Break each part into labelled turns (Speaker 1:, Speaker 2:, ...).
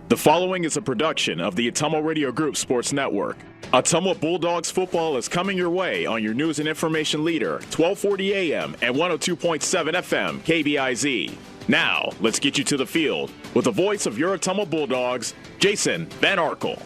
Speaker 1: The following is a production of the Ottumwa Radio Group Sports Network. Ottumwa Bulldogs football is coming your way on your news and information leader, 1240 AM and 102.7 FM, KBIZ. Now, let's get you to the field with the voice of your Ottumwa Bulldogs, Jason Van Arkel.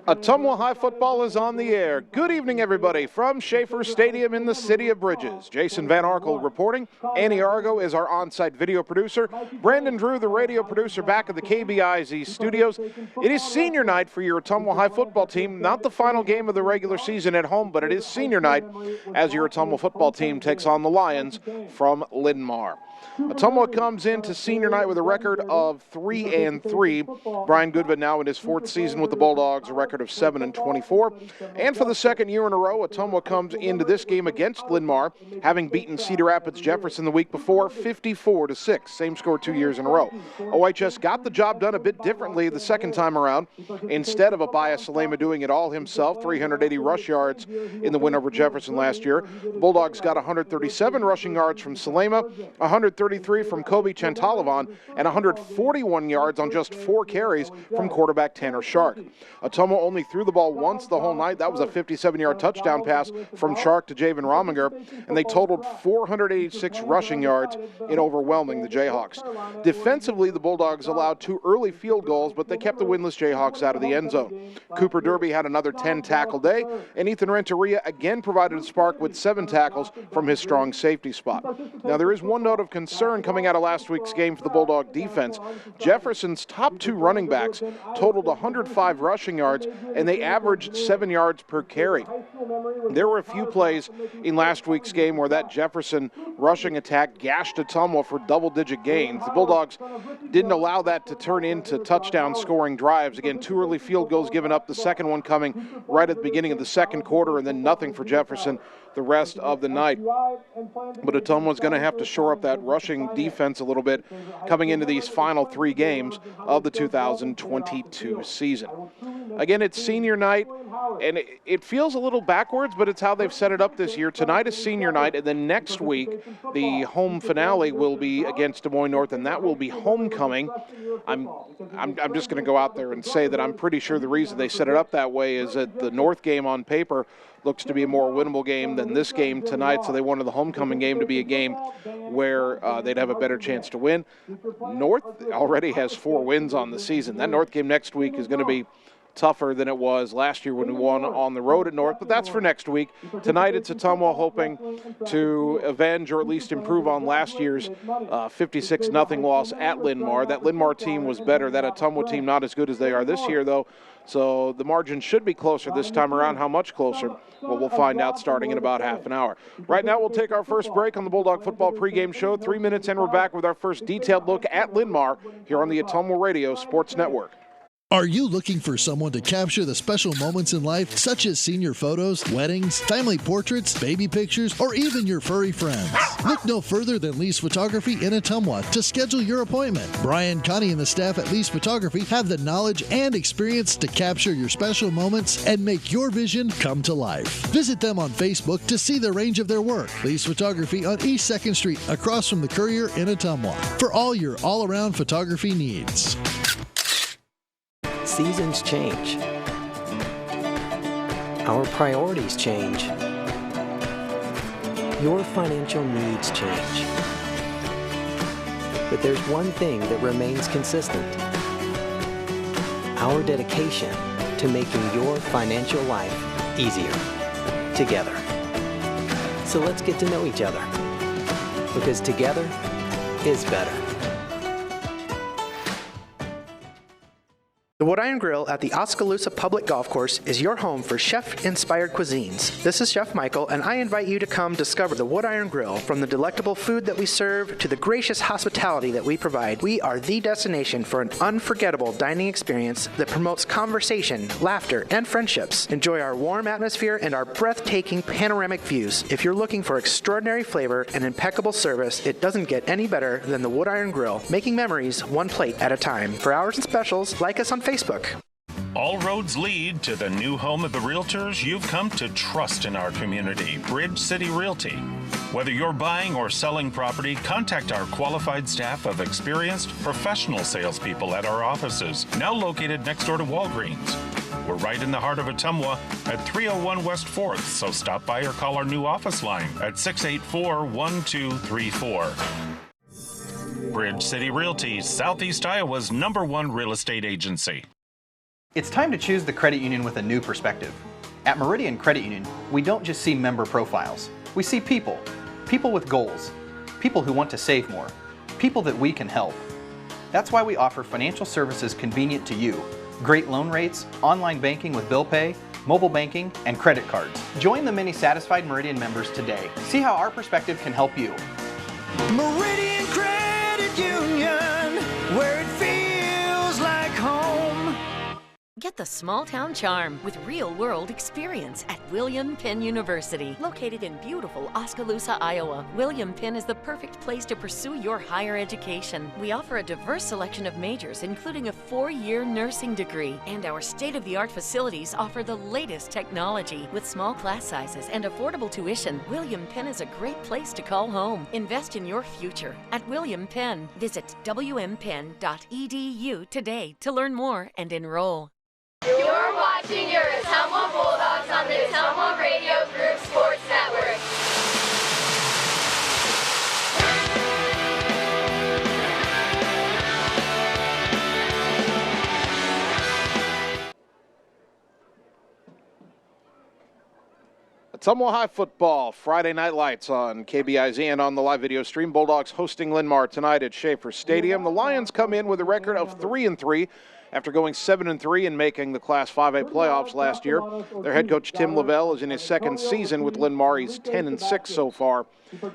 Speaker 2: Ottumwa High Football is on the air. Good evening, everybody, from Schaefer Stadium in the City of Bridges. Jason Van Arkel reporting. Annie Argo is our on-site video producer. Brandon Drew, the radio producer, back at the KBIZ studios. It is senior night for your Ottumwa High football team. Not the final game of the regular season at home, but it is senior night as your Ottumwa football team takes on the Lions from Linn-Mar. Ottumwa comes into senior night with a record of 3-3. Brian Goodman now in his fourth season with the Bulldogs, a record of 7-24. And for the second year in a row, Ottumwa comes into this game against Linn-Mar, having beaten Cedar Rapids Jefferson the week before, 54-6. Same score 2 years in a row. OHS got the job done a bit differently the second time around. Instead of Abaya Salema doing it all himself, 380 rush yards in the win over Jefferson last year. The Bulldogs got 137 rushing yards from Salema, 133 from Kobe Chantalavan, and 141 yards on just 4 carries from quarterback Tanner Shark. Ottumwa only threw the ball once the whole night. That was a 57-yard touchdown pass from Shark to Javen Rominger, and they totaled 486 rushing yards in overwhelming the Jayhawks. Defensively, the Bulldogs allowed 2 early field goals, but they kept the winless Jayhawks out of the end zone. Cooper Derby had another 10-tackle day, and Ethan Renteria again provided a spark with 7 tackles from his strong safety spot. Now, there is one note of concern coming out of last week's game for the Bulldog defense. Jefferson's top 2 running backs totaled 105 rushing yards, and they averaged 7 yards per carry. There were a few plays in last week's game where that Jefferson rushing attack gashed Ottumwa for double-digit gains. The Bulldogs didn't allow that to turn into touchdown-scoring drives. Again, 2 early field goals given up, the second one coming right at the beginning of the second quarter, and then nothing for Jefferson the rest of the night. But Ottumwa's going to have to shore up that rushing defense a little bit coming into these final 3 games of the 2022 season. Again, it's senior night, and it feels a little backwards, but it's how they've set it up this year. Tonight is senior night, and then next week the home finale will be against Des Moines North, and that will be homecoming. I'm just going to go out there and say that I'm pretty sure the reason they set it up that way is that the North game on paper looks to be a more winnable game than this game tonight, so they wanted the homecoming game to be a game where they'd have a better chance to win. North already has 4 wins on the season. That North game next week is going to be tougher than it was last year when we won on the road at North, but that's for next week. Tonight it's Ottumwa hoping to avenge or at least improve on last year's 56-0 loss at Linn-Mar. That Linn-Mar team was better. That Ottumwa team not as good as they are this year, though. So the margin should be closer this time around. How much closer? Well, we'll find out starting in about half an hour. Right now, we'll take our first break on the Bulldog Football pregame show. 3 minutes and we're back with our first detailed look at Linn-Mar here on the Ottumwa Radio Sports Network.
Speaker 3: Are you looking for someone to capture the special moments in life, such as senior photos, weddings, family portraits, baby pictures, or even your furry friends? Look no further than Lee's Photography in Ottumwa to schedule your appointment. Brian, Connie, and the staff at Lee's Photography have the knowledge and experience to capture your special moments and make your vision come to life. Visit them on Facebook to see the range of their work. Lee's Photography on East 2nd Street, across from the Courier in Ottumwa, for all your all-around photography needs.
Speaker 4: Seasons change. Our priorities change. Your financial needs change. But there's one thing that remains consistent: our dedication to making your financial life easier together. So let's get to know each other, because together is better.
Speaker 5: The Wood Iron Grill at the Oskaloosa Public Golf Course is your home for chef-inspired cuisines. This is Chef Michael, and I invite you to come discover the Wood Iron Grill. From the delectable food that we serve to the gracious hospitality that we provide, we are the destination for an unforgettable dining experience that promotes conversation, laughter, and friendships. Enjoy our warm atmosphere and our breathtaking panoramic views. If you're looking for extraordinary flavor and impeccable service, it doesn't get any better than the Wood Iron Grill, making memories one plate at a time. For hours and specials, like us on Facebook.
Speaker 6: All roads lead to the new home of the realtors you've come to trust in our community, Bridge City Realty. Whether you're buying or selling property, contact our qualified staff of experienced, professional salespeople at our offices, now located next door to Walgreens. We're right in the heart of Ottumwa at 301 West 4th, so stop by or call our new office line at 684-1234. Bridge City Realty, Southeast Iowa's #1 real estate agency.
Speaker 7: It's time to choose the credit union with a new perspective. At Meridian Credit Union, we don't just see member profiles. We see people. People with goals. People who want to save more. People that we can help. That's why we offer financial services convenient to you. Great loan rates, online banking with bill pay, mobile banking, and credit cards. Join the many satisfied Meridian members today. See how our perspective can help you.
Speaker 8: Meridian Credit Union, where it feels like home.
Speaker 9: Get the small town charm with real-world experience at William Penn University. Located in beautiful Oskaloosa, Iowa, William Penn is the perfect place to pursue your higher education. We offer a diverse selection of majors, including a 4-year nursing degree, and our state-of-the-art facilities offer the latest technology. With small class sizes and affordable tuition, William Penn is a great place to call home. Invest in your future at William Penn. Visit wmpenn.edu today to learn more and enroll.
Speaker 10: You're watching your Ottumwa Bulldogs on the Ottumwa Radio Group Sports Network.
Speaker 2: Ottumwa High football, Friday Night Lights on KBIZ and on the live video stream. Bulldogs hosting Linn-Mar tonight at Schaefer Stadium. The Lions come in with a record of 3-3. After going 7-3 and making the Class 5A playoffs last year. Their head coach Tim Lavelle is in his second season with Linn-Mar. He's 10-6 so far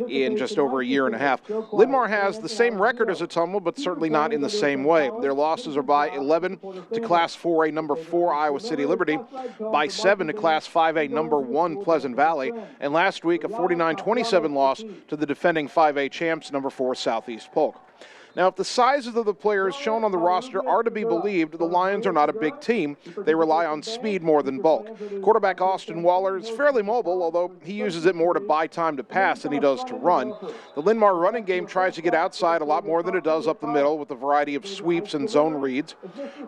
Speaker 2: in just over a year and a half. Linn-Mar has the same record as Ottumwa, but certainly not in the same way. Their losses are by 11 to Class 4A number 4 Iowa City Liberty, by 7 to Class 5A number 1 Pleasant Valley, and last week a 49-27 loss to the defending 5A champs number 4 Southeast Polk. Now, if the sizes of the players shown on the roster are to be believed, the Lions are not a big team. They rely on speed more than bulk. Quarterback Austin Waller is fairly mobile, although he uses it more to buy time to pass than he does to run. The Linn-Mar running game tries to get outside a lot more than it does up the middle with a variety of sweeps and zone reads.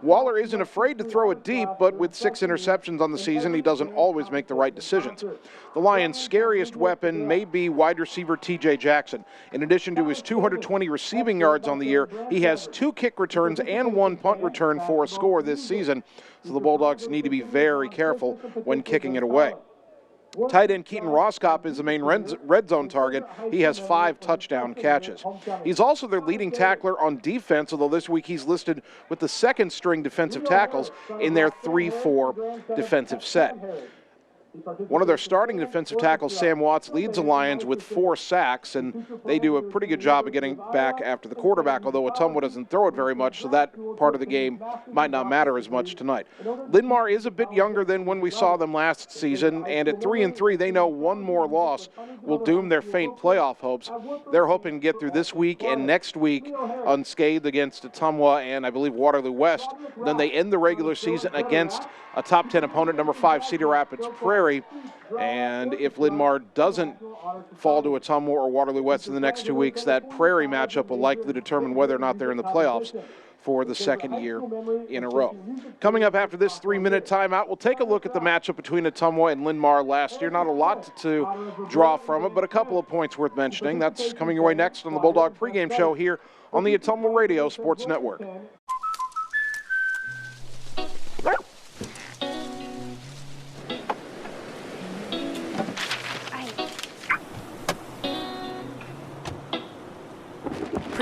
Speaker 2: Waller isn't afraid to throw it deep, but with 6 interceptions on the season, he doesn't always make the right decisions. The Lions' scariest weapon may be wide receiver T.J. Jackson. In addition to his 220 receiving yards on the year, he has 2 kick returns and 1 punt return for a score this season, so the Bulldogs need to be very careful when kicking it away. Tight end Keaton Roskop is the main red zone target. He has 5 touchdown catches. He's also their leading tackler on defense, although this week he's listed with the second string defensive tackles in their 3-4 defensive set. One of their starting defensive tackles, Sam Watts, leads the Lions with 4 sacks, and they do a pretty good job of getting back after the quarterback, although Ottumwa doesn't throw it very much, so that part of the game might not matter as much tonight. Linn-Mar is a bit younger than when we saw them last season, and at 3-3, they know one more loss will doom their faint playoff hopes. They're hoping to get through this week and next week unscathed against Ottumwa and I believe Waterloo West. Then they end the regular season against a top 10 opponent, number 5 Cedar Rapids Prairie. And if Linn-Mar doesn't fall to Ottumwa or Waterloo West in the next 2 weeks, that Prairie matchup will likely determine whether or not they're in the playoffs for the second year in a row. Coming up after this 3-minute timeout, we'll take a look at the matchup between Ottumwa and Linn-Mar last year. Not a lot to draw from it, but a couple of points worth mentioning. That's coming your way next on the Bulldog pregame show here on the Ottumwa Radio Sports Network.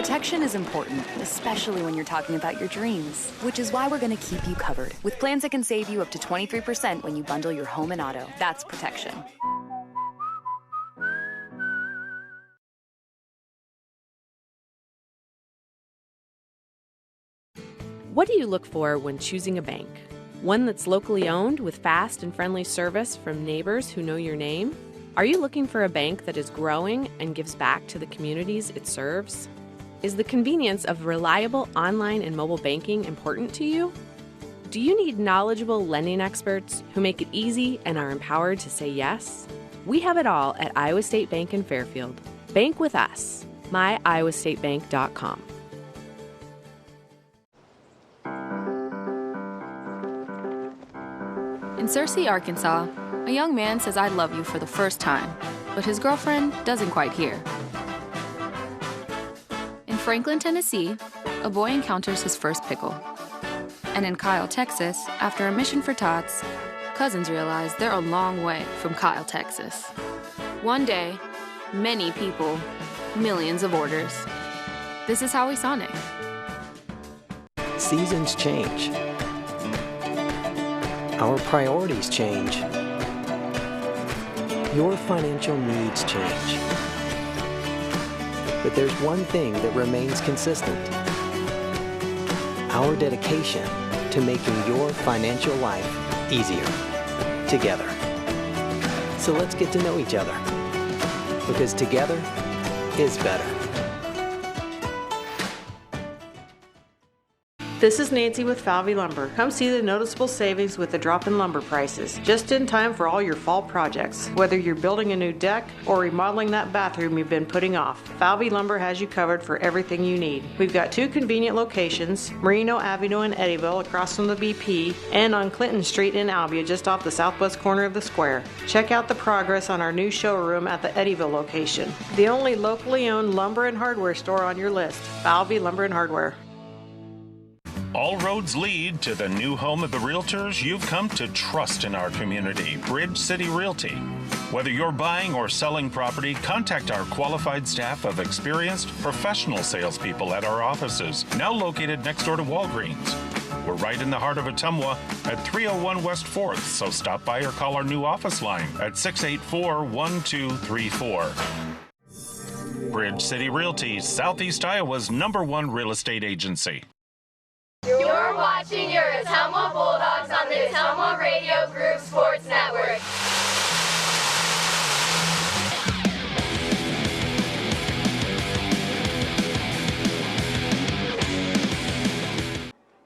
Speaker 11: Protection is important, especially when you're talking about your dreams, which is why we're going to keep you covered with plans that can save you up to 23% when you bundle your home and auto. That's protection.
Speaker 12: What do you look for when choosing a bank? One that's locally owned with fast and friendly service from neighbors who know your name? Are you looking for a bank that is growing and gives back to the communities it serves? Is the convenience of reliable online and mobile banking important to you? Do you need knowledgeable lending experts who make it easy and are empowered to say yes? We have it all at Iowa State Bank in Fairfield. Bank with us. MyIowaStateBank.com.
Speaker 13: In Searcy, Arkansas, a young man says I love you for the first time, but his girlfriend doesn't quite hear. In Franklin, Tennessee, a boy encounters his first pickle. And in Kyle, Texas, after a mission for tots, cousins realize they're a long way from Kyle, Texas. One day, many people, millions of orders. This is Howie Sonic.
Speaker 4: Seasons change. Our priorities change. Your financial needs change. But there's one thing that remains consistent. Our dedication to making your financial life easier together. So let's get to know each other, because together is better.
Speaker 14: This is Nancy with Falvey Lumber. Come see the noticeable savings with the drop in lumber prices, just in time for all your fall projects. Whether you're building a new deck or remodeling that bathroom you've been putting off, Falvey Lumber has you covered for everything you need. We've got 2 convenient locations, Merino Avenue in Eddyville across from the BP, and on Clinton Street in Albia just off the southwest corner of the square. Check out the progress on our new showroom at the Eddyville location. The only locally owned lumber and hardware store on your list, Falvey Lumber and Hardware.
Speaker 6: All roads lead to the new home of the realtors you've come to trust in our community, Bridge City Realty. Whether you're buying or selling property, contact our qualified staff of experienced professional salespeople at our offices, now located next door to Walgreens. We're right in the heart of Ottumwa at 301 West 4th, so stop by or call our new office line at 684-1234. Bridge City Realty, Southeast Iowa's #1 real estate agency.
Speaker 10: You're watching your Ottumwa Bulldogs on the Ottumwa Radio Group Sports Network.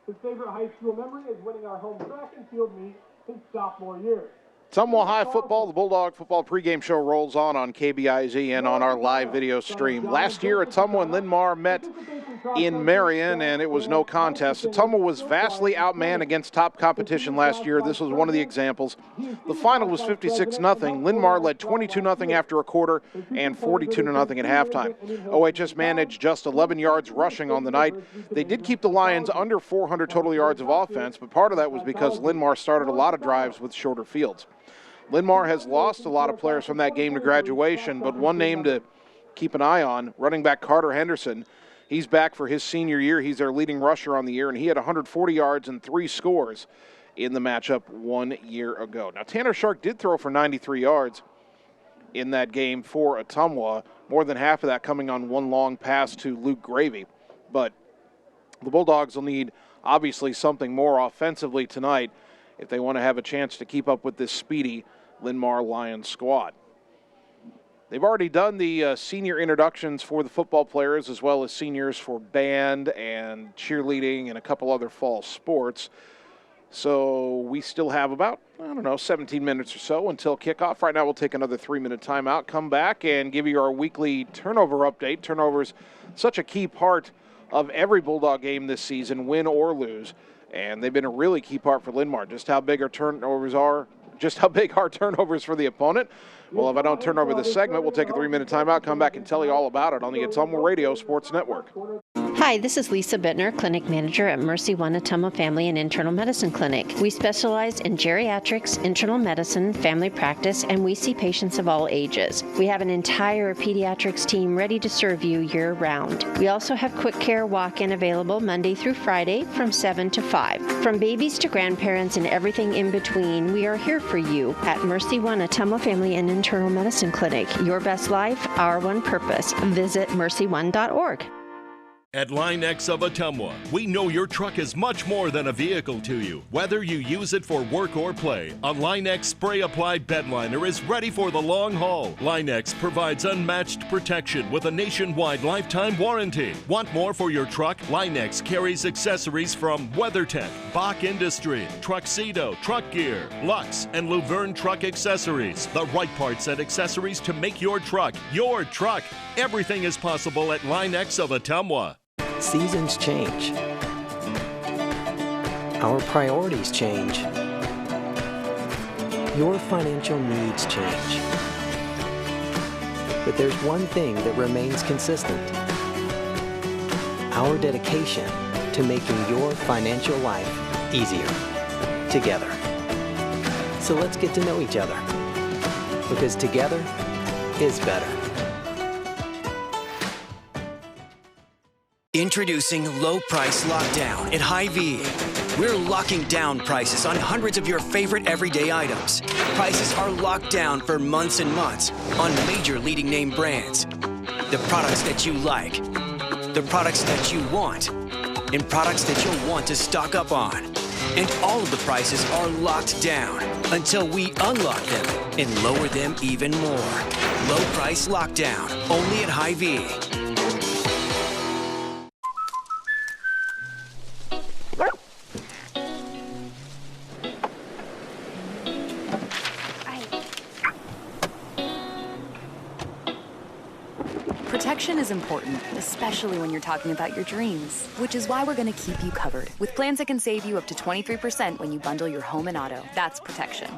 Speaker 15: His favorite high school memory is winning our home track and field meet his sophomore year.
Speaker 2: Ottumwa High football, the Bulldog football pregame show rolls on KBIZ and on our live video stream. Last year, Ottumwa and Linn-Mar met in Marion, and it was no contest. Ottumwa was vastly outmanned against top competition last year. This was one of the examples. The final was 56-0. Linn-Mar led 22-0 after a quarter and 42-0 at halftime. OHS managed just 11 yards rushing on the night. They did keep the Lions under 400 total yards of offense, but part of that was because Linn-Mar started a lot of drives with shorter fields. Linn-Mar has lost a lot of players from that game to graduation, but one name to keep an eye on, running back Carter Henderson. He's back for his senior year. He's their leading rusher on the year, and he had 140 yards and 3 scores in the matchup 1 year ago. Now, Tanner Shark did throw for 93 yards in that game for Ottumwa, more than half of that coming on one long pass to Luke Gravy. But the Bulldogs will need, obviously, something more offensively tonight if they want to have a chance to keep up with this speedy Linn-Mar Lions squad. They've already done the senior introductions for the football players, as well as seniors for band and cheerleading and a couple other fall sports. So we still have about, 17 minutes or so until kickoff. Right now we'll take another 3-minute timeout, come back and give you our weekly turnover update. Turnovers, such a key part of every Bulldog game this season, win or lose. And they've been a really key part for Linn-Mar. Just how big our turnovers are, just how big our turnovers for the opponent. Well, if I don't turn over this segment, we'll take a 3-minute timeout, come back and tell you all about it on the Ottumwa Radio Sports Network.
Speaker 16: Hi, this is Lisa Bittner, Clinic Manager at Mercy One Ottumwa Family and Internal Medicine Clinic. We specialize in geriatrics, internal medicine, family practice, and we see patients of all ages. We have an entire pediatrics team ready to serve you year-round. We also have quick care walk-in available Monday through Friday from 7 to 5. From babies to grandparents and everything in between, we are here for you at Mercy One Ottumwa Family and Internal Medicine Clinic. Your best life, our one purpose. Visit mercy1.org.
Speaker 17: At Line-X of Ottumwa, we know your truck is much more than a vehicle to you. Whether you use it for work or play, a Line-X spray-applied bed liner is ready for the long haul. Line-X provides unmatched protection with a nationwide lifetime warranty. Want more for your truck? Line-X carries accessories from WeatherTech, Bach Industry, Truxedo, Truck Gear, Lux, and Luverne Truck Accessories. The right parts and accessories to make your truck your truck. Everything is possible at Line-X of Ottumwa.
Speaker 4: Seasons change. Our priorities change. Your financial needs change. But there's one thing that remains consistent. Our dedication to making your financial life easier together. So let's get to know each other, because together is better.
Speaker 18: Introducing Low Price Lockdown at Hy-Vee. We're locking down prices on hundreds of your favorite everyday items. Prices are locked down for months and months on major leading name brands. The products that you like, the products that you want, and products that you'll want to stock up on. And all of the prices are locked down until we unlock them and lower them even more. Low Price Lockdown, only at Hy-Vee.
Speaker 11: Protection is important, especially when you're talking about your dreams, which is why we're going to keep you covered with plans that can save you up to 23% when you bundle your home and auto. That's protection.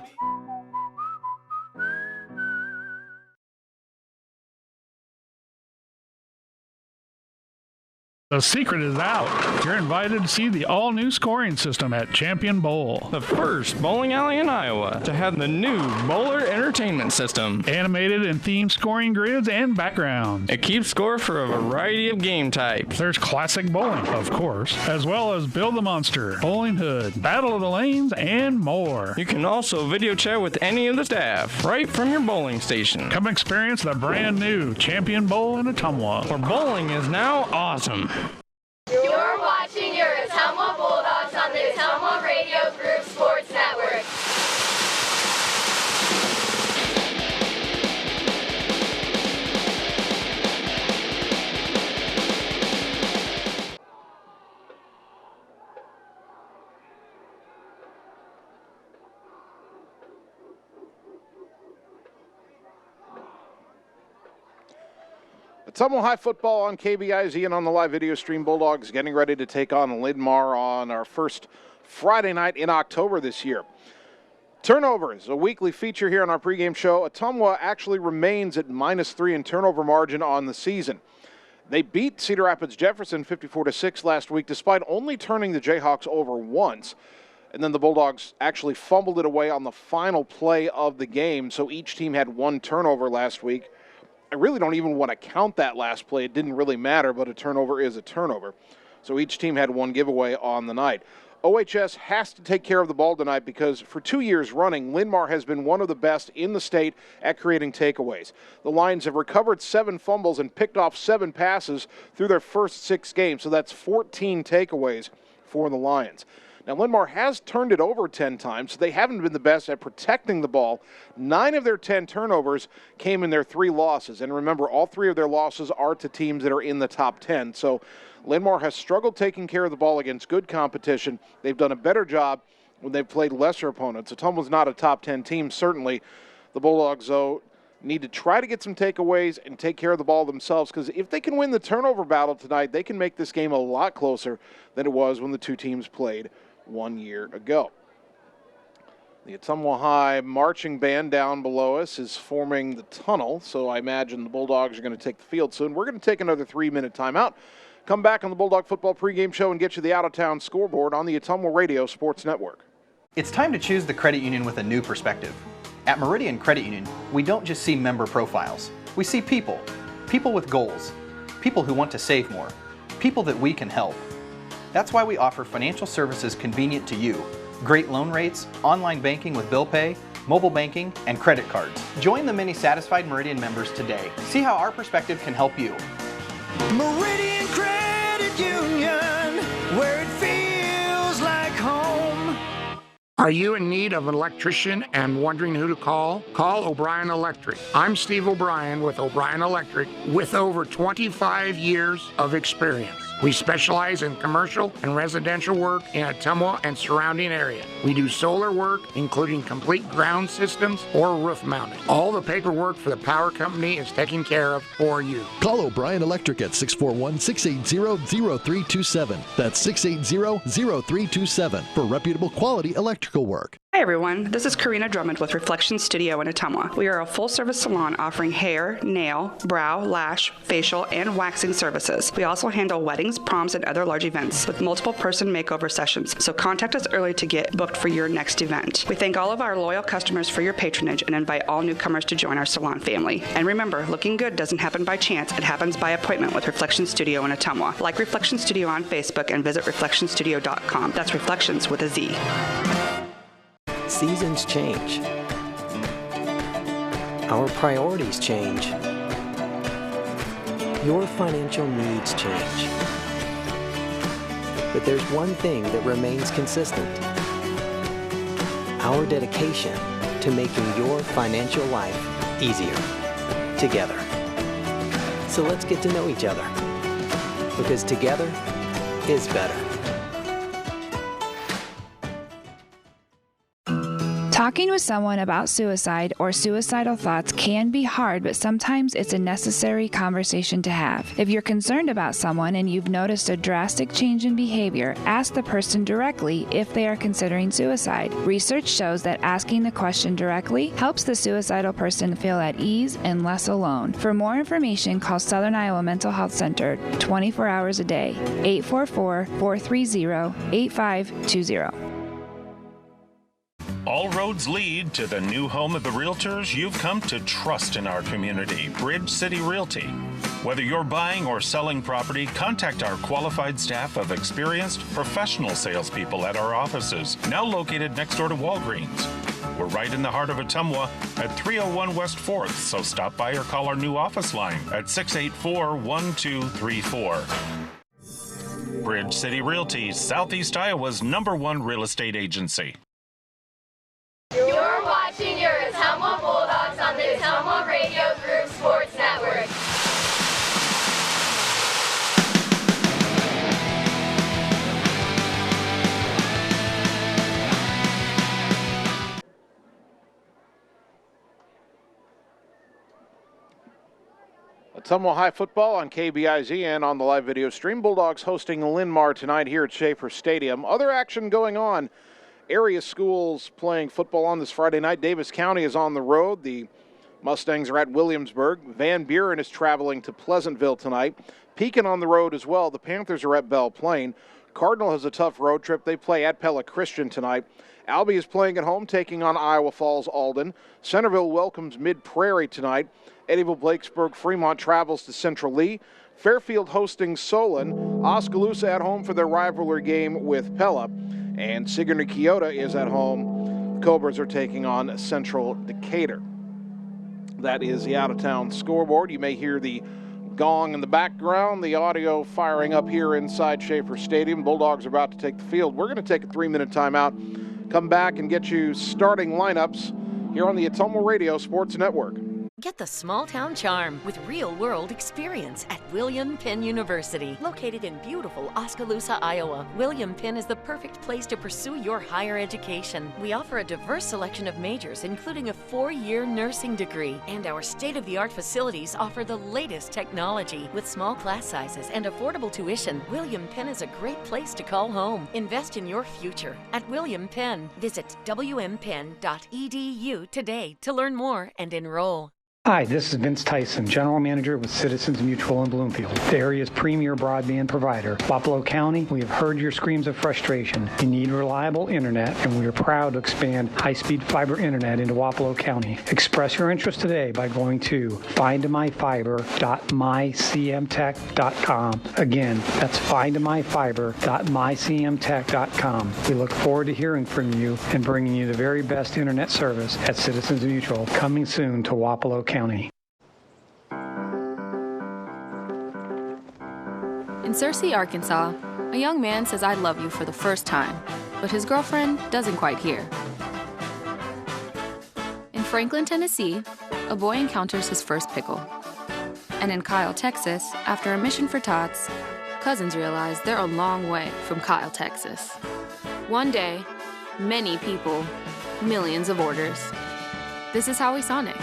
Speaker 19: The secret is out. You're invited to see the all-new scoring system at Champion Bowl.
Speaker 20: The first bowling alley in Iowa to have the new Bowler Entertainment System.
Speaker 19: Animated and themed scoring grids and backgrounds.
Speaker 20: It keeps score for a variety of game types.
Speaker 19: There's classic bowling, of course, as well as Build the Monster, Bowling Hood, Battle of the Lanes, and more.
Speaker 20: You can also video chat with any of the staff right from your bowling station.
Speaker 19: Come experience the brand new Champion Bowl in Ottumwa,
Speaker 20: where bowling is now awesome.
Speaker 10: You're watching your Ottumwa Bulldogs on the Ottumwa Radio Group Sports Network.
Speaker 2: Ottumwa High football on KBIZ and on the live video stream. Bulldogs getting ready to take on Linn-Mar on our first Friday night in October this year. Turnovers, a weekly feature here on our pregame show. Ottumwa actually remains at -3 in turnover margin on the season. They beat Cedar Rapids Jefferson 54-6 last week, despite only turning the Jayhawks over once. And then the Bulldogs actually fumbled it away on the final play of the game, so each team had one turnover last week. I really don't even want to count that last play. It didn't really matter, but a turnover is a turnover. So each team had one giveaway on the night. OHS has to take care of the ball tonight because for 2 years running, Linn-Mar has been one of the best in the state at creating takeaways. The Lions have recovered 7 fumbles and picked off 7 passes through their first 6 games, so that's 14 takeaways for the Lions. Now, Linn-Mar has turned it over 10 times, so they haven't been the best at protecting the ball. 9 of their 10 turnovers came in their 3 losses. And remember, all 3 of their losses are to teams that are in the top 10. So Linn-Mar has struggled taking care of the ball against good competition. They've done a better job when they've played lesser opponents. Ottumwa's not a top 10 team, certainly. The Bulldogs, though, need to try to get some takeaways and take care of the ball themselves, because if they can win the turnover battle tonight, they can make this game a lot closer than it was when the 2 teams played 1 year ago. The Ottumwa High marching band down below us is forming the tunnel, so I imagine the Bulldogs are going to take the field soon. We're going to take another 3-minute timeout. Come back on the Bulldog Football pregame show and get you the out-of-town scoreboard on the Ottumwa Radio Sports Network.
Speaker 7: It's time to choose the credit union with a new perspective. At Meridian Credit Union, we don't just see member profiles. We see people. People with goals. People who want to save more. People that we can help. That's why we offer financial services convenient to you. Great loan rates, online banking with bill pay, mobile banking, and credit cards. Join the many satisfied Meridian members today. See how our perspective can help you.
Speaker 8: Meridian Credit Union, where it feels like home.
Speaker 21: Are you in need of an electrician and wondering who to call? Call O'Brien Electric. I'm Steve O'Brien with O'Brien Electric with over 25 years of experience. We specialize in commercial and residential work in Ottumwa and surrounding area. We do solar work, including complete ground systems or roof mounting. All the paperwork for the power company is taken care of for you.
Speaker 3: Call O'Brien Electric at 641-680-0327. That's 680-0327 for reputable quality electrical work.
Speaker 22: Hi everyone, this is Karina Drummond with Reflection Studio in Ottumwa. We are a full-service salon offering hair, nail, brow, lash, facial, and waxing services. We also handle weddings, proms, and other large events with multiple person makeover sessions, so contact us early to get booked for your next event. We thank all of our loyal customers for your patronage and invite all newcomers to join our salon family. And remember, looking good doesn't happen by chance, it happens by appointment with Reflection Studio in Ottumwa. Like Reflection Studio on Facebook and visit reflectionstudio.com. That's Reflections with a Z.
Speaker 4: Seasons change. Our priorities change. Your financial needs change. But there's one thing that remains consistent. Our dedication to making your financial life easier together. So let's get to know each other, because together is better.
Speaker 23: Talking with someone about suicide or suicidal thoughts can be hard, but sometimes it's a necessary conversation to have. If you're concerned about someone and you've noticed a drastic change in behavior, ask the person directly if they are considering suicide. Research shows that asking the question directly helps the suicidal person feel at ease and less alone. For more information, call Southern Iowa Mental Health Center 24 hours a day, 844-430-8520.
Speaker 6: All roads lead to the new home of the realtors you've come to trust in our community, Bridge City Realty. Whether you're buying or selling property, contact our qualified staff of experienced professional salespeople at our offices, now located next door to Walgreens. We're right in the heart of Ottumwa at 301 West 4th, so stop by or call our new office line at 684-1234. Bridge City Realty, Southeast Iowa's #1 real estate agency.
Speaker 10: You're watching your Ottumwa Bulldogs on the Ottumwa Radio Group Sports Network.
Speaker 2: Ottumwa High football on KBIZ and on the live video stream. Bulldogs hosting Linn-Mar tonight here at Schaefer Stadium. Other action going on. Area schools playing football on this Friday night. Davis County is on the road. The Mustangs are at Williamsburg. Van Buren is traveling to Pleasantville tonight. Pekin on the road as well. The Panthers are at Belle Plaine. Cardinal has a tough road trip. They play at Pella Christian tonight. Albee is playing at home, taking on Iowa Falls Alden. Centerville welcomes Mid-Prairie tonight. Eddyville, Blakesburg, Fremont travels to Central Lee. Fairfield hosting Solon. Oskaloosa at home for their rivalry game with Pella. And Sigourney-Keota is at home. The Cobras are taking on Central Decatur. That is the out-of-town scoreboard. You may hear the gong in the background, the audio firing up here inside Schaefer Stadium. Bulldogs are about to take the field. We're going to take a 3-minute timeout, come back and get you starting lineups here on the Ottumwa Radio Sports Network.
Speaker 1: Get the small-town charm with real-world experience at William Penn University. Located in beautiful Oskaloosa, Iowa, William Penn is the perfect place to pursue your higher education. We offer a diverse selection of majors, including a 4-year nursing degree. And our state-of-the-art facilities offer the latest technology. With small class sizes and affordable tuition, William Penn is a great place to call home. Invest in your future at William Penn. Visit wmpenn.edu today to learn more and enroll.
Speaker 5: Hi, this is Vince Tyson, General Manager with Citizens Mutual in Bloomfield, the area's premier broadband provider. Wapello County, we have heard your screams of frustration. You need reliable internet, and we are proud to expand high-speed fiber internet into Wapello County. Express your interest today by going to findmyfiber.mycmtech.com. Again, that's findmyfiber.mycmtech.com. We look forward to hearing from you and bringing you the very best internet service at Citizens Mutual, coming soon to Wapello County.
Speaker 13: In Searcy, Arkansas, a young man says I love you for the first time, but his girlfriend doesn't quite hear. In Franklin, Tennessee, a boy encounters his first pickle. And in Kyle, Texas, after a mission for tots, cousins realize they're a long way from Kyle, Texas. One day, many people, millions of orders. This is Howie Sonic.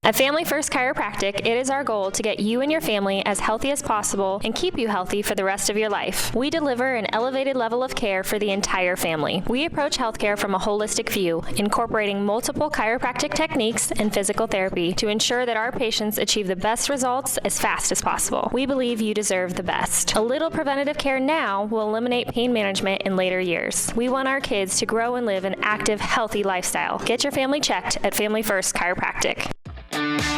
Speaker 9: At Family First Chiropractic, it is our goal to get you and your family as healthy as possible and keep you healthy for the rest of your life. We deliver an elevated level of care for the entire family. We approach healthcare from a holistic view, incorporating multiple chiropractic techniques and physical therapy to ensure that our patients achieve the best results as fast as possible. We believe you deserve the best. A little preventative care now will eliminate pain management in later years. We want our kids to grow and live an active, healthy lifestyle. Get your family checked at Family First Chiropractic.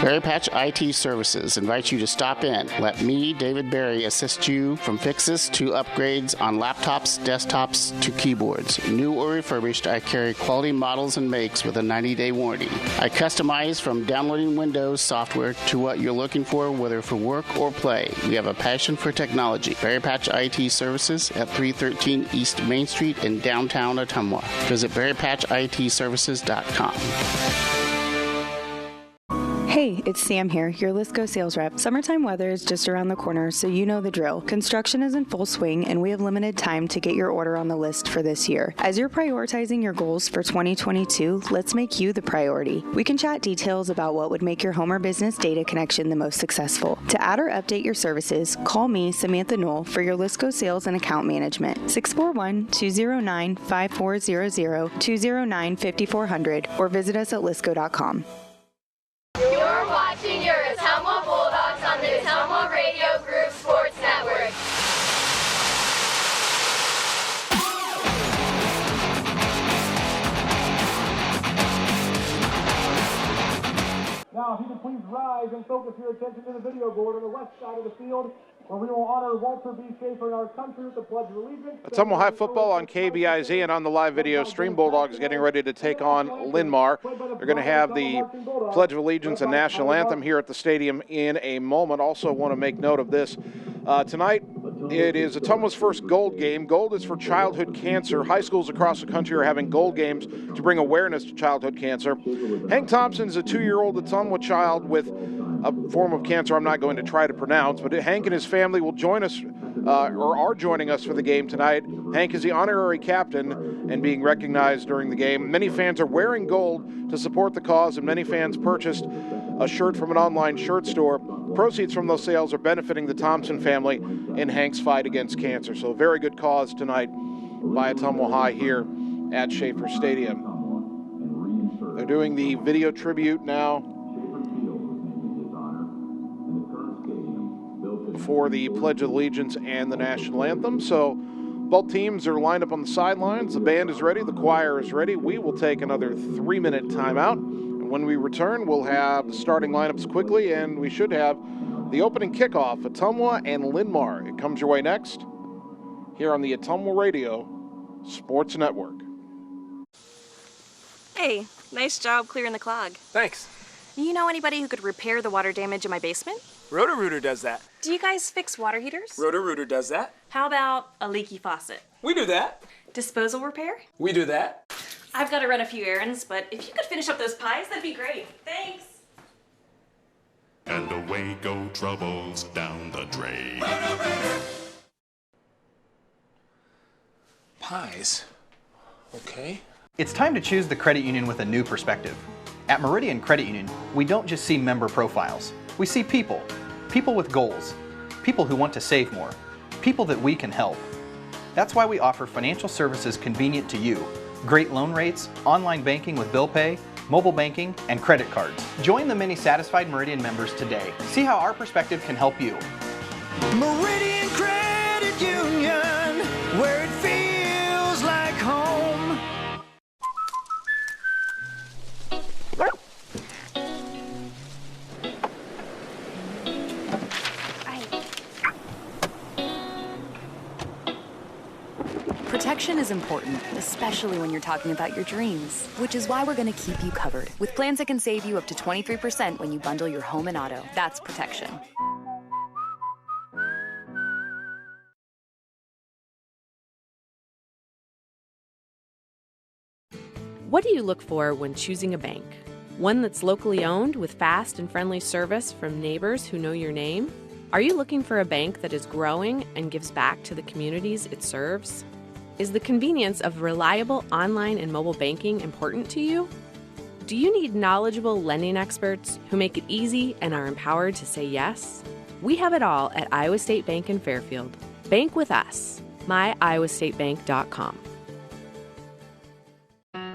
Speaker 24: Berry Patch IT Services invites you to stop in. Let me, David Berry, assist you from fixes to upgrades on laptops, desktops, to keyboards. New or refurbished, I carry quality models and makes with a 90-day warranty. I customize from downloading Windows software to what you're looking for, whether for work or play. We have a passion for technology. Berry Patch IT Services at 313 East Main Street in downtown Ottumwa. Visit berrypatchitservices.com.
Speaker 25: Hey, it's Sam here, your Lisco sales rep. Summertime weather is just around the corner, so you know the drill. Construction is in full swing, and we have limited time to get your order on the list for this year. As you're prioritizing your goals for 2022, let's make you the priority. We can chat details about what would make your home or business data connection the most successful. To add or update your services, call me, Samantha Knoll, for your Lisco sales and account management. 641-209-5400, 209-5400, or visit us at lisco.com.
Speaker 10: You're watching your Ottumwa Bulldogs on the Ottumwa Radio Group Sports Network.
Speaker 15: Now, if you could please rise and focus your attention to the video board on the west side of the field, where we will honor Walter B. Schaefer in our country with the Pledge of Allegiance.
Speaker 2: Ottumwa High football on KBIZ and on the live video stream. Bulldogs getting ready to take on Linn-Mar. They're going to have the Pledge of Allegiance and National Anthem here at the stadium in a moment. Also want to make note of this. Tonight, it is Ottumwa's first Gold game. Gold is for childhood cancer. High schools across the country are having Gold games to bring awareness to childhood cancer. Hank Thompson is a 2-year-old Ottumwa child with a form of cancer I'm not going to try to pronounce, but Hank and his family will join us, or are joining us for the game tonight. Hank is the honorary captain and being recognized during the game. Many fans are wearing gold to support the cause, and many fans purchased a shirt from an online shirt store. Proceeds from those sales are benefiting the Thompson family in Hank's fight against cancer. So a very good cause tonight by Ottumwa High here at Schaefer Stadium. They're doing the video tribute now for the Pledge of Allegiance and the National Anthem. So both teams are lined up on the sidelines. The band is ready. The choir is ready. We will take another 3-minute timeout. And when we return, we'll have the starting lineups quickly, and we should have the opening kickoff, Ottumwa and Linn-Mar. It comes your way next here on the Ottumwa Radio Sports Network.
Speaker 26: Hey, nice job clearing the clog.
Speaker 27: Thanks.
Speaker 26: You know anybody who could repair the water damage in my basement?
Speaker 27: Roto-Rooter does that.
Speaker 26: Do you guys fix water heaters?
Speaker 27: Roto-Rooter does that.
Speaker 26: How about a leaky faucet?
Speaker 27: We do that.
Speaker 26: Disposal repair?
Speaker 27: We do that.
Speaker 26: I've got to run a few errands, but if you could finish up those pies, that'd be great. Thanks.
Speaker 11: And away go troubles down the drain.
Speaker 12: Pies. Okay.
Speaker 7: It's time to choose the credit union with a new perspective. At Meridian Credit Union, we don't just see member profiles. We see people. People with goals. People who want to save more. People that we can help. That's why we offer financial services convenient to you. Great loan rates, online banking with bill pay, mobile banking, and credit cards. Join the many satisfied Meridian members today. See how our perspective can help you.
Speaker 8: Meridian Credit Union, where it feels like home.
Speaker 14: Protection is important, especially when you're talking about your dreams, which is why we're going to keep you covered with plans that can save you up to 23% when you bundle your home and auto. That's protection.
Speaker 16: What do you look for when choosing a bank? One that's locally owned with fast and friendly service from neighbors who know your name? Are you looking for a bank that is growing and gives back to the communities it serves? Is the convenience of reliable online and mobile banking important to you? Do you need knowledgeable lending experts who make it easy and are empowered to say yes? We have it all at Iowa State Bank in Fairfield. Bank with us. MyIowaStateBank.com.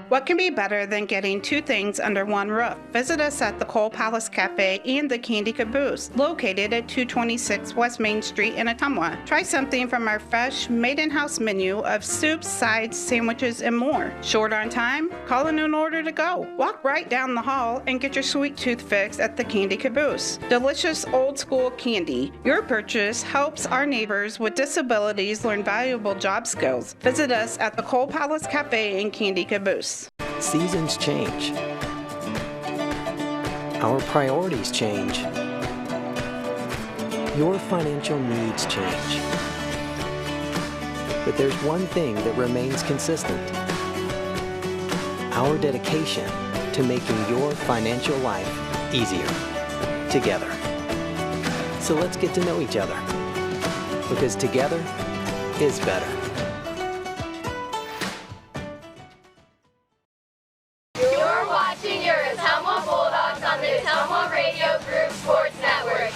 Speaker 17: What can be better than getting two things under one roof? Visit us at the Cole Palace Cafe and the Candy Caboose, located at 226 West Main Street in Ottumwa. Try something from our fresh, made-in-house menu of soups, sides, sandwiches, and more. Short on time? Call in an order to go. Walk right down the hall and get your sweet tooth fix at the Candy Caboose. Delicious old-school candy. Your purchase helps our neighbors with disabilities learn valuable job skills. Visit us at the Cole Palace Cafe and Candy Caboose.
Speaker 4: Seasons change. Our priorities change. Your financial needs change. But there's one thing that remains consistent. Our dedication to making your financial life easier together. So let's get to know each other, because together is better.
Speaker 10: Your Ottumwa Bulldogs on the Ottumwa Radio Group Sports Network.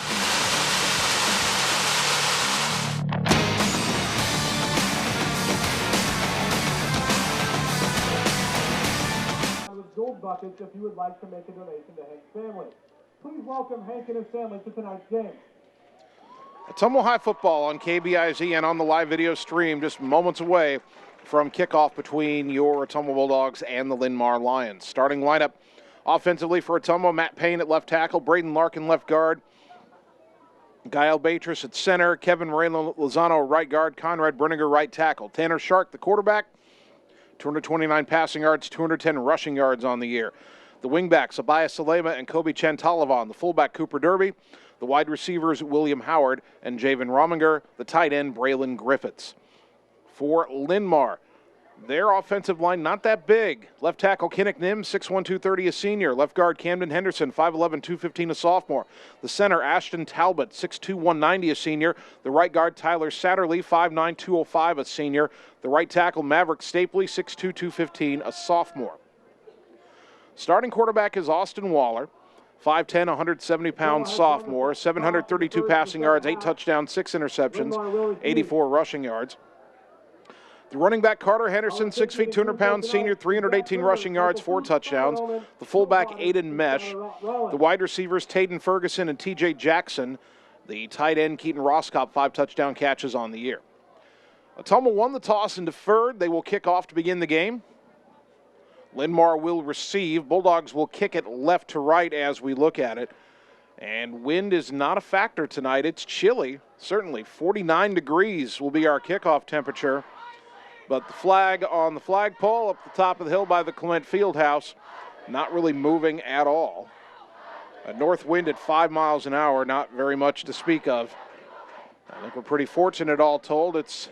Speaker 15: With gold buckets if you would like to make a donation to Hank's family. Please welcome Hank and his family to tonight's game.
Speaker 2: Ottumwa High football on KBIZ and on the live video stream just moments away from kickoff between your Ottumwa Bulldogs and the Linn-Mar Lions. Starting lineup offensively for Ottumwa: Matt Payne at left tackle, Braden Larkin left guard, Gael Beatrice at center, Kevin Moreno-Lozano right guard, Conrad Brenninger right tackle. Tanner Shark, the quarterback, 229 passing yards, 210 rushing yards on the year. The wingbacks, Abaya Salema and Kobe Chantalavan. The fullback, Cooper Derby. The wide receivers, William Howard and Javen Rominger. The tight end, Braylon Griffiths. For Linn-Mar, their offensive line not that big. Left tackle Kinnick Nim, 6'1", 230, a senior. Left guard Camden Henderson, 5'11", 215, a sophomore. The center Ashton Talbot, 6'2", 190, a senior. The right guard Tyler Satterley, 5'9", 205, a senior. The right tackle Maverick Stapley, 6'2", 215, a sophomore. Starting quarterback is Austin Waller, 5'10", 170-pound sophomore, 732 passing yards, 8 touchdowns, 6 interceptions, 84 rushing yards. The running back, Carter Henderson, 6 feet, 200 pounds, senior, 318 rushing yards, 4 touchdowns. The fullback, Aiden Mesh. The wide receivers, Tayden Ferguson and TJ Jackson. The tight end, Keaton Roskop, 5 touchdown catches on the year. Ottumwa won the toss and deferred. They will kick off to begin the game. Linn-Mar will receive. Bulldogs will kick it left to right as we look at it. And wind is not a factor tonight. It's chilly, certainly. 49 degrees will be our kickoff temperature. But the flag on the flagpole up the top of the hill by the Clement Fieldhouse, not really moving at all. A north wind at 5 miles an hour, not very much to speak of. I think we're pretty fortunate all told. It's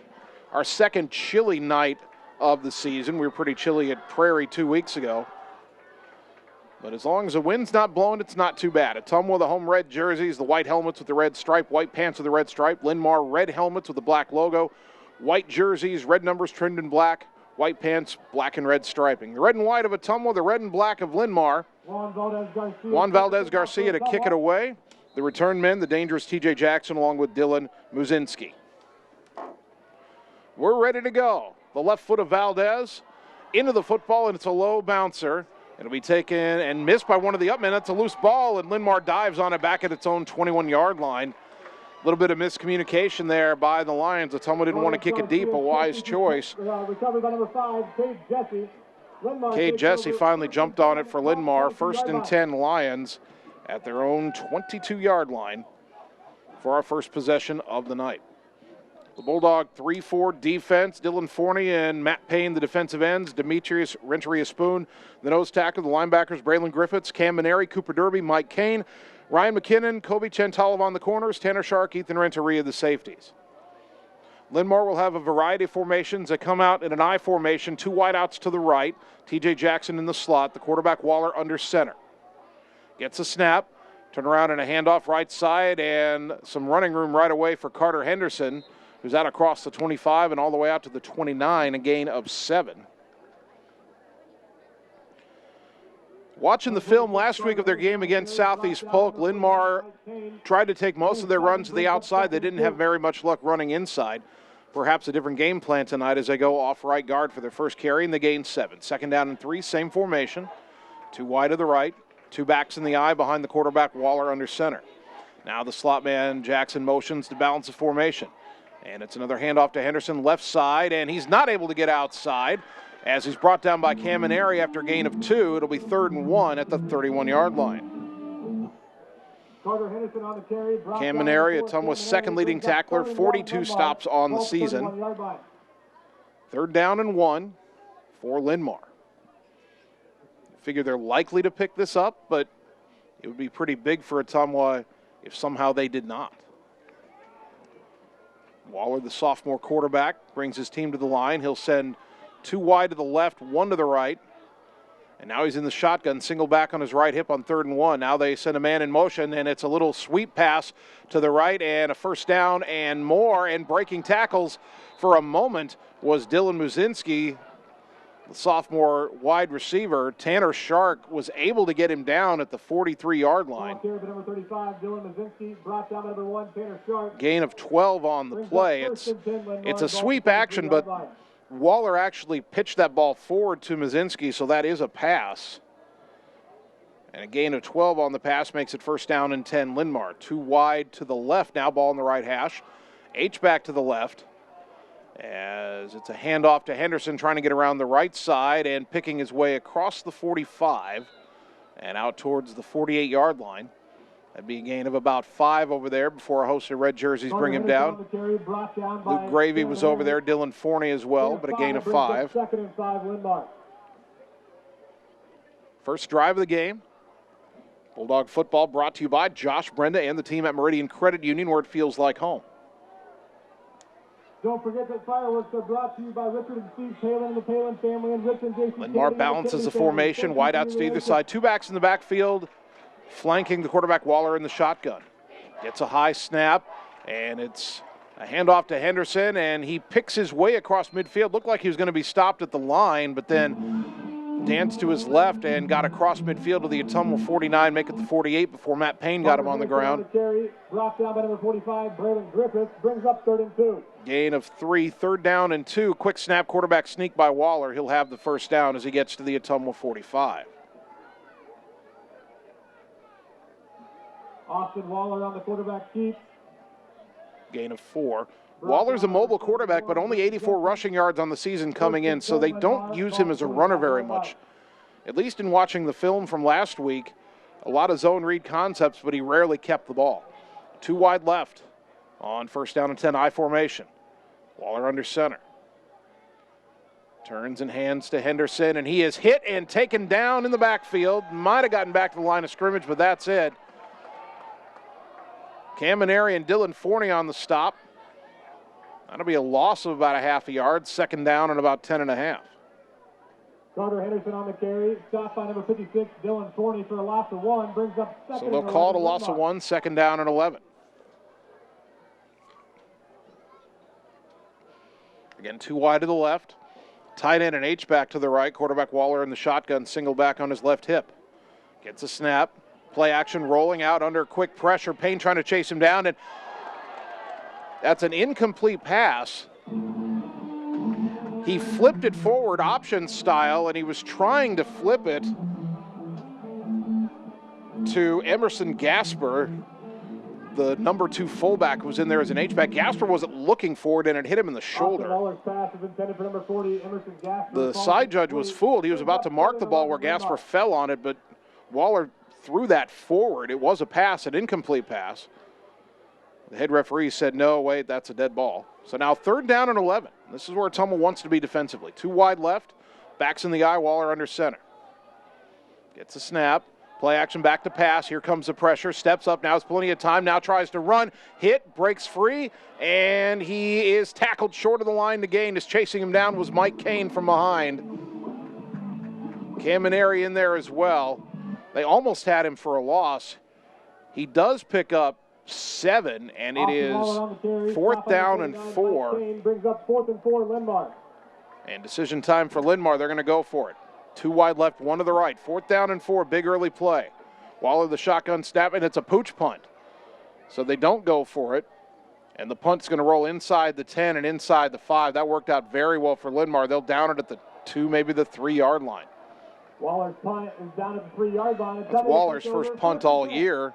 Speaker 2: our second chilly night of the season. We were pretty chilly at Prairie 2 weeks ago. But as long as the wind's not blowing, it's not too bad. Ottumwa, the home red jerseys, the white helmets with the red stripe, white pants with the red stripe. Linn-Mar, red helmets with the black logo, white jerseys, red numbers trimmed in black, white pants, black and red striping. The red and white of Ottumwa, the red and black of Linn-Mar. Juan Valdez Garcia to kick it away. The return men, the dangerous T.J. Jackson along with Dylan Muzinski. We're ready to go. The left foot of Valdez into the football, and it's a low bouncer. It'll be taken and missed by one of the up men. That's a loose ball, and Linn-Mar dives on it back at its own 21-yard line. A little bit of miscommunication there by the Lions. Ottumwa didn't want to kick it deep, a wise choice.
Speaker 15: Recovered by number 5, Cade Jesse.
Speaker 2: Cade Jesse finally jumped on it for Linn-Mar. 1st and 10 Lions at their own 22-yard line for our first possession of the night. The Bulldog 3-4 defense. Dylan Forney and Matt Payne, the defensive ends. Demetrius Renteria-Spoon, the nose tackle. The linebackers, Braylon Griffiths, Cam Maneri, Cooper Derby, Mike Kane, Ryan McKinnon, Kobe Chentolov on the corners, Tanner Shark, Ethan Renteria, the safeties. Linn-Mar will have a variety of formations that come out in an I formation. 2 wideouts to the right. T.J. Jackson in the slot. The quarterback Waller under center. Gets a snap. Turn around and a handoff right side, and some running room right away for Carter Henderson, who's out across the 25 and all the way out to the 29, a gain of 7. Watching the film last week of their game against Southeast Polk, Linn-Mar tried to take most of their runs to the outside. They didn't have very much luck running inside. Perhaps a different game plan tonight as they go off right guard for their first carry, and they gain 7. 2nd down and 3, same formation. 2 wide to the right, 2 backs in the eye behind the quarterback Waller under center. Now the slot man Jackson motions to balance the formation. And it's another handoff to Henderson, left side, and he's not able to get outside as he's brought down by Cam Maneri after a gain of 2. It'll be 3rd and 1 at the 31-yard line.
Speaker 15: Carter Henderson on the carry.
Speaker 2: Cam Maneri, Ottumwa's 2nd leading tackler, 42 stops on the season. 3rd down and 1 for Linn-Mar. Figure they're likely to pick this up, but it would be pretty big for Ottumwa if somehow they did not. Waller, the sophomore quarterback, brings his team to the line. He'll send 2 wide to the left, 1 to the right. And now he's in the shotgun, single back on his right hip on 3rd and 1. Now they send a man in motion, and it's a little sweep pass to the right and a 1st down and more. And breaking tackles for a moment was Dylan Muzinski, the sophomore wide receiver. Tanner Shark was able to get him down at the 43-yard line.
Speaker 15: Number 35, Dylan Muzinski, brought down number 1, Tanner Shark.
Speaker 2: Gain of 12 on the play. It's a sweep action, but Waller actually pitched that ball forward to Muzinski, so that is a pass. And a gain of 12 on the pass makes it 1st down and 10 Linn-Mar. 2 wide to the left, now ball in the right hash. H-back to the left as it's a handoff to Henderson trying to get around the right side and picking his way across the 45 and out towards the 48-yard line. That'd be a gain of about 5 over there before a host of red jerseys bring him down. Luke Gravy was over there, Dylan Forney as well, but a gain of 5.
Speaker 15: 2nd and 5, Linn-Mar.
Speaker 2: First drive of the game. Bulldog football brought to you by Josh Brenda and the team at Meridian Credit Union, where it feels like home.
Speaker 15: Don't forget that fireworks are brought to you by Richard and Steve Palin and the Palin family and Rich and J.C.
Speaker 2: Linn-Mar balances the formation, wideouts to either side. 2 backs in the backfield, flanking the quarterback Waller in the shotgun. Gets a high snap, and it's a handoff to Henderson, and he picks his way across midfield. Looked like he was going to be stopped at the line, but then danced to his left and got across midfield to the Ottumwa 49, make it the 48 before Matt Payne got him on the ground.
Speaker 15: Brought down by number 45, Braylon Griffiths, brings up 3rd and 2.
Speaker 2: Gain of 3, 3rd down and 2. Quick snap, quarterback sneak by Waller. He'll have the 1st down as he gets to the Ottumwa 45.
Speaker 15: Austin Waller on the quarterback keep.
Speaker 2: Gain of 4. Waller's a mobile quarterback, but only 84 rushing yards on the season coming in, so they don't use him as a runner very much. At least in watching the film from last week, a lot of zone read concepts, but he rarely kept the ball. 2 wide left on 1st down and 10 I formation. Waller under center. Turns and hands to Henderson, and he is hit and taken down in the backfield. Might have gotten back to the line of scrimmage, but that's it. Cam Maneri and Dylan Forney on the stop. That'll be a loss of about a half a yard. 2nd down and about 10 and a half.
Speaker 15: Carter Henderson on the carry. Stopped by number 56, Dylan Forney, for a loss of 1. Brings up second.
Speaker 2: So they'll call it a loss of 1, second down and 11. Again, 2 wide to the left. Tight end and H-back to the right. Quarterback Waller in the shotgun, single back on his left hip. Gets a snap. Play action rolling out under quick pressure. Payne trying to chase him down, and that's an incomplete pass. He flipped it forward option style, and he was trying to flip it to Emerson Gasper. The number 2 fullback was in there as an H-back. Gasper wasn't looking for it, and it hit him in the shoulder. The side judge was fooled. He was about to mark the ball where Gasper fell on it, but Waller threw that forward. It was a pass, an incomplete pass. The head referee said, no, wait, that's a dead ball. So now 3rd down and 11. This is where Ottumwa wants to be defensively. 2 wide left, backs in the eye, Waller under center. Gets a snap, play action back to pass. Here comes the pressure, steps up, now has plenty of time, now tries to run, hit, breaks free, and he is tackled short of the line to gain. As chasing him down was Mike Kane from behind. Camineri in there as well. They almost had him for a loss. He does pick up 7, and it is 4th down and 4.
Speaker 15: Brings up 4th and 4, Linn-Mar.
Speaker 2: And decision time for Linn-Mar. They're going to go for it. 2 wide left, 1 to the right. 4th down and 4, big early play. Waller the shotgun snap, and it's a pooch punt. So they don't go for it. And the punt's going to roll inside the 10 and inside the 5. That worked out very well for Linn-Mar. They'll down it at the 2, maybe the 3-yard line.
Speaker 15: Waller's punt is down at the 3-yard line.
Speaker 2: That's Waller's first punt all year.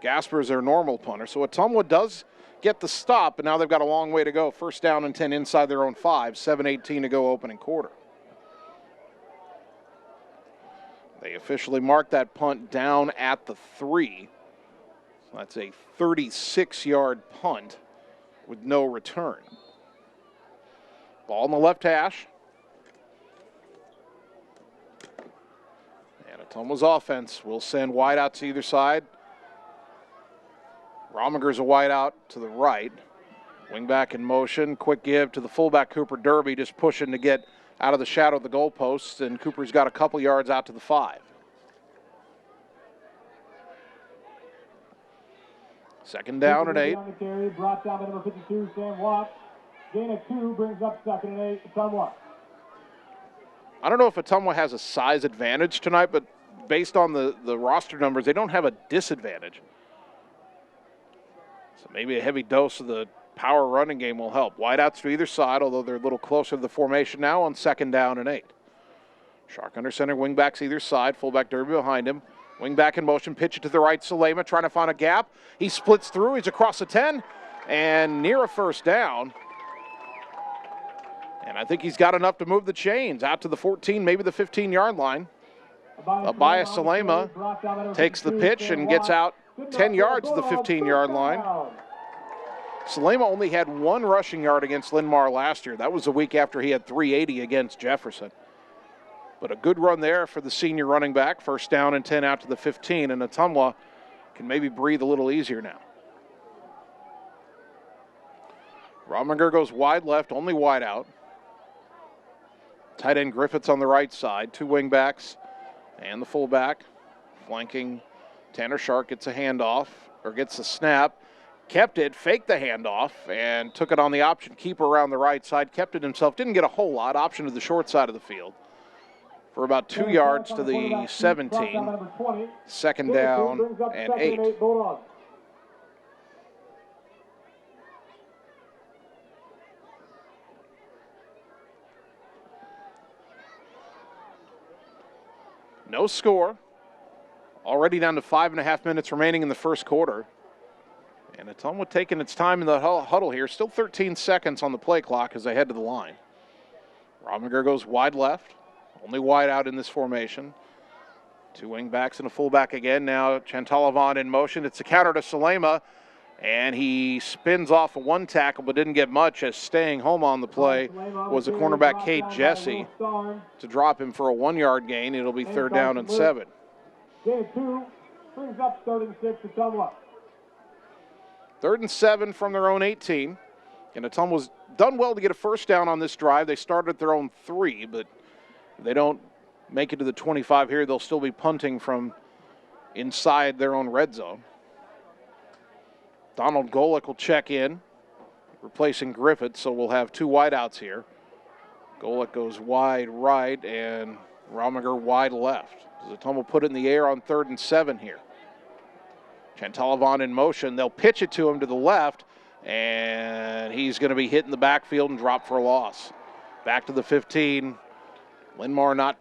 Speaker 2: Gasper's their normal punter. So Ottumwa does get the stop, but now they've got a long way to go. 1st down and 10 inside their own 5. 7:18 to go opening quarter. They officially marked that punt down at the 3. So that's a 36-yard punt with no return. Ball in the left hash. And Ottumwa's offense will send wide out to either side. Romiger's a wide out to the right. Wing back in motion. Quick give to the fullback, Cooper Derby, just pushing to get out of the shadow of the goalposts, and Cooper's got a couple yards out to the 5. 2nd down and 8.
Speaker 15: Brought down by number 52, Sam Watt. Gain of 2 brings up 2nd and 8, Ottumwa.
Speaker 2: I don't know if Ottumwa has a size advantage tonight, but based on the roster numbers, they don't have a disadvantage. So maybe a heavy dose of the power running game will help. Wideouts to either side, although they're a little closer to the formation now on 2nd down and 8. Shark under center, wing backs either side, fullback Derby behind him. Wing back in motion, pitch it to the right, Salema trying to find a gap. He splits through, he's across the 10, and near a 1st down. And I think he's got enough to move the chains out to the 14, maybe the 15-yard line. Abaya Salema takes the pitch and gets out 10 yards to the 15-yard line. Salema only had 1 rushing yard against Linn-Mar last year. That was the week after he had 380 against Jefferson. But a good run there for the senior running back. 1st down and 10 out to the 15, and Ottumwa can maybe breathe a little easier now. Rominger goes wide left, only wide out. Tight end Griffiths on the right side, 2 wing backs and the fullback. Flanking Tanner Shark gets a handoff, or gets the snap. Kept it, faked the handoff, and took it on the option keeper around the right side. Kept it himself, didn't get a whole lot. Option to the short side of the field for about 2 yards to the 17. 2nd down and 8. No score. Already down to 5.5 minutes remaining in the 1st quarter. And Ottumwa taking its time in the huddle here. Still 13 seconds on the play clock as they head to the line. Rominger goes wide left. Only wide out in this formation. 2 wing backs and a fullback again. Now Chantalavon in motion. It's a counter to Salema. And he spins off a 1 tackle but didn't get much, as staying home on the play was the cornerback Cade Jesse to drop him for a 1-yard gain. It'll be 3rd down and 7.
Speaker 15: Gain 2 brings up 3rd and 6 to Ottumwa.
Speaker 2: 3rd and 7 from their own 18. And Ottumwa's done well to get a 1st down on this drive. They started at their own 3, but they don't make it to the 25 here, they'll still be punting from inside their own red zone. Donald Golick will check in, replacing Griffith, so we'll have two wideouts here. Golick goes wide right and Rominger wide left. Ottumwa put it in the air on 3rd and 7 here. Chantalavon in motion. They'll pitch it to him to the left, and he's going to be hit in the backfield and drop for a loss. Back to the 15. Linn-Mar not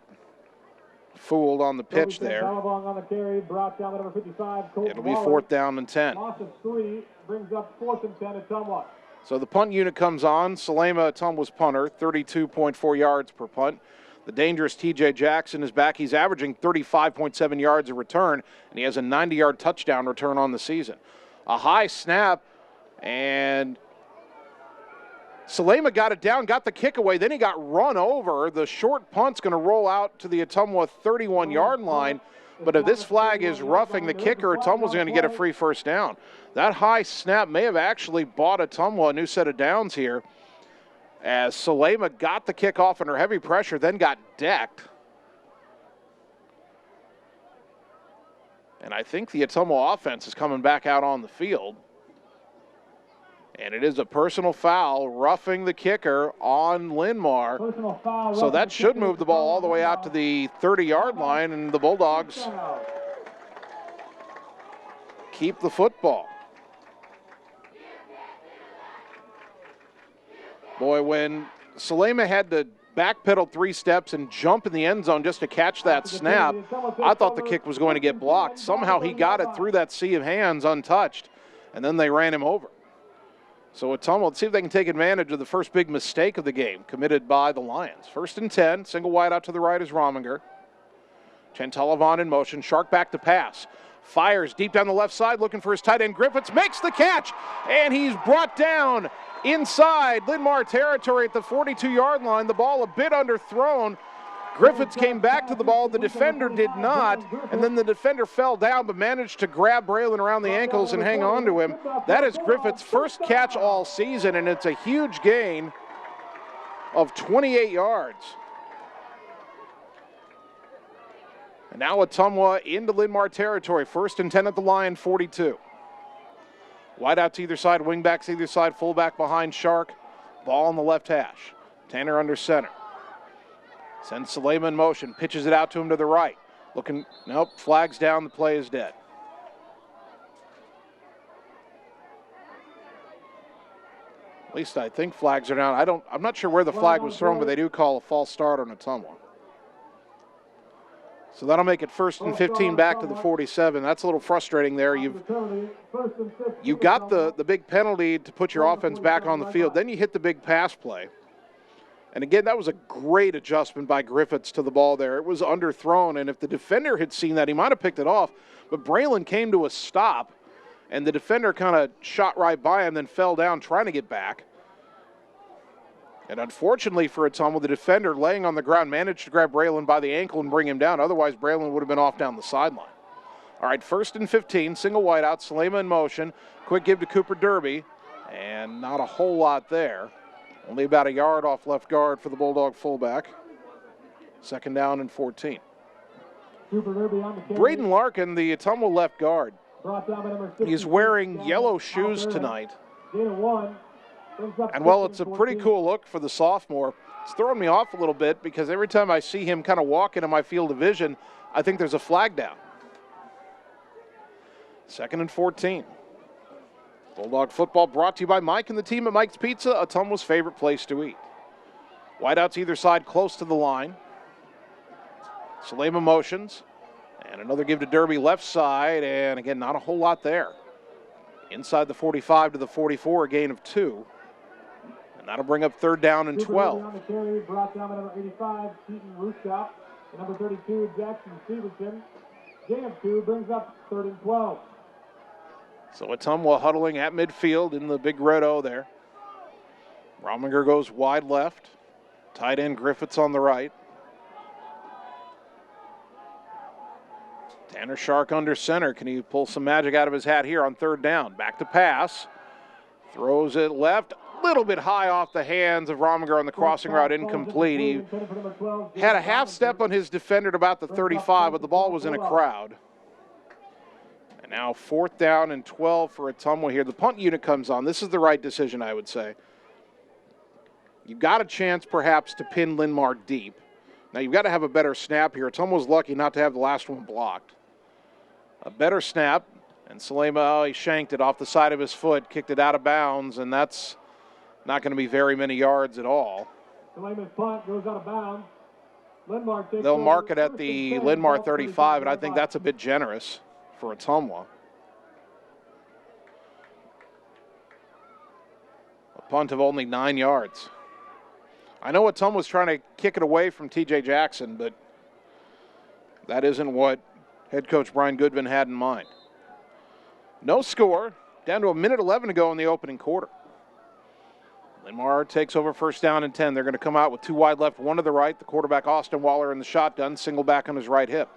Speaker 2: fooled on the pitch there.
Speaker 15: On the carry, brought down number 55,
Speaker 2: It'll be 4th down and 10.
Speaker 15: Loss of 3 brings up 4th and 10 at Ottumwa.
Speaker 2: So the punt unit comes on. Salema, Ottumwa's punter, 32.4 yards per punt. The dangerous T.J. Jackson is back. He's averaging 35.7 yards a return, and he has a 90-yard touchdown return on the season. A high snap, and Salema got it down, got the kick away, then he got run over. The short punt's going to roll out to the Ottumwa 31-yard line, but if this flag is roughing the kicker, Ottumwa's going to get a free first down. That high snap may have actually bought Ottumwa a new set of downs here, as Salema got the kickoff under heavy pressure, then got decked. And I think the Ottumwa offense is coming back out on the field. And it is a personal foul, roughing the kicker on Linn-Mar. So that should move the ball all the way out to the 30-yard line, and the Bulldogs keep the football. Boy, when Salema had to backpedal 3 steps and jump in the end zone just to catch that snap, I thought the kick was going to get blocked. Somehow he got it through that sea of hands untouched, and then they ran him over. So Ottumwa, let's see if they can take advantage of the first big mistake of the game committed by the Lions. 1st and 10, single wide out to the right is Rominger. Chantalavon in motion, Shark back to pass. Fires deep down the left side, looking for his tight end Griffiths, makes the catch, and he's brought down inside Linn-Mar territory at the 42-yard line. The ball a bit underthrown. Griffiths came back to the ball. The defender did not, and then the defender fell down but managed to grab Braylon around the ankles and hang on to him. That is Griffiths' first catch all season, and it's a huge gain of 28 yards. And now Ottumwa into Linn-Mar territory. 1st and 10 at the Lion 42. Wide out to either side, wingbacks either side, fullback behind Shark. Ball on the left hash. Tanner under center. Sends Salema in motion, pitches it out to him to the right. Looking, nope, flags down, the play is dead. At least I think flags are down. I'm not sure where the flag was thrown, but they do call a false start on Ottumwa. So that'll make it 1st and 15 back to the 47. That's a little frustrating there. You got the big penalty to put your offense back on the field. Then you hit the big pass play. And again, that was a great adjustment by Griffiths to the ball there. It was underthrown, and if the defender had seen that, he might have picked it off. But Braylon came to a stop, and the defender kind of shot right by him, then fell down trying to get back. And unfortunately for Ottumwa, the defender laying on the ground managed to grab Braylon by the ankle and bring him down. Otherwise, Braylon would have been off down the sideline. All right, 1st and 15, single wide out, Salema in motion. Quick give to Cooper Derby, and not a whole lot there. Only about a yard off left guard for the Bulldog fullback. 2nd down and 14. Braden Larkin, the Ottumwa left guard. He's wearing yellow shoes tonight. And while it's a pretty cool look for the sophomore, it's throwing me off a little bit because every time I see him kind of walk into my field of vision, I think there's a flag down. 2nd and 14. Bulldog football brought to you by Mike and the team at Mike's Pizza, Ottumwa's favorite place to eat. Wideouts either side close to the line. Salema motions. And another give to Derby left side, and again, not a whole lot there. Inside the 45 to the 44, a gain of 2. And that'll bring up 3rd down and 12.
Speaker 15: Brought down by number 85, Keaton Rushkop. Number 32, Jackson Stevenson. Gain of 2 brings up 3rd and 12.
Speaker 2: So Ottumwa huddling at midfield in the big red O there. Rominger goes wide left. Tight end Griffiths on the right. Tanner Shark under center. Can he pull some magic out of his hat here on 3rd down? Back to pass. Throws it left, a little bit high off the hands of Rominger on the crossing route, incomplete. He had a half step on his defender at about the 35, but the ball was in a crowd. And now 4th down and 12 for Ottumwa here. The punt unit comes on. This is the right decision, I would say. You've got a chance perhaps to pin Linn-Mar deep. Now you've got to have a better snap here. Ottumwa's lucky not to have the last one blocked. A better snap. And Salema, he shanked it off the side of his foot, kicked it out of bounds, and that's not going to be very many yards at all.
Speaker 15: Salema's punt goes out of bounds. Linn-Mar takes
Speaker 2: They'll mark it
Speaker 15: over
Speaker 2: at the Linn-Mar 35, and I think that's a bit generous for Ottumwa. A punt of only 9 yards. I know Ottumwa was trying to kick it away from T.J. Jackson, but that isn't what head coach Brian Goodwin had in mind. No score, down to 1:11 to go in the opening quarter. Linn-Mar takes over 1st down and 10. They're going to come out with 2 wide left, 1 to the right. The quarterback, Austin Waller, in the shotgun, single back on his right hip.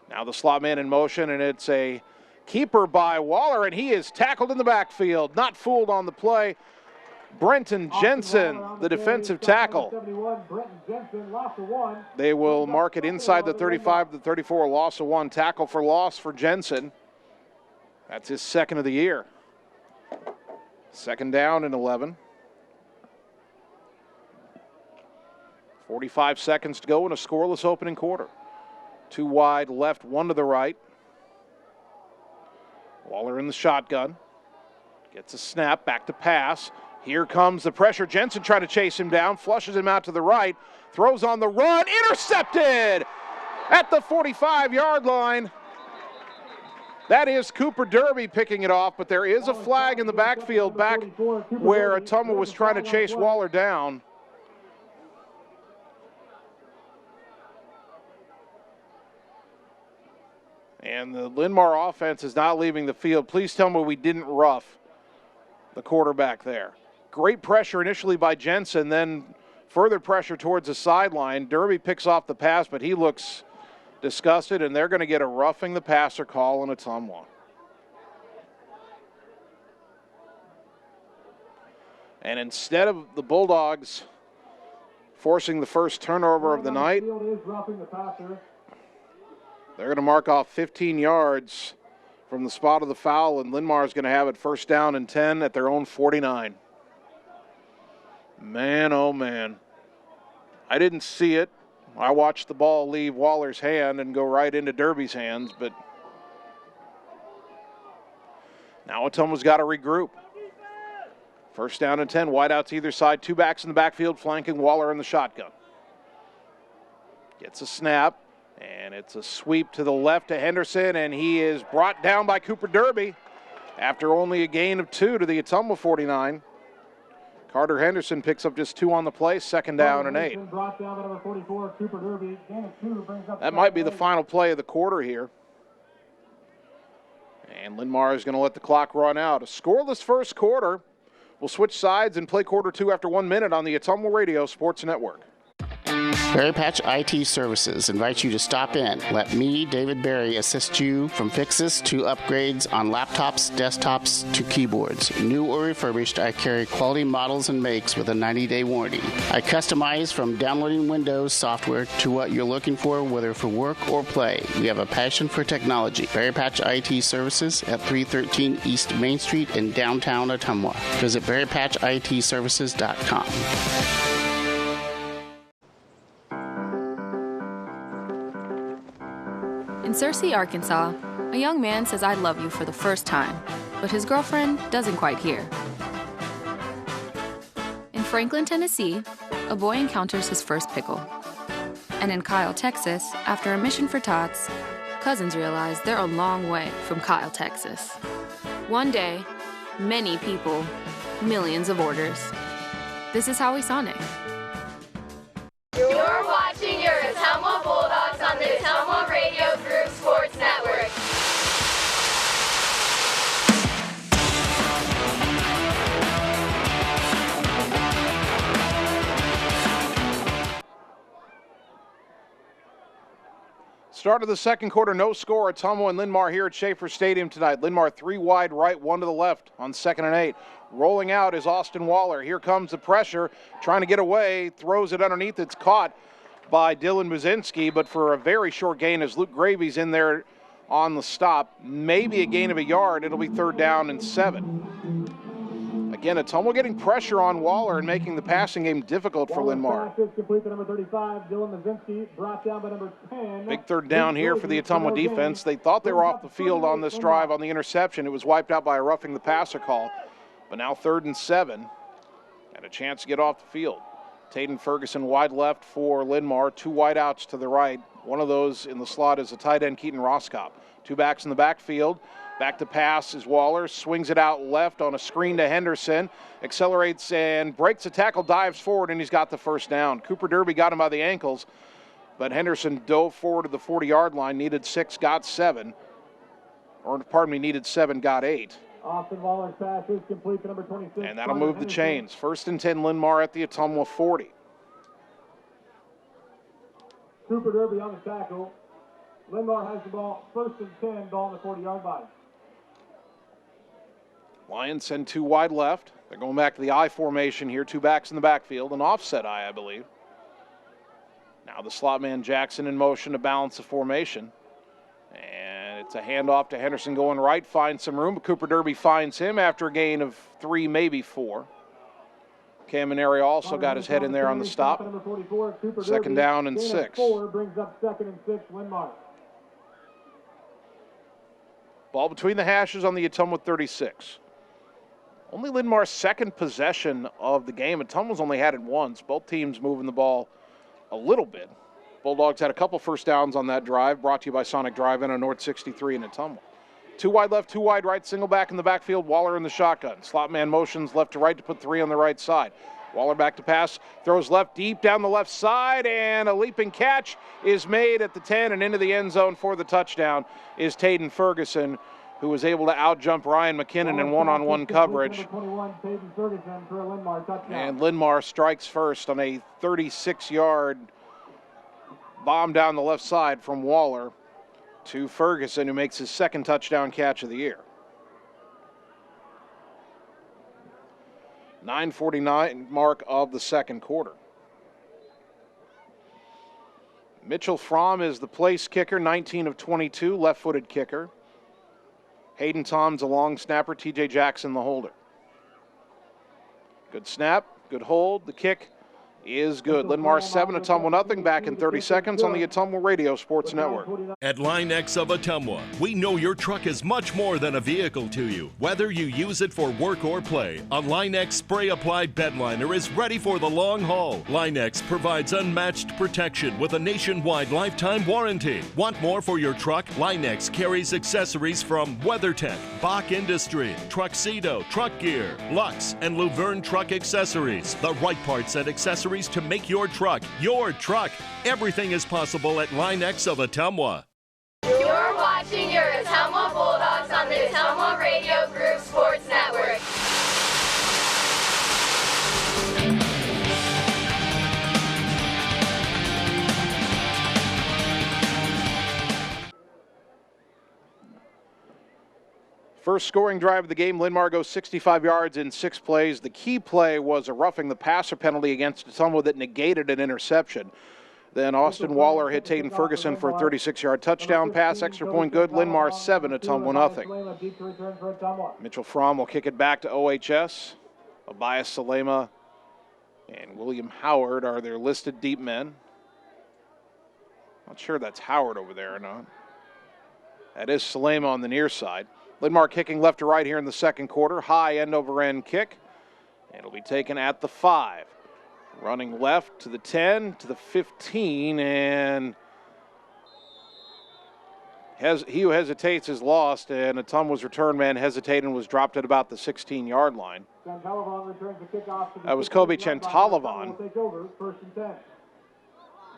Speaker 2: Now the slot man in motion, and it's a keeper by Waller, and he is tackled in the backfield. Not fooled on the play. Brenton Jensen, the defensive tackle. They will mark it inside the 35 to the 34, loss of 1. Tackle for loss for Jensen. That's his 2nd of the year. 2nd down and 11. 45 seconds to go in a scoreless opening quarter. 2 wide left, 1 to the right. Waller in the shotgun. Gets a snap, back to pass. Here comes the pressure. Jensen trying to chase him down, flushes him out to the right, throws on the run, intercepted at the 45-yard line. That is Cooper Derby picking it off, but there is a flag in the backfield back where Ottumwa was trying to chase Waller down. And the Linn-Mar offense is not leaving the field. Please tell me we didn't rough the quarterback there. Great pressure initially by Jensen, then further pressure towards the sideline. Derby picks off the pass, but he looks disgusted, and they're going to get a roughing the passer call in Ottumwa. And instead of the Bulldogs forcing the first turnover of the night, they're going to mark off 15 yards from the spot of the foul, and Linn-Mar is going to have it 1st down and 10 at their own 49. Man, oh man. I didn't see it. I watched the ball leave Waller's hand and go right into Derby's hands, but now Ottumwa's got to regroup. 1st down and 10, wideouts either side, 2 backs in the backfield, flanking Waller in the shotgun. Gets a snap, and it's a sweep to the left to Henderson, and he is brought down by Cooper Derby after only a gain of 2 to the Ottumwa 49. Carter Henderson picks up just 2 on the play, 2nd down and 8. That might be the final play of the quarter here. And Linn-Mar is going to let the clock run out. A scoreless first quarter. We'll switch sides and play quarter 2 after 1 minute on the Ottumwa Radio Sports Network.
Speaker 24: Berry Patch IT Services invites you to stop in. Let me, David Berry, assist you from fixes to upgrades on laptops, desktops, to keyboards. New or refurbished, I carry quality models and makes with a 90-day warranty. I customize from downloading Windows software to what you're looking for, whether for work or play. We have a passion for technology. Berry Patch IT Services at 313 East Main Street in downtown Ottumwa. Visit berrypatchitservices.com.
Speaker 13: In Searcy, Arkansas, a young man says I love you for the first time, but his girlfriend doesn't quite hear. In Franklin, Tennessee, a boy encounters his first pickle. And in Kyle, Texas, after a mission for tots, cousins realize they're a long way from Kyle, Texas. One day, many people, millions of orders. This is Howie Sonic.
Speaker 10: You're watching your Ottumwa Bulldogs on the Ottumwa Radio Group Sports Network.
Speaker 2: Start of the second quarter, no score. Ottumwa and Linn-Mar here at Schaefer Stadium tonight. Linn-Mar 3 wide right, 1 to the left on 2nd and 8. Rolling out is Austin Waller. Here comes the pressure, trying to get away, throws it underneath. It's caught by Dylan Muzinski, but for a very short gain as Luke Gravy's in there on the stop. Maybe a gain of a yard. It'll be 3rd down and 7. Again, Ottumwa getting pressure on Waller and making the passing game difficult for Linn-Mar.
Speaker 15: Complete to number 35, Dylan Muzinski, brought down by number 10.
Speaker 2: Big 3rd down here for the Ottumwa defense. They thought they were off the field on this drive on the interception. It was wiped out by a roughing the passer call. But now 3rd and 7 and a chance to get off the field. Taden Ferguson wide left for Linn-Mar. 2 wide outs to the right. One of those in the slot is the tight end, Keaton Roskop. 2 backs in the backfield. Back to pass is Waller, swings it out left on a screen to Henderson, accelerates and breaks the tackle, dives forward, and he's got the 1st down. Cooper Derby got him by the ankles, but Henderson dove forward to the 40-yard line, needed 6, got 7. Or, pardon me, needed 7, got 8.
Speaker 15: Austin Waller's pass is complete to number 26.
Speaker 2: And that'll move the chains. 1st and 10, Linn-Mar at the Ottumwa 40.
Speaker 15: Cooper Derby on the tackle. Linn-Mar has the ball, 1st and 10, ball on the 40-yard line.
Speaker 2: Lions send 2 wide left. They're going back to the I formation here. 2 backs in the backfield, an offset I believe. Now the slot man Jackson in motion to balance the formation. And it's a handoff to Henderson going right, finds some room, but Cooper Derby finds him after a gain of 3, maybe 4. Camineri also got his head in there on the stop. 2nd down and 6.
Speaker 15: Brings up 2nd and 6, Linn-Mar.
Speaker 2: Ball between the hashes on the Ottumwa 36. Only Linn-Mar's 2nd possession of the game. Ottumwa's only had it once. Both teams moving the ball a little bit. Bulldogs had a couple 1st downs on that drive, brought to you by Sonic Drive-In on North 63 in Ottumwa. 2 wide left, 2 wide right, single back in the backfield, Waller in the shotgun. Slot man motions left to right to put 3 on the right side. Waller back to pass, throws left deep down the left side, and a leaping catch is made at the 10 and into the end zone for the touchdown is Taden Ferguson, who was able to out-jump Ryan McKinnon in one-on-one coverage. And Linn-Mar strikes first on a 36-yard bomb down the left side from Waller to Ferguson, who makes his 2nd touchdown catch of the year. 9:49 mark of the 2nd quarter. Mitchell Fromm is the place kicker, 19 of 22, left-footed kicker. Hayden Tom's a long snapper, TJ Jackson the holder. Good snap, good hold, the kick is good. Linn-Mar 7, Ottumwa nothing. Back in 30 seconds on the Ottumwa Radio Sports Network.
Speaker 3: At Line-X of Ottumwa, we know your truck is much more than a vehicle to you. Whether you use it for work or play, a Line-X spray-applied bedliner is ready for the long haul. Line-X provides unmatched protection with a nationwide lifetime warranty. Want more for your truck? Line-X carries accessories from WeatherTech, Bach Industry, Truxedo, Truck Gear, Lux, and Luverne Truck Accessories. The right parts and accessories to make your truck your truck. Everything is possible at Line-X of Ottumwa.
Speaker 10: You're watching your Ottumwa Bulldogs on the Ottumwa Radio Group Sports Network.
Speaker 2: First scoring drive of the game, Linn-Mar goes 65 yards in 6 plays. The key play was a roughing the passer penalty against Ottumwa that negated an interception. Then Austin Waller hit Taden Ferguson for a 36-yard touchdown pass. Extra point good. Linn-Mar 7, Ottumwa nothing. Mitchell Fromm will kick it back to OHS. Abias Salema and William Howard are their listed deep men. Not sure that's Howard over there or not. That is Salema on the near side. Linn-Mar kicking left to right here in the 2nd quarter. High end-over-end kick. It'll be taken at the 5. Running left to the 10, to the 15, and he who hesitates is lost, and Ottumwa's return man hesitated and was dropped at about the 16-yard line. That was Kobe Chantalavan.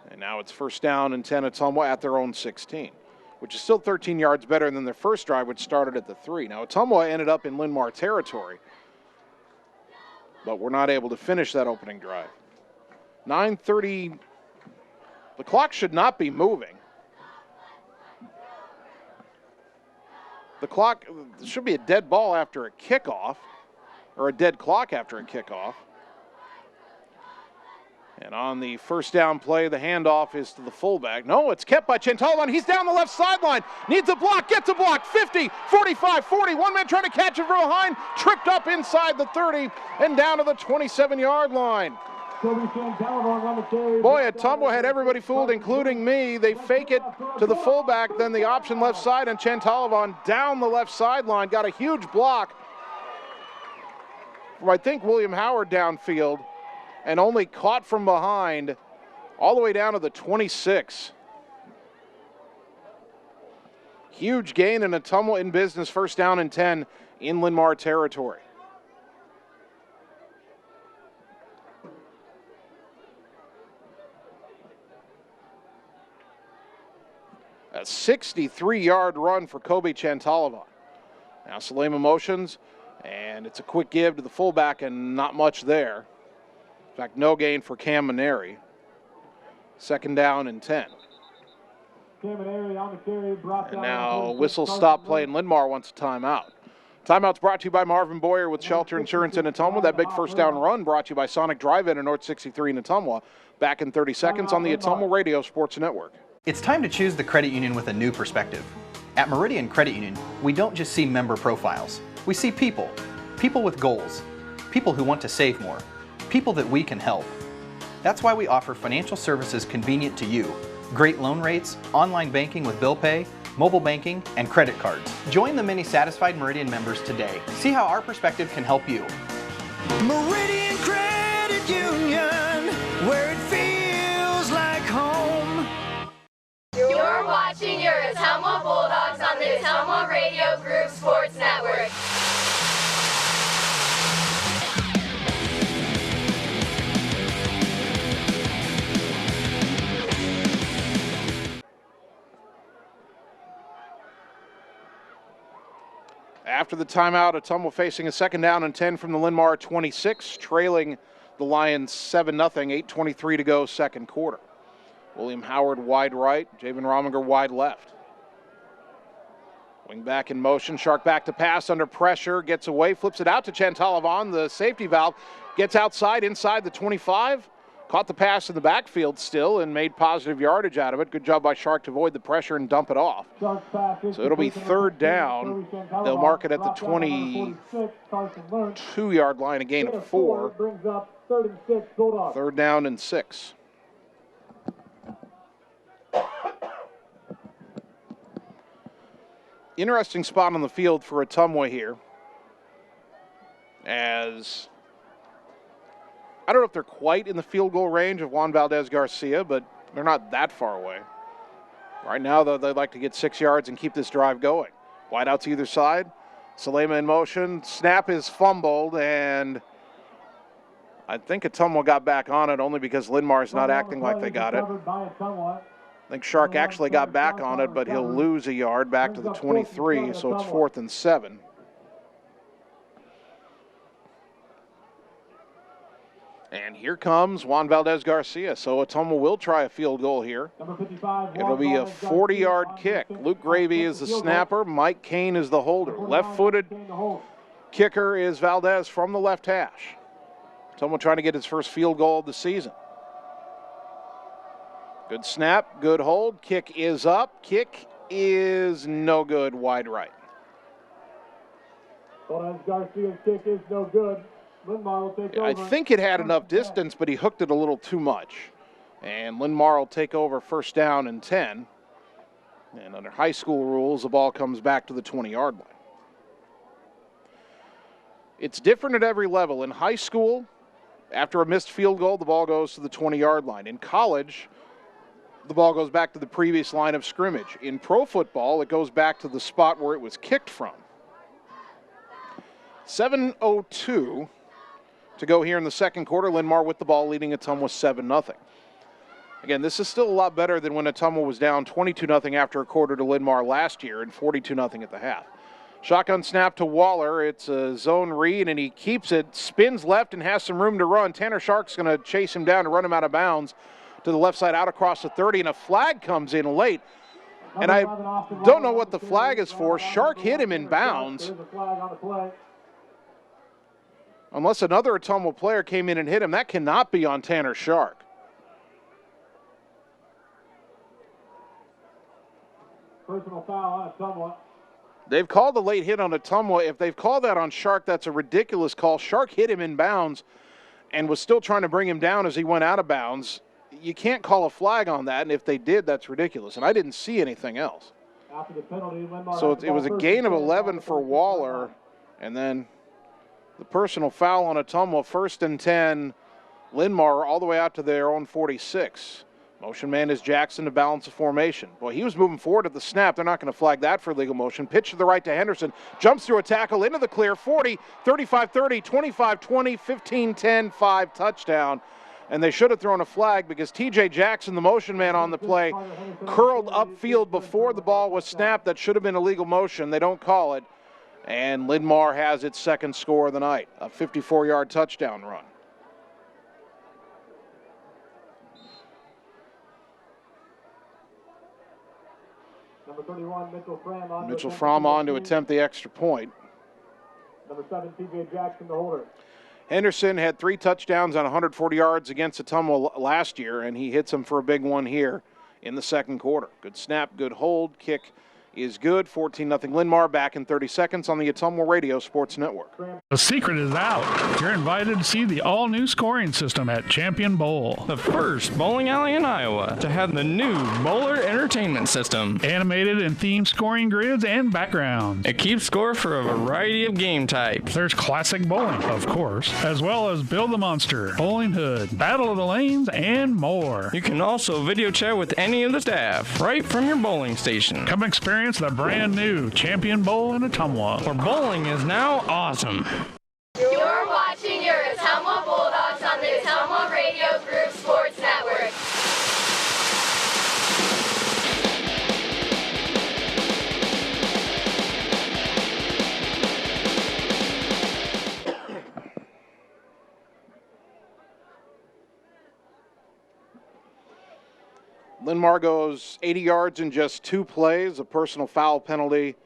Speaker 2: And now it's 1st down and 10 Ottumwa at their own 16. Which is still 13 yards better than their first drive, which started at the 3. Now, Ottumwa ended up in Linn-Mar territory, but we're not able to finish that opening drive. 9:30, the clock should not be moving. The clock should be a dead ball after a kickoff, or a dead clock after a kickoff. And on the first down play, the handoff is to the fullback. No, it's kept by Chantalavan. He's down the left sideline. Needs a block, gets a block. 50, 45, 40. One man trying to catch it from behind. Tripped up inside the 30 and down to the 27-yard line. Boy, Ottumwa had everybody fooled, including me. They fake it to the fullback, then the option left side, and Chantalavan down the left sideline. Got a huge block from, I think, William Howard downfield, and only caught from behind all the way down to the 26. Huge gain, and Ottumwa in business, first down and 10 in Linn-Mar territory. A 63-yard run for Kobe Chantalavan. Now Salema motions, and it's a quick give to the fullback, and not much there. In fact, no gain for Cam Maneri. Second down and 10. And now whistle stop play, and Linn-Mar wants a timeout. Timeout's brought to you by Marvin Boyer with Shelter Insurance in Ottumwa. That big first down run brought to you by Sonic Drive-In in North 63 in Ottumwa. Back in 30 seconds on the Ottumwa Radio Sports Network.
Speaker 7: It's time to choose the credit union with a new perspective. At Meridian Credit Union, we don't just see member profiles. We see people. People with goals. People who want to save more. People that we can help. That's why we offer financial services convenient to you. Great loan rates, online banking with bill pay, mobile banking, and credit cards. Join the many satisfied Meridian members today. See how our perspective can help you.
Speaker 8: Meridian Credit Union, where it feels like home.
Speaker 10: You're watching your Ottumwa Bulldogs on the Ottumwa Radio Group Sports Network.
Speaker 2: After the timeout, Ottumwa facing a second down and 10 from the Linn-Mar 26, trailing the Lions 7-0, 8:23 to go, second quarter. William Howard wide right, Javen Rominger wide left. Wing back in motion, Shark back to pass under pressure, gets away, flips it out to Chantalavan, the safety valve, gets outside, inside the 25, caught the pass in the backfield still and made positive yardage out of it. Good job by Shark to avoid the pressure and dump it off. So it'll be third down. They'll mark it at the 22-yard line, a gain of 4. Third down and 6. Interesting spot on the field for Ottumwa here, as I don't know if they're quite in the field goal range of Juan Valdez Garcia, but they're not that far away. Right now, though, they'd like to get 6 yards and keep this drive going. Wide out to either side. Salema in motion. Snap is fumbled, and I think Ottumwa got back on it only because Linn-Mar's not acting like they got it. I think Shark actually got back on it, but he'll lose a yard back to the 23, so it's 4th and 7. And here comes Juan Valdez Garcia, so Ottumwa will try a field goal here. It'll be a 40-yard kick. Luke Gravy is the snapper. Mike Kane is the holder. Left-footed kicker is Valdez from the left hash. Ottumwa trying to get his first field goal of the season. Good snap, good hold. Kick is up. Kick is no good, wide right.
Speaker 15: Garcia's kick is no good. Linn-Mar will take over.
Speaker 2: I think it had enough distance, but he hooked it a little too much. And Linn-Mar will take over first down and 10. And under high school rules, the ball comes back to the 20-yard line. It's different at every level. In high school, after a missed field goal, the ball goes to the 20-yard line. In college, the ball goes back to the previous line of scrimmage. In pro football, it goes back to the spot where it was kicked from. 7:02 to go here in the second quarter. Linn-Mar with the ball, leading Ottumwa 7-0. Again, this is still a lot better than when Ottumwa was down 22-0 after a quarter to Linn-Mar last year and 42-0 at the half. Shotgun snap to Waller. It's a zone read, and he keeps it, spins left, and has some room to run. Tanner Shark's going to chase him down and run him out of bounds to the left side, out across the 30, and a flag comes in late. And I don't know what the flag is for. Shark hit him in bounds. Unless another Ottumwa player came in and hit him, that cannot be on Tanner Shark.
Speaker 15: Personal foul on Ottumwa.
Speaker 2: They've called a late hit on Ottumwa. If they've called that on Shark, that's a ridiculous call. Shark hit him in bounds and was still trying to bring him down as he went out of bounds. You can't call a flag on that, and if they did, that's ridiculous. And I didn't see anything else.
Speaker 15: After the penalty, Linn-Mar
Speaker 2: So it was a gain of 11 for Waller, and then the personal foul on Ottumwa, 1st and 10, Linn-Mar all the way out to their own 46. Motion man is Jackson to balance the formation. Boy, he was moving forward at the snap. They're not going to flag that for illegal motion. Pitch to the right to Henderson. Jumps through a tackle into the clear. 40, 35-30, 25-20, 15-10, 5 touchdown. And they should have thrown a flag because T.J. Jackson, the motion man on the play, curled upfield before the ball was snapped. That should have been illegal motion. They don't call it. And Linn-Mar has its second score of the night, a 54-yard touchdown run.
Speaker 15: Number 31,
Speaker 2: Mitchell Fromm on to attempt the extra point.
Speaker 15: Number 7, T.J. Jackson, the holder.
Speaker 2: Henderson had 3 touchdowns on 140 yards against Ottumwa last year, and he hits him for a big one here in the second quarter. Good snap, good hold, kick is good. 14-0 Linn-Mar, back in 30 seconds on the Ottumwa Radio Sports Network.
Speaker 6: The secret is out. You're invited to see the all-new scoring system at Champion Bowl.
Speaker 18: The first bowling alley in Iowa to have the new Bowler Entertainment System.
Speaker 6: Animated and themed scoring grids and backgrounds.
Speaker 18: It keeps score for a variety of game types.
Speaker 6: There's classic bowling, of course, as well as Build the Monster, Bowling Hood, Battle of the Lanes, and more.
Speaker 18: You can also video chat with any of the staff right from your bowling station.
Speaker 6: Come experience the brand new Champion Bowl in Ottumwa,
Speaker 18: where bowling is now awesome.
Speaker 10: You're watching your Ottumwa Bulldogs on the Ottumwa Radio Group Sports Network.
Speaker 2: Linn-Mar goes 80 yards in just 2 plays, a personal foul penalty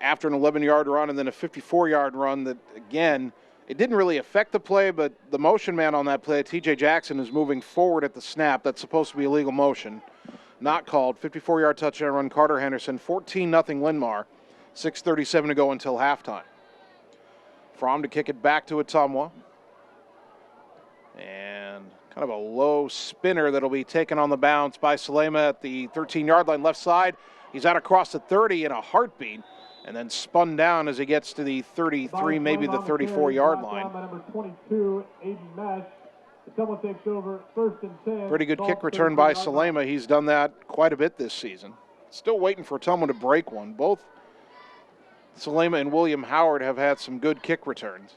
Speaker 2: after an 11-yard run, and then a 54-yard run that, again, it didn't really affect the play, but the motion man on that play, T.J. Jackson, is moving forward at the snap. That's supposed to be illegal motion. Not called. 54-yard touchdown run, Carter Henderson. 14-0 Linn-Mar. 6:37 to go until halftime. Fromm to kick it back to Ottumwa. And kind of a low spinner that'll be taken on the bounce by Salema at the 13-yard line left side. He's out across the 30 in a heartbeat and then spun down as he gets to the 33, maybe the 34-yard line.
Speaker 15: Number 22, Aiden Mesh. Someone takes over, 1st and 10.
Speaker 2: Pretty good kick return by Salema. He's done that quite a bit this season. Still waiting for Ottumwa to break one. Both Salema and William Howard have had some good kick returns.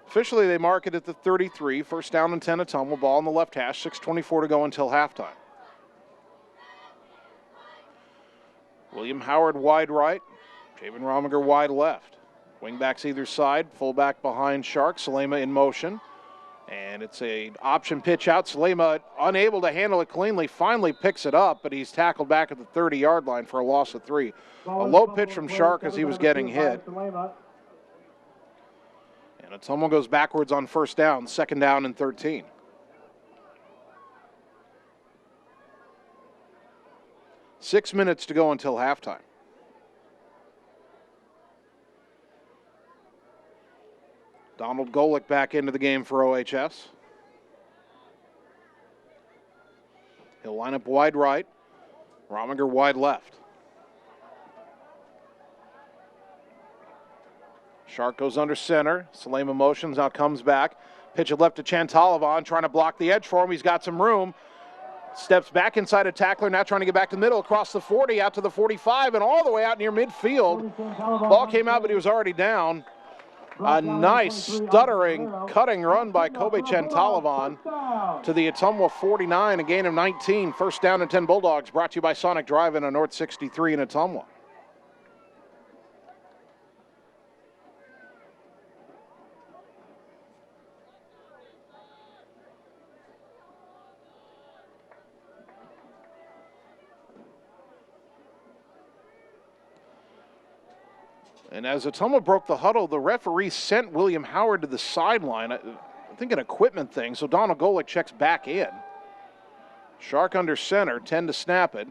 Speaker 2: Officially, they mark it at the 33. 1st down and 10 Ottumwa. Ball on the left hash. 6:24 to go until halftime. William Howard wide right. Javen Rominger wide left. Wingbacks either side. Fullback behind Shark. Salema in motion. And it's an option pitch out. Salema, unable to handle it cleanly, finally picks it up, but he's tackled back at the 30-yard line for a loss of 3. A low pitch from Shark as he was getting hit. And Ottumwa goes backwards on 1st down, 2nd down and 13. Six minutes to go until halftime. Donald Golick back into the game for OHS. He'll line up wide right. Rominger wide left. Shark goes under center. Salema motions, now comes back. Pitch it left to Chantalavon, trying to block the edge for him. He's got some room. Steps back inside a tackler, now trying to get back to the middle, across the 40, out to the 45, and all the way out near midfield. Ball came out, but he was already down. A nice, stuttering, cutting run by Kobe Chantalavon to the Ottumwa 49, a gain of 19. 1st down and 10 Bulldogs, brought to you by Sonic Drive-In on North 63 in Ottumwa. And as Ottumwa broke the huddle, the referee sent William Howard to the sideline. I think an equipment thing, so Donald Golick checks back in. Shark under center, 10 to snap it.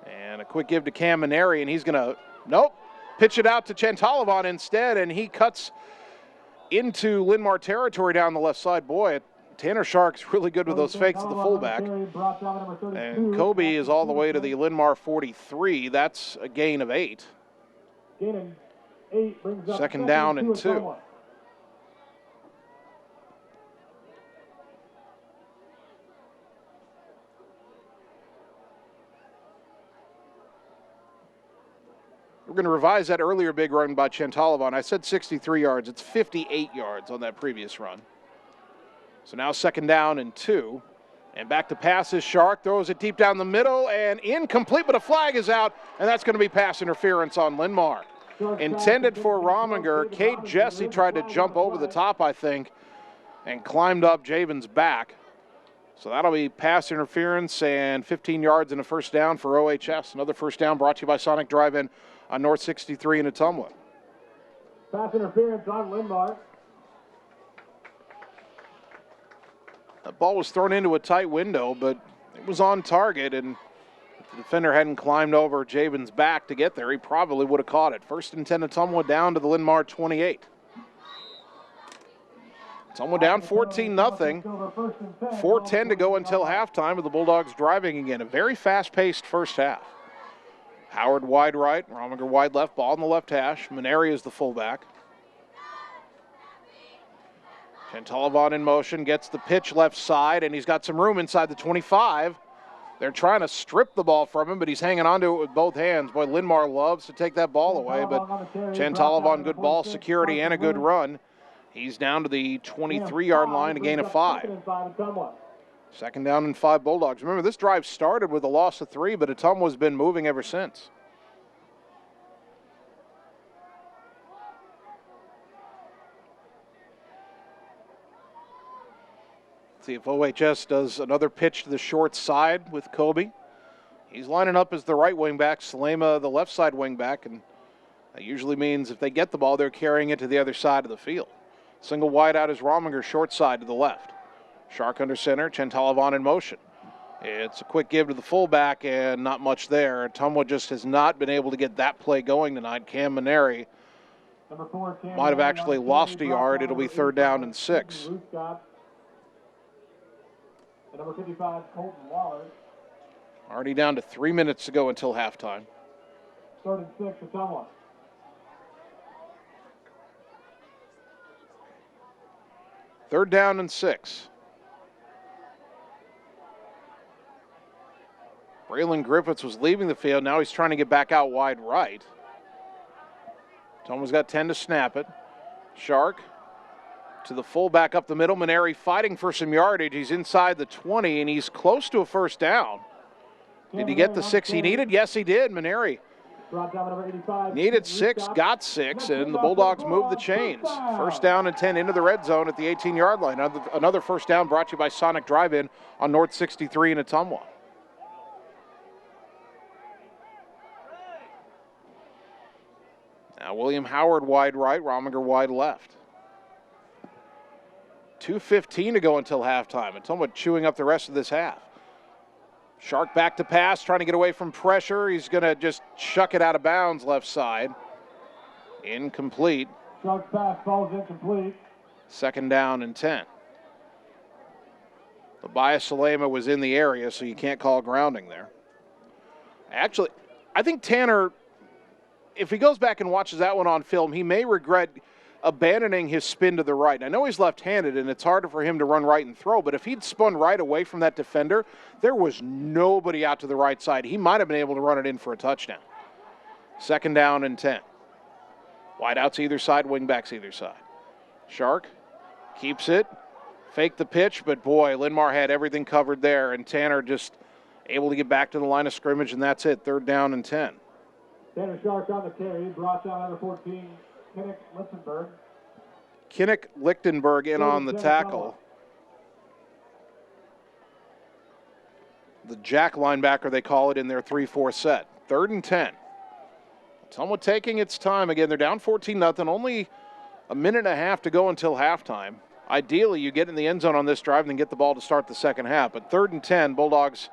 Speaker 2: And a quick give to Cam Maneri, and he's going to, nope, pitch it out to Chantalavon instead, and he cuts into Linn-Mar territory down the left side. Boy, Tanner Shark's really good with those fakes to the fullback. And Kobe is all the way to the Linn-Mar 43. That's a gain of 8. Second down and 2. We're going to revise that earlier big run by Chantalavon. I said 63 yards. It's 58 yards on that previous run. So now second down and 2. And back to pass is Shark. Throws it deep down the middle and incomplete, but a flag is out, and that's going to be pass interference on Linn-Mar. Intended for Rominger. Kate Jesse tried to jump over the top, I think, and climbed up Javen's back. So that'll be pass interference and 15 yards and a first down for OHS. Another first down brought to you by Sonic Drive-In on North 63 in Ottumwa.
Speaker 15: Pass interference on Linn-Mar.
Speaker 2: That ball was thrown into a tight window, but it was on target, and if the defender hadn't climbed over Javen's back to get there, he probably would have caught it. First and 10 Ottumwa down to the Linn-Mar 28. Ottumwa down 14-0. 4:10 to go until halftime with the Bulldogs driving again. A very fast-paced first half. Howard wide right, Rominger wide left, ball in the left hash. Maneri is the fullback. Chantalavon in motion, gets the pitch left side, and he's got some room inside the 25. They're trying to strip the ball from him, but he's hanging onto it with both hands. Boy, Linn-Mar loves to take that ball away, but Chantalavon, good ball security and a good run. He's down to the 23-yard line, a gain of 5. Second down and 5 Bulldogs. Remember, this drive started with a loss of 3, but Ottumwa's been moving ever since. See if OHS does another pitch to the short side with Kobe. He's lining up as the right wing back, Salema the left side wing back, and that usually means if they get the ball, they're carrying it to the other side of the field. Single wide out is Rominger, short side to the left. Shark under center, Chantalavon in motion. It's a quick give to the fullback and not much there. Ottumwa just has not been able to get that play going tonight. Cam Maneri might have actually lost a yard. It'll be third down and 6.
Speaker 15: Number 55, Colton Waller.
Speaker 2: Already down to 3 minutes to go until halftime.
Speaker 15: Third and 6 to Ottumwa.
Speaker 2: Third down and 6. Braylon Griffiths was leaving the field. Now he's trying to get back out wide right. Ottumwa's got 10 to snap it. Shark to the fullback up the middle. Maneri fighting for some yardage. He's inside the 20, and he's close to a first down. Did he get the 6 he needed? Yes, he did. Maneri needed 6, got 6, and the Bulldogs moved the chains. First down and 10 into the red zone at the 18-yard line. Another first down brought to you by Sonic Drive-In on North 63 in Ottumwa. Now William Howard wide right, Rominger wide left. 2:15 to go until halftime. Ottumwa chewing up the rest of this half. Shark back to pass, trying to get away from pressure. He's going to just chuck it out of bounds left side. Incomplete.
Speaker 15: Shark's pass falls incomplete.
Speaker 2: Second down and 10. Tobias Salema was in the area, so you can't call grounding there. Actually, I think Tanner, if he goes back and watches that one on film, he may regret abandoning his spin to the right. I know he's left-handed, and it's harder for him to run right and throw, but if he'd spun right away from that defender, there was nobody out to the right side. He might have been able to run it in for a touchdown. Second down and 10. Wide outs either side, wing backs either side. Shark keeps it, faked the pitch, but boy, Linn-Mar had everything covered there, and Tanner just able to get back to the line of scrimmage, and that's it. Third down and 10.
Speaker 15: Tanner Shark on the carry, brought down number 14.
Speaker 2: Kinnick Lichtenberg in on the tackle. The jack linebacker, they call it in their 3-4 set. Third and 10. Ottumwa taking its time again. They're down 14-0. Only a minute and a half to go until halftime. Ideally, you get in the end zone on this drive and then get the ball to start the second half. But 3rd and 10, Bulldogs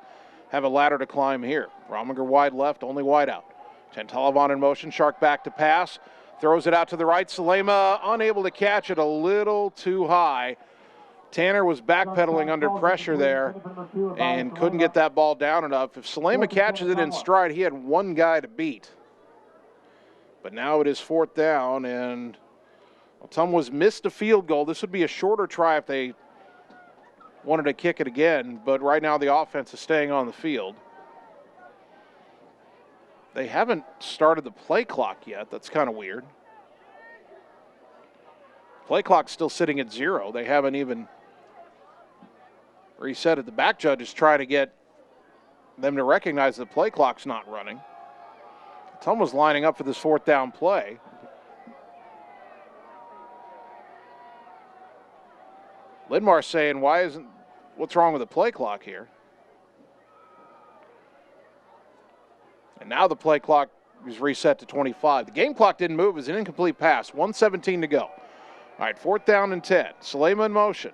Speaker 2: have a ladder to climb here. Rominger wide left, only wide out. Chantalavan in motion, Shark back to pass. Throws it out to the right. Salema unable to catch it, a little too high. Tanner was backpedaling under pressure there and couldn't get that ball down enough. If Salema catches it in stride, he had one guy to beat. But now it is 4th down, and Ottumwa's missed a field goal. This would be a shorter try if they wanted to kick it again, but right now the offense is staying on the field. They haven't started the play clock yet. That's kind of weird. Play clock's still sitting at 0. They haven't even reset it. The back judge is trying to get them to recognize the play clock's not running. Ottumwa's lining up for this 4th down play. Linn-Mar saying, what's wrong with the play clock here? And now the play clock is reset to 25. The game clock didn't move. It was an incomplete pass. 1:17 to go. All right, 4th down and 10. Salema in motion.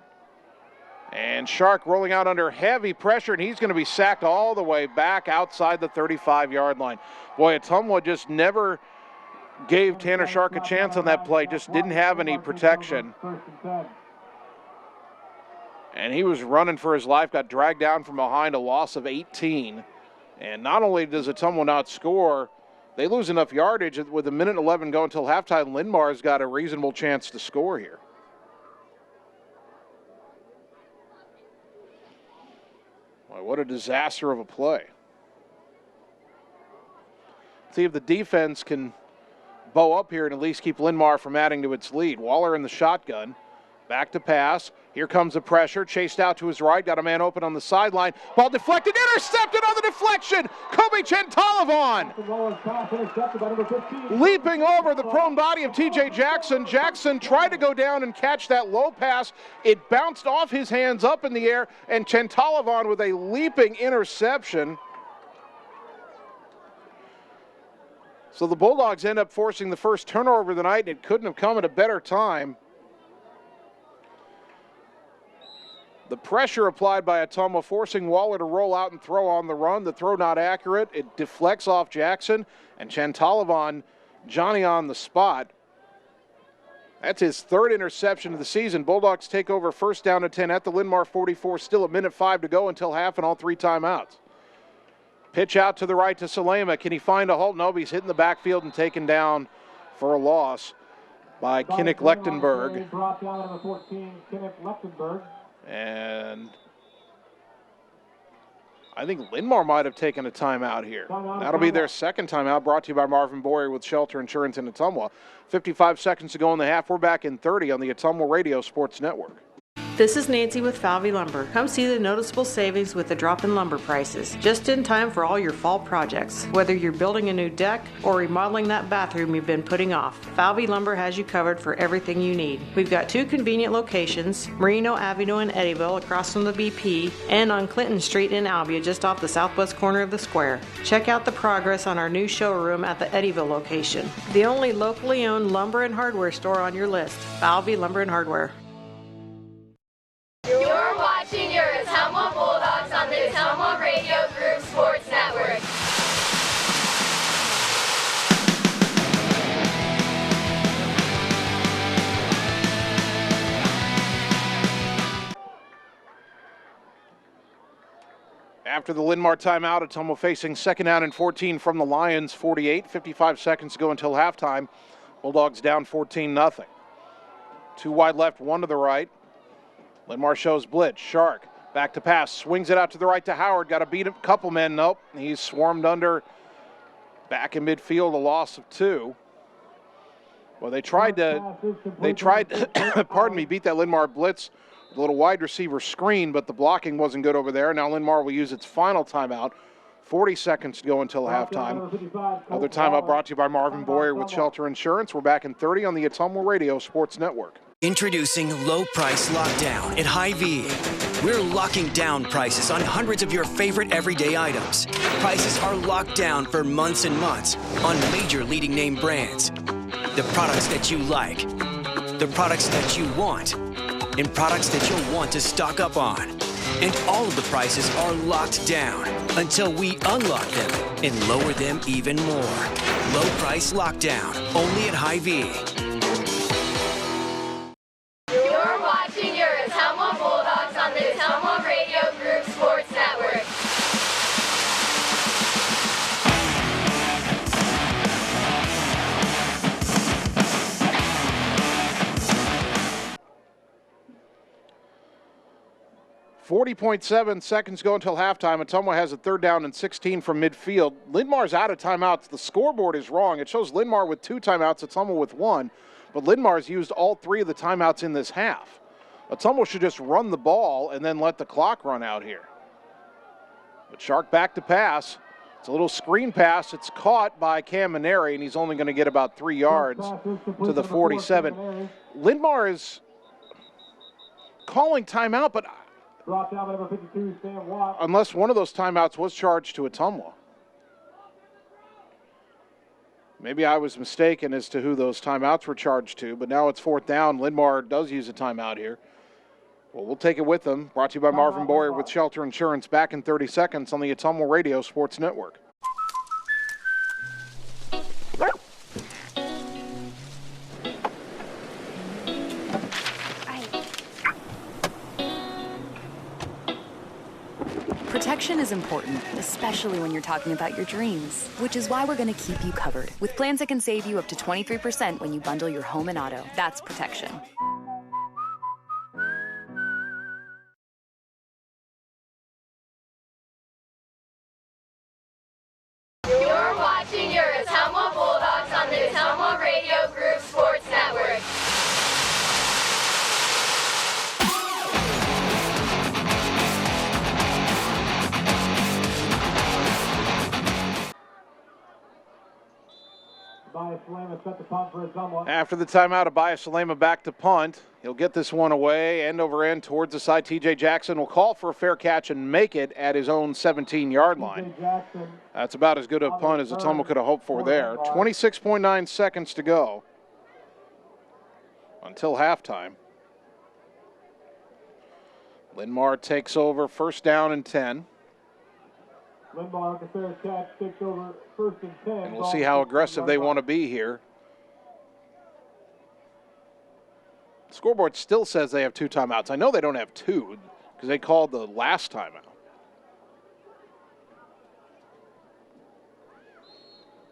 Speaker 2: And Shark rolling out under heavy pressure, and he's going to be sacked all the way back outside the 35-yard line. Boy, Ottumwa just never gave Tanner Shark a chance on that play, just didn't have any protection. And he was running for his life, got dragged down from behind, a loss of 18. And not only does Ottumwa not score, they lose enough yardage with 1:11 go until halftime. Linn-Mar's got a reasonable chance to score here. Boy, what a disaster of a play. See if the defense can bow up here and at least keep Linn-Mar from adding to its lead. Waller in the shotgun. Back to pass. Here comes the pressure. Chased out to his right. Got a man open on the sideline. Ball deflected. Intercepted on the deflection. Kobe Chantalavan. Leaping over the prone body of TJ Jackson. Jackson tried to go down and catch that low pass. It bounced off his hands up in the air. And Chantalavan with a leaping interception. So the Bulldogs end up forcing the first turnover of the night, and it couldn't have come at a better time. The pressure applied by Ottumwa, forcing Waller to roll out and throw on the run. The throw not accurate. It deflects off Jackson, and Chantalavan, Johnny on the spot. That's his 3rd interception of the season. Bulldogs take over 1st down and 10 at the Linn-Mar 44. Still a minute 5 to go until half and all 3 timeouts. Pitch out to the right to Salema. Can he find a hole? No, he's hitting the backfield and taken down for a loss by Kinnick Lechtenberg.
Speaker 15: Brought down on the 14, Kinnick Lechtenberg.
Speaker 2: And I think Linn-Mar might have taken a timeout here. That'll be their 2nd timeout, brought to you by Marvin Boyer with Shelter Insurance in Ottumwa. 55 seconds to go in the half. We're back in 30 on the Ottumwa Radio Sports Network.
Speaker 1: This is Nancy with Falvey Lumber. Come see the noticeable savings with the drop in lumber prices. Just in time for all your fall projects. Whether you're building a new deck or remodeling that bathroom you've been putting off, Falvey Lumber has you covered for everything you need. We've got 2 convenient locations, Merino Avenue in Eddyville across from the BP, and on Clinton Street in Albia just off the southwest corner of the square. Check out the progress on our new showroom at the Eddyville location. The only locally owned lumber and hardware store on your list, Falvey Lumber and Hardware.
Speaker 10: You're watching your Ottumwa Bulldogs on the Ottumwa Radio Group Sports Network.
Speaker 2: After the Linn-Mar timeout, Ottumwa facing 2nd down and 14 from the Lions 48. 55 seconds to go until halftime. Bulldogs down 14-0. 2 wide left, 1 to the right. Linn-Mar shows blitz. Shark back to pass. Swings it out to the right to Howard. Got to beat a couple men. Nope. He's swarmed under. Back in midfield, a loss of 2. Well, they tried, pardon me, beat that Linn-Mar blitz with a little wide receiver screen, but the blocking wasn't good over there. Now Linn-Mar will use its final timeout. 40 seconds to go until halftime. Another timeout brought to you by Marvin Boyer with Shelter Insurance. We're back in 30 on the Ottumwa Radio Sports Network.
Speaker 5: Introducing Low Price Lockdown at Hy-Vee.
Speaker 8: we're locking down prices on hundreds of your favorite everyday items. Prices are locked down for months and months on major leading name brands. The products that you like, the products that you want, and products that you'll want to stock up on. And all of the prices are locked down until we unlock them and lower them even more. Low price lockdown, only at Hy-Vee.
Speaker 10: You're watching your Ottumwa Bulldogs on the Ottumwa Radio Group Sports Network.
Speaker 2: .7 seconds go until halftime. Ottumwa has a third down and 16 from midfield. Linn-Mar's out of timeouts. The scoreboard is wrong. It shows Linn-Mar with 2 timeouts, Ottumwa with 1. But Linn-Mar's used all 3 of the timeouts in this half. Ottumwa should just run the ball and then let the clock run out here. But Shark back to pass. It's a little screen pass. It's caught by Cam Maneri, and he's only going to get about 3 yards to the 47. Linn-Mar is calling timeout, but
Speaker 15: Brought down by number 52, Sam Watt.
Speaker 2: unless one of those timeouts was charged to Ottumwa. Maybe I was mistaken as to who those timeouts were charged to, but now it's 4th down. Linn-Mar does use a timeout here. Well, we'll take it with them. Brought to you by Marvin Boyer with Shelter Insurance. Back in 30 seconds on the Ottumwa Radio Sports Network.
Speaker 14: Protection is important, especially when you're talking about your dreams, which is why we're going to keep you covered with plans that can save you up to 23% when you bundle your home and auto. That's protection.
Speaker 10: You're watching your Ottumwa Bulldogs on the Ottumwa Radio Group Sports Network.
Speaker 2: After the timeout, Abias Salema back to punt. He'll get this one away, end over end towards the side. TJ Jackson will call for a fair catch and make it at his own 17-yard line. That's about as good a punt as Ottumwa could have hoped for there. 26.9 seconds to go until halftime. Linn-Mar takes over, 1st down and 10.
Speaker 15: Linn-Mar with a fair catch, takes over 1st and 10.
Speaker 2: And we'll see how aggressive they want to be here. The scoreboard still says they have 2 timeouts. I know they don't have 2 because they called the last timeout.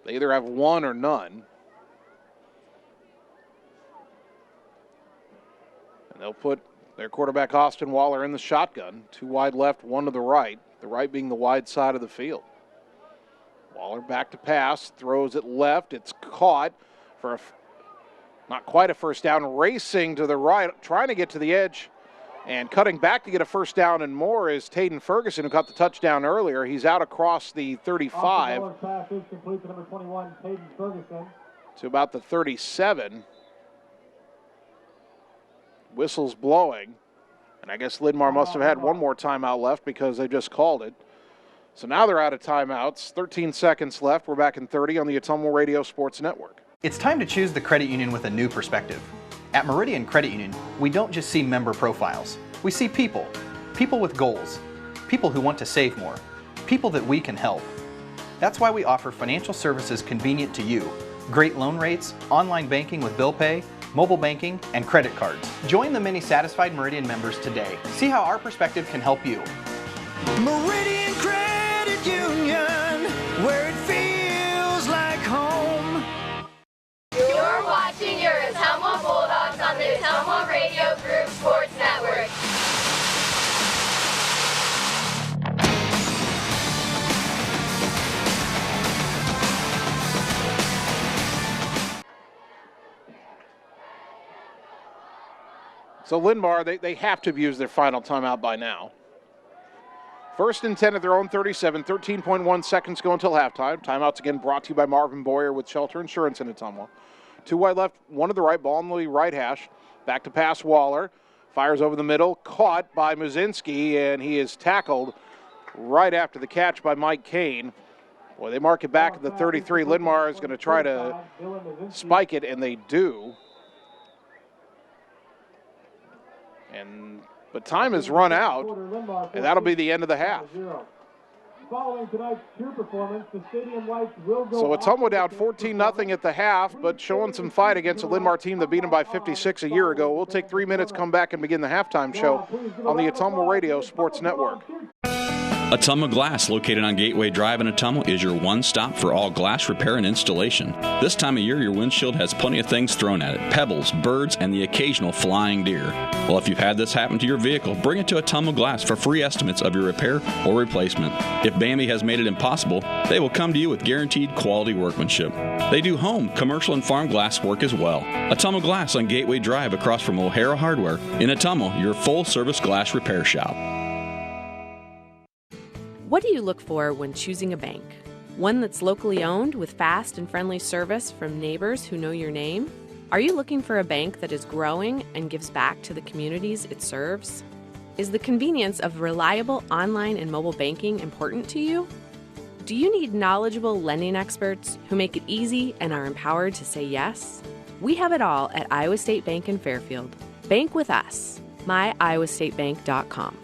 Speaker 2: They either have 1 or none. And they'll put their quarterback Austin Waller in the shotgun. 2 wide left, 1 to the right being the wide side of the field. Waller back to pass, throws it left. It's caught for not quite a 1st down, racing to the right, trying to get to the edge, and cutting back to get a 1st down and more is Taden Ferguson, who got the touchdown earlier. He's out across the 35
Speaker 15: pass is complete to number 21, Taden Ferguson.
Speaker 2: to about the 37. Whistles blowing. And I guess Linn-Mar must have had 1 more timeout left because they just called it. So now they're out of timeouts. 13 seconds left. We're back in 30 on the Ottumwa Radio Sports Network.
Speaker 7: It's time to choose the credit union with a new perspective. At Meridian Credit Union, we don't just see member profiles. We see people. People with goals. People who want to save more. People that we can help. That's why we offer financial services convenient to you. Great loan rates, online banking with bill pay, mobile banking, and credit cards. Join the many satisfied Meridian members today. See how our perspective can help you.
Speaker 8: Meridian Credit Union, where it feels like home.
Speaker 10: You're watching your Ottumwa Bulldogs on the Ottumwa Radio Group Sports Network.
Speaker 2: So Linn-Mar, they have to have used their final timeout by now. 1st and 10 at their own 37, 13.1 seconds go until halftime. Timeouts again brought to you by Marvin Boyer with Shelter Insurance in Ottumwa. 2 wide left, 1 to the right, ball on the right hash. Back to pass Waller. Fires over the middle, caught by Muzinski, and he is tackled right after the catch by Mike Kane. Well, they mark it back at the 33. Linn-Mar is going to try to spike it, and they do. But time has run out, and that'll be the end of the half.
Speaker 15: Following tonight's cheer performance, the stadium lights will go.
Speaker 2: So Ottumwa down 14-0 at the half, but showing some fight against a Linn-Mar team that beat them by 56 a year ago. We'll take 3 minutes, come back, and begin the halftime show on the Ottumwa Radio Sports Network.
Speaker 5: Ottumwa Glass, located on Gateway Drive in Ottumwa, is your one-stop for all glass repair and installation. This time of year, your windshield has plenty of things thrown at it: pebbles, birds, and the occasional flying deer. Well, if you've had this happen to your vehicle, bring it to Ottumwa Glass for free estimates of your repair or replacement. If Bambi has made it impossible, they will come to you with guaranteed quality workmanship. They do home, commercial, and farm glass work as well. Ottumwa Glass on Gateway Drive across from O'Hara Hardware in Ottumwa, your full-service glass repair shop.
Speaker 16: What do you look for when choosing a bank? One that's locally owned with fast and friendly service from neighbors who know your name? Are you looking for a bank that is growing and gives back to the communities it serves? Is the convenience of reliable online and mobile banking important to you? Do you need knowledgeable lending experts who make it easy and are empowered to say yes? We have it all at Iowa State Bank in Fairfield. Bank with us. MyIowaStateBank.com.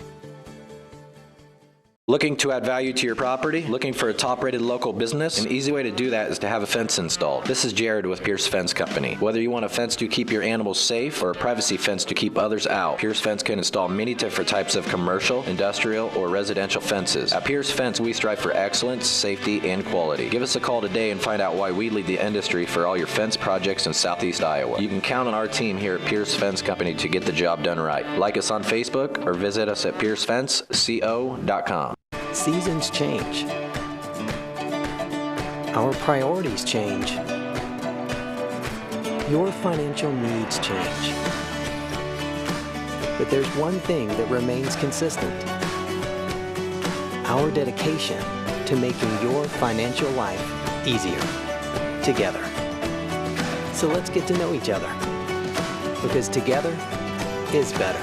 Speaker 9: Looking to add value to your property? Looking for a top-rated local business? An easy way to do that is to have a fence installed. This is Jared with Pierce Fence Company. Whether you want a fence to keep your animals safe or a privacy fence to keep others out, Pierce Fence can install many different types of commercial, industrial, or residential fences. At Pierce Fence, we strive for excellence, safety, and quality. Give us a call today and find out why we lead the industry for all your fence projects in Southeast Iowa. You can count on our team here at Pierce Fence Company to get the job done right. Like us on Facebook or visit us at piercefenceco.com.
Speaker 4: Seasons change. Our priorities change. Your financial needs change. But there's one thing that remains consistent: our dedication to making your financial life easier together. So let's get to know each other, because together is better.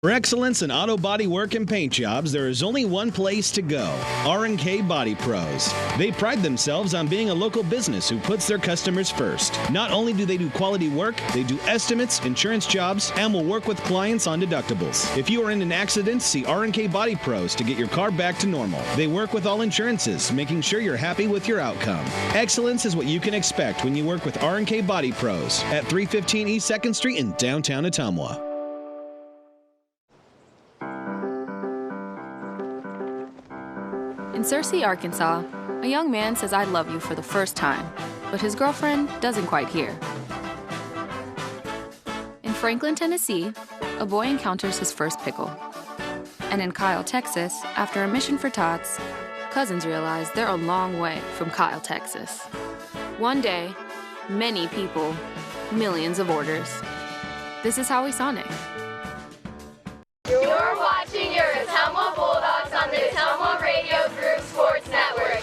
Speaker 19: For excellence in auto body work and paint jobs, there is only one place to go: R&K Body Pros. They pride themselves on being a local business who puts their customers first. Not only do they do quality work, they do estimates, insurance jobs, and will work with clients on deductibles. If you are in an accident, see R&K Body Pros to get your car back to normal. They work with all insurances, making sure you're happy with your outcome. Excellence is what you can expect when you work with R&K Body Pros at 315 East 2nd Street in downtown Ottumwa.
Speaker 13: In Searcy, Arkansas, a young man says "I love you" for the first time, but his girlfriend doesn't quite hear. In Franklin, Tennessee, a boy encounters his first pickle. And in Kyle, Texas, after a mission for tots, cousins realize they're a long way from Kyle, Texas. One day, many people, millions of orders. This is Howie Sonic.
Speaker 10: You're watching your Ottumwa Bulldogs on the Ottumwa Radio Group Sports Network.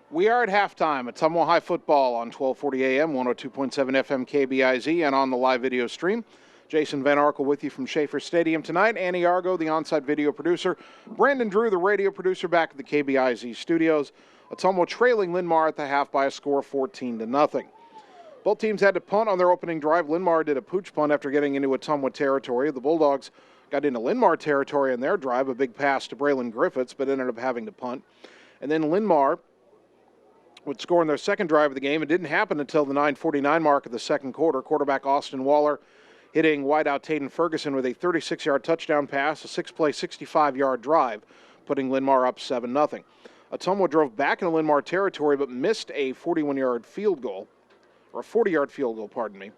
Speaker 2: We are at halftime at Ottumwa High Football on 1240 AM, 102.7 FM KBIZ, and on the live video stream. Jason Van Arkel with you from Schaefer Stadium tonight. Annie Argo, the on-site video producer. Brandon Drew, the radio producer, back at the KBIZ studios. Ottumwa trailing Linn-Mar at the half by a score of 14-0. Both teams had to punt on their opening drive. Linn-Mar did a pooch punt after getting into Ottumwa territory. The Bulldogs got into Linn-Mar territory in their drive, a big pass to Braylon Griffiths, but ended up having to punt. And then Linn-Mar would score in their second drive of the game. It didn't happen until the 9:49 mark of the second quarter. Quarterback Austin Waller hitting wideout Taden Ferguson with a 36-yard touchdown pass, a 6-play, 65-yard drive, putting Linn-Mar up 7-0. Ottumwa drove back into Linn-Mar territory but missed a 41-yard field goal, or a 40-yard field goal, pardon me.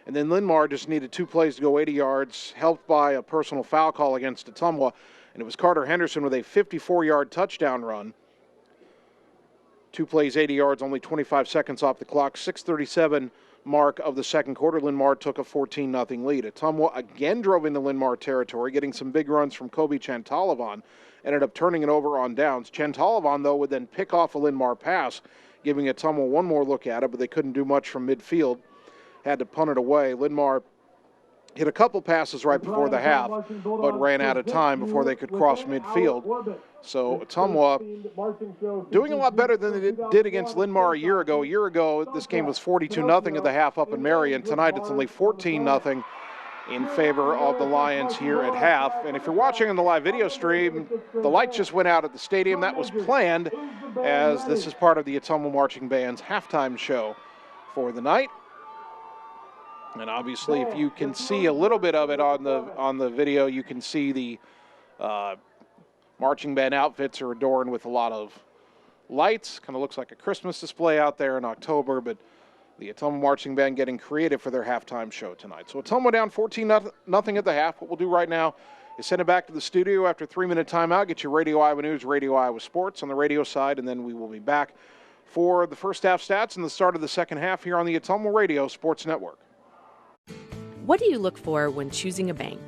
Speaker 2: And then Linn-Mar just needed 2 plays to go 80 yards, helped by a personal foul call against Ottumwa, and it was Carter Henderson with a 54-yard touchdown run. 2 plays, 80 yards, only 25 seconds off the clock, 6:37 mark of the second quarter, Linn-Mar took a 14-0 lead. Ottumwa again drove into Linn-Mar territory, getting some big runs from Kobe Chantalavan. Ended up turning it over on downs. Chantalavan, though, would then pick off a Linn-Mar pass, giving Ottumwa one more look at it, but they couldn't do much from midfield. Had to punt it away. Linn-Mar hit a couple passes right before the half, but ran out of time before they could cross midfield. So Ottumwa doing a lot better than they did against Linn-Mar a year ago. A year ago, this game was 42-0 at the half up in Marion. Tonight, it's only 14-0 in favor of the Lions here at half. And if you're watching on the live video stream, the lights just went out at the stadium. That was planned, as this is part of the Ottumwa Marching Band's halftime show for the night. And obviously, if you can see a little bit of it on the video, you can see the marching band outfits are adorned with a lot of lights. Kind of looks like a Christmas display out there in October, but the Ottumwa Marching Band getting creative for their halftime show tonight. So Ottumwa down 14-0 at the half. What we'll do right now is send it back to the studio after a 3-minute timeout, get your Radio Iowa News, Radio Iowa Sports on the radio side, and then we will be back for the first half stats and the start of the second half here on the Ottumwa Radio Sports Network.
Speaker 16: What do you look for when choosing a bank?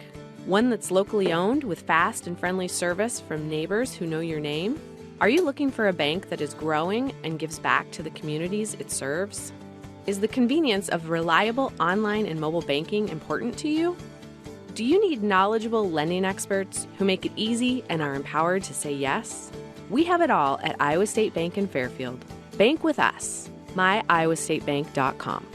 Speaker 16: One that's locally owned with fast and friendly service from neighbors who know your name? Are you looking for a bank that is growing and gives back to the communities it serves? Is the convenience of reliable online and mobile banking important to you? Do you need knowledgeable lending experts who make it easy and are empowered to say yes? We have it all at Iowa State Bank in Fairfield. Bank with us. myiowastatebank.com.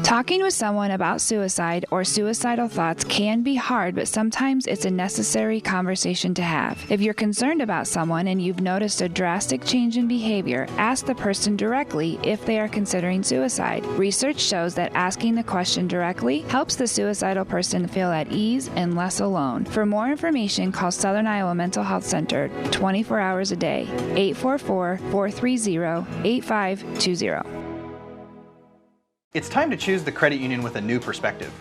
Speaker 20: Talking with someone about suicide or suicidal thoughts can be hard, but sometimes it's a necessary conversation to have. If you're concerned about someone and you've noticed a drastic change in behavior, ask the person directly if they are considering suicide. Research shows that asking the question directly helps the suicidal person feel at ease and less alone. For more information, call Southern Iowa Mental Health Center 24 hours a day, 844-430-8520.
Speaker 7: It's time to choose the credit union with a new perspective.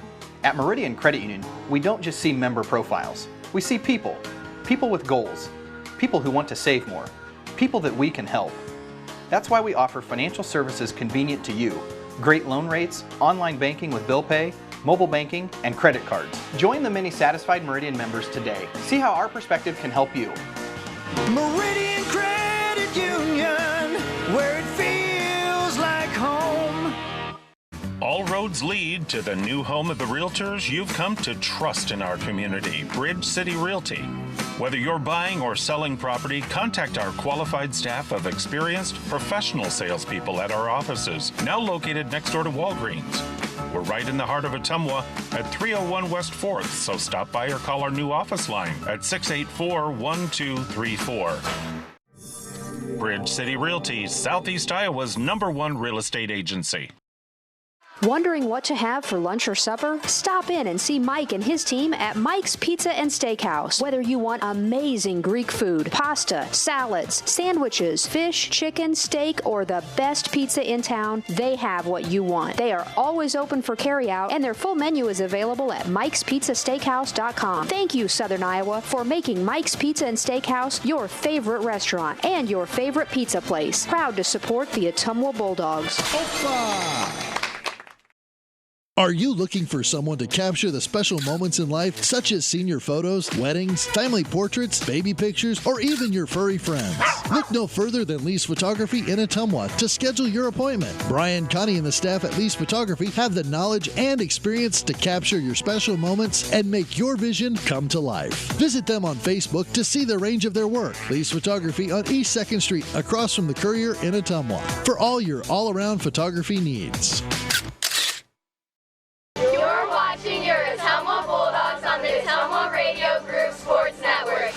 Speaker 7: At Meridian Credit Union, we don't just see member profiles. We see people. People with goals. People who want to save more. People that we can help. That's why we offer financial services convenient to you. Great loan rates, online banking with bill pay, mobile banking, and credit cards. Join the many satisfied Meridian members today. See how our perspective can help you.
Speaker 21: Meridian Credit Union, where it feels like home.
Speaker 11: All roads lead to the new home of the realtors you've come to trust in our community, Bridge City Realty. Whether you're buying or selling property, contact our qualified staff of experienced professional salespeople at our offices, now located next door to Walgreens. We're right in the heart of Ottumwa at 301 West 4th, so stop by or call our new office line at 684-1234. Bridge City Realty, Southeast Iowa's #1 real estate agency.
Speaker 22: Wondering what to have for lunch or supper? Stop in and see Mike and his team at Mike's Pizza and Steakhouse. Whether you want amazing Greek food, pasta, salads, sandwiches, fish, chicken, steak, or the best pizza in town, they have what you want. They are always open for carryout, and their full menu is available at mikespizzasteakhouse.com. Thank you, Southern Iowa, for making Mike's Pizza and Steakhouse your favorite restaurant and your favorite pizza place. Proud to support the Ottumwa Bulldogs.
Speaker 23: Are you looking for someone to capture the special moments in life, such as senior photos, weddings, family portraits, baby pictures, or even your furry friends? Look no further than Lee's Photography in Ottumwa to schedule your appointment. Brian, Connie, and the staff at Lee's Photography have the knowledge and experience to capture your special moments and make your vision come to life. Visit them on Facebook to see the range of their work. Lee's Photography on East 2nd Street, across from the Courier in Ottumwa, for all your all-around photography needs.
Speaker 10: You're watching your Ottumwa Bulldogs on the Ottumwa Radio Group Sports Network.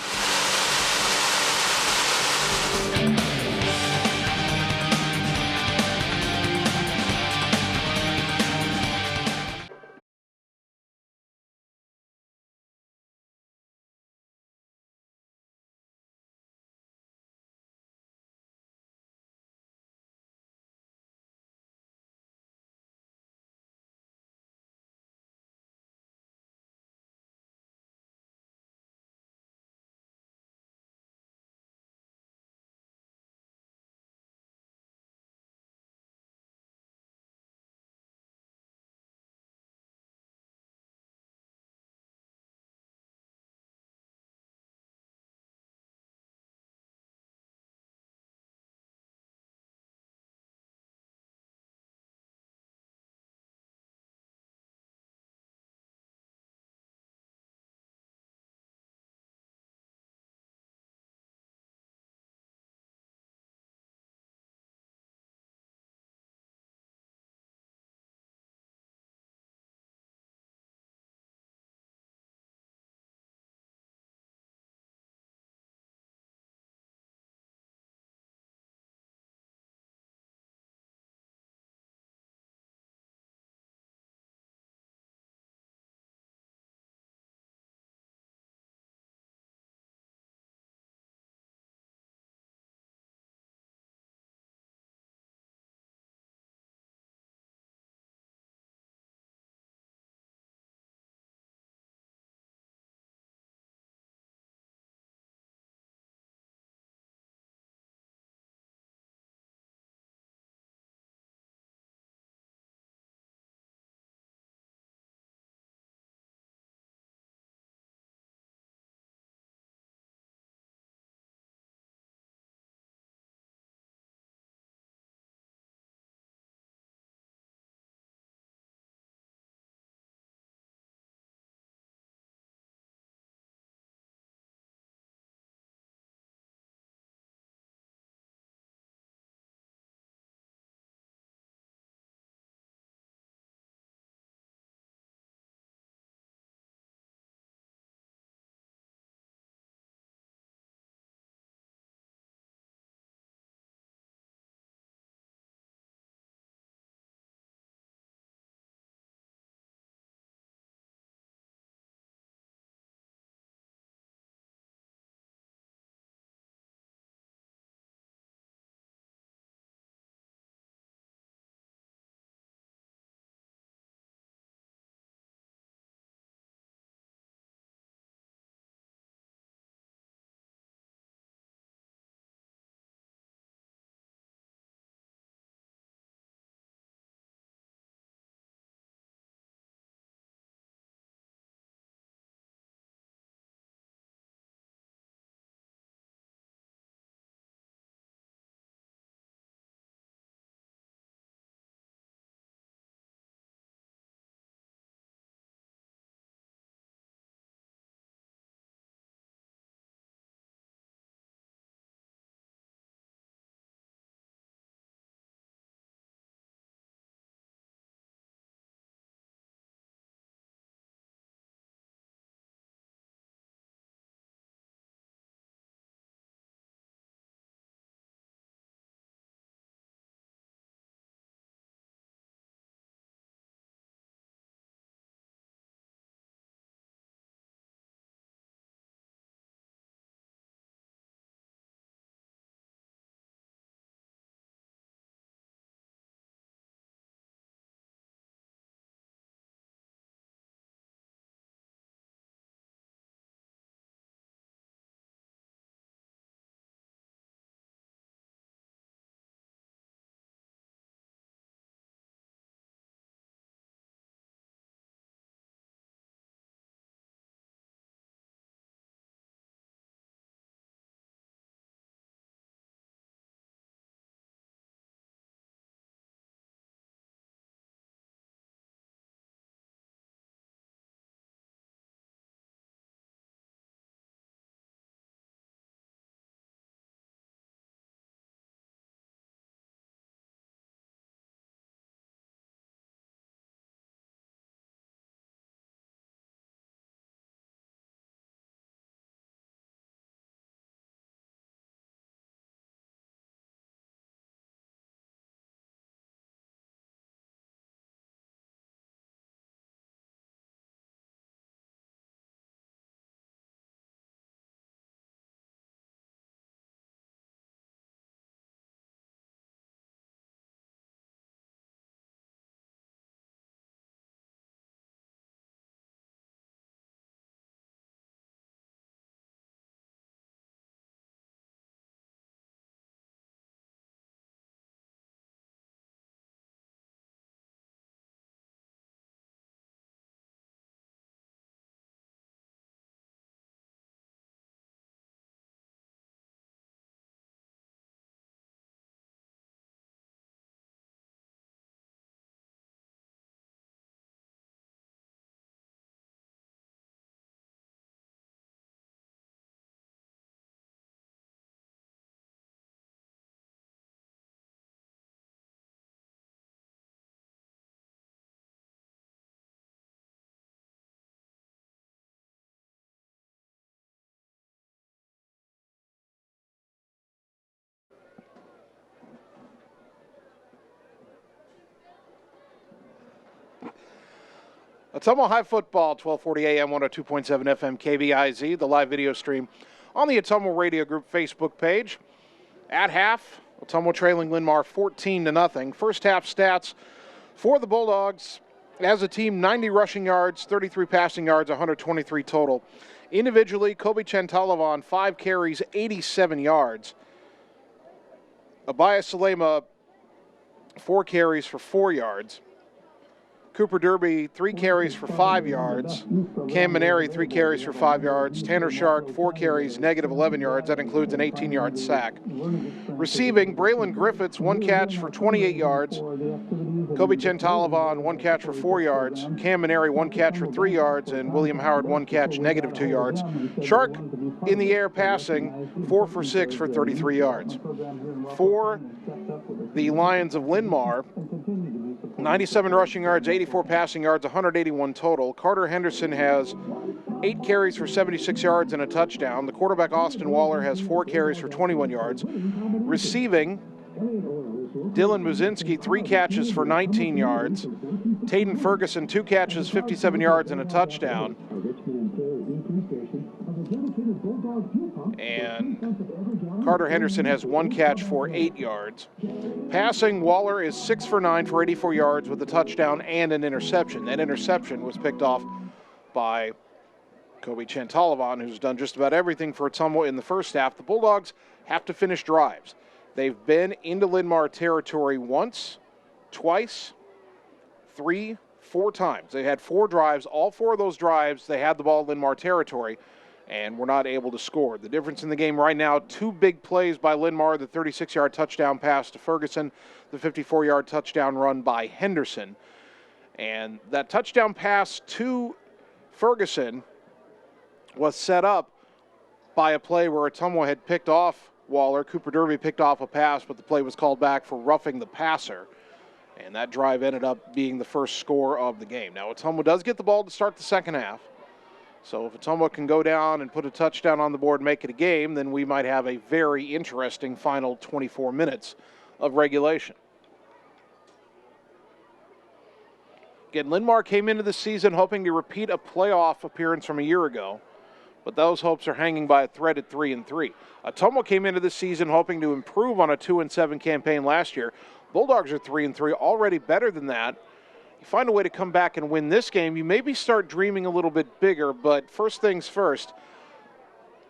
Speaker 2: Ottumwa High Football, 1240 AM, 102.7 FM, KBIZ, the live video stream on the Ottumwa Radio Group Facebook page. At half, Ottumwa trailing Linn-Mar 14-0. First half stats for the Bulldogs. As a team, 90 rushing yards, 33 passing yards, 123 total. Individually, Kobe Chantalavan, 5 carries, 87 yards. Abaya Salema, 4 carries for 4 yards. Cooper Derby, 3 carries for 5 yards. Cam Maneri, 3 carries for 5 yards. Tanner Shark, 4 carries, negative 11 yards. That includes an 18-yard sack. Receiving, Braylon Griffiths, 1 catch for 28 yards. Kobe Chantalavan, 1 catch for 4 yards. Cam Maneri, 1 catch for 3 yards. And William Howard, 1 catch, negative 2 yards. Shark in the air passing, 4 for 6 for 33 yards. For the Lions of Linn-Mar, 97 rushing yards, 84 passing yards, 181 total. Carter Henderson has 8 carries for 76 yards and a touchdown. The quarterback, Austin Waller, has 4 carries for 21 yards. Receiving, Dylan Muzinski, 3 catches for 19 yards. Tayden Ferguson, 2 catches, 57 yards and a touchdown. And Carter Henderson has 1 catch for 8 yards. Passing, Waller is 6 for 9 for 84 yards with a touchdown and an interception. That interception was picked off by Kobe Chantalavan, who's done just about everything for Ottumwa in the first half. The Bulldogs have to finish drives. They've been into Linn-Mar territory once, twice, 3, 4 times. They had 4 drives. All 4 of those drives, they had the ball in Linn-Mar territory and were not able to score. The difference in the game right now, 2 big plays by Linn-Mar, the 36-yard touchdown pass to Ferguson, the 54-yard touchdown run by Henderson. And that touchdown pass to Ferguson was set up by a play where Ottumwa had picked off Waller. Cooper Derby picked off a pass, but the play was called back for roughing the passer. And that drive ended up being the first score of the game. Now, Ottumwa does get the ball to start the second half. So if Ottumwa can go down and put a touchdown on the board and make it a game, then we might have a very interesting final 24 minutes of regulation. Again, Linn-Mar came into the season hoping to repeat a playoff appearance from a year ago, but those hopes are hanging by a thread at 3-3. Ottumwa came into the season hoping to improve on a 2-7 campaign last year. Bulldogs are 3-3, already better than that. You find a way to come back and win this game, you maybe start dreaming a little bit bigger, but first things first,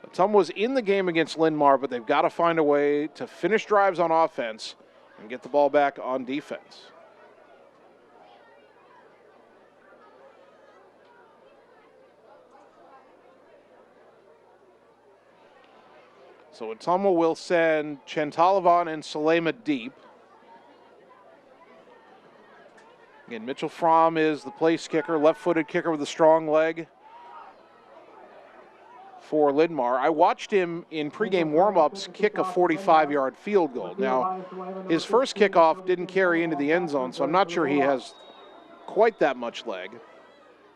Speaker 2: Ottumwa's in the game against Linn-Mar, but they've got to find a way to finish drives on offense and get the ball back on defense. So Ottumwa will send Chantalavan and Salema deep. Again, Mitchell Fromm is the place kicker, left-footed kicker with a strong leg for Linn-Mar. I watched him in pregame warm-ups kick a 45-yard field goal. Now, his first kickoff didn't carry into the end zone, so I'm not sure he has quite that much leg.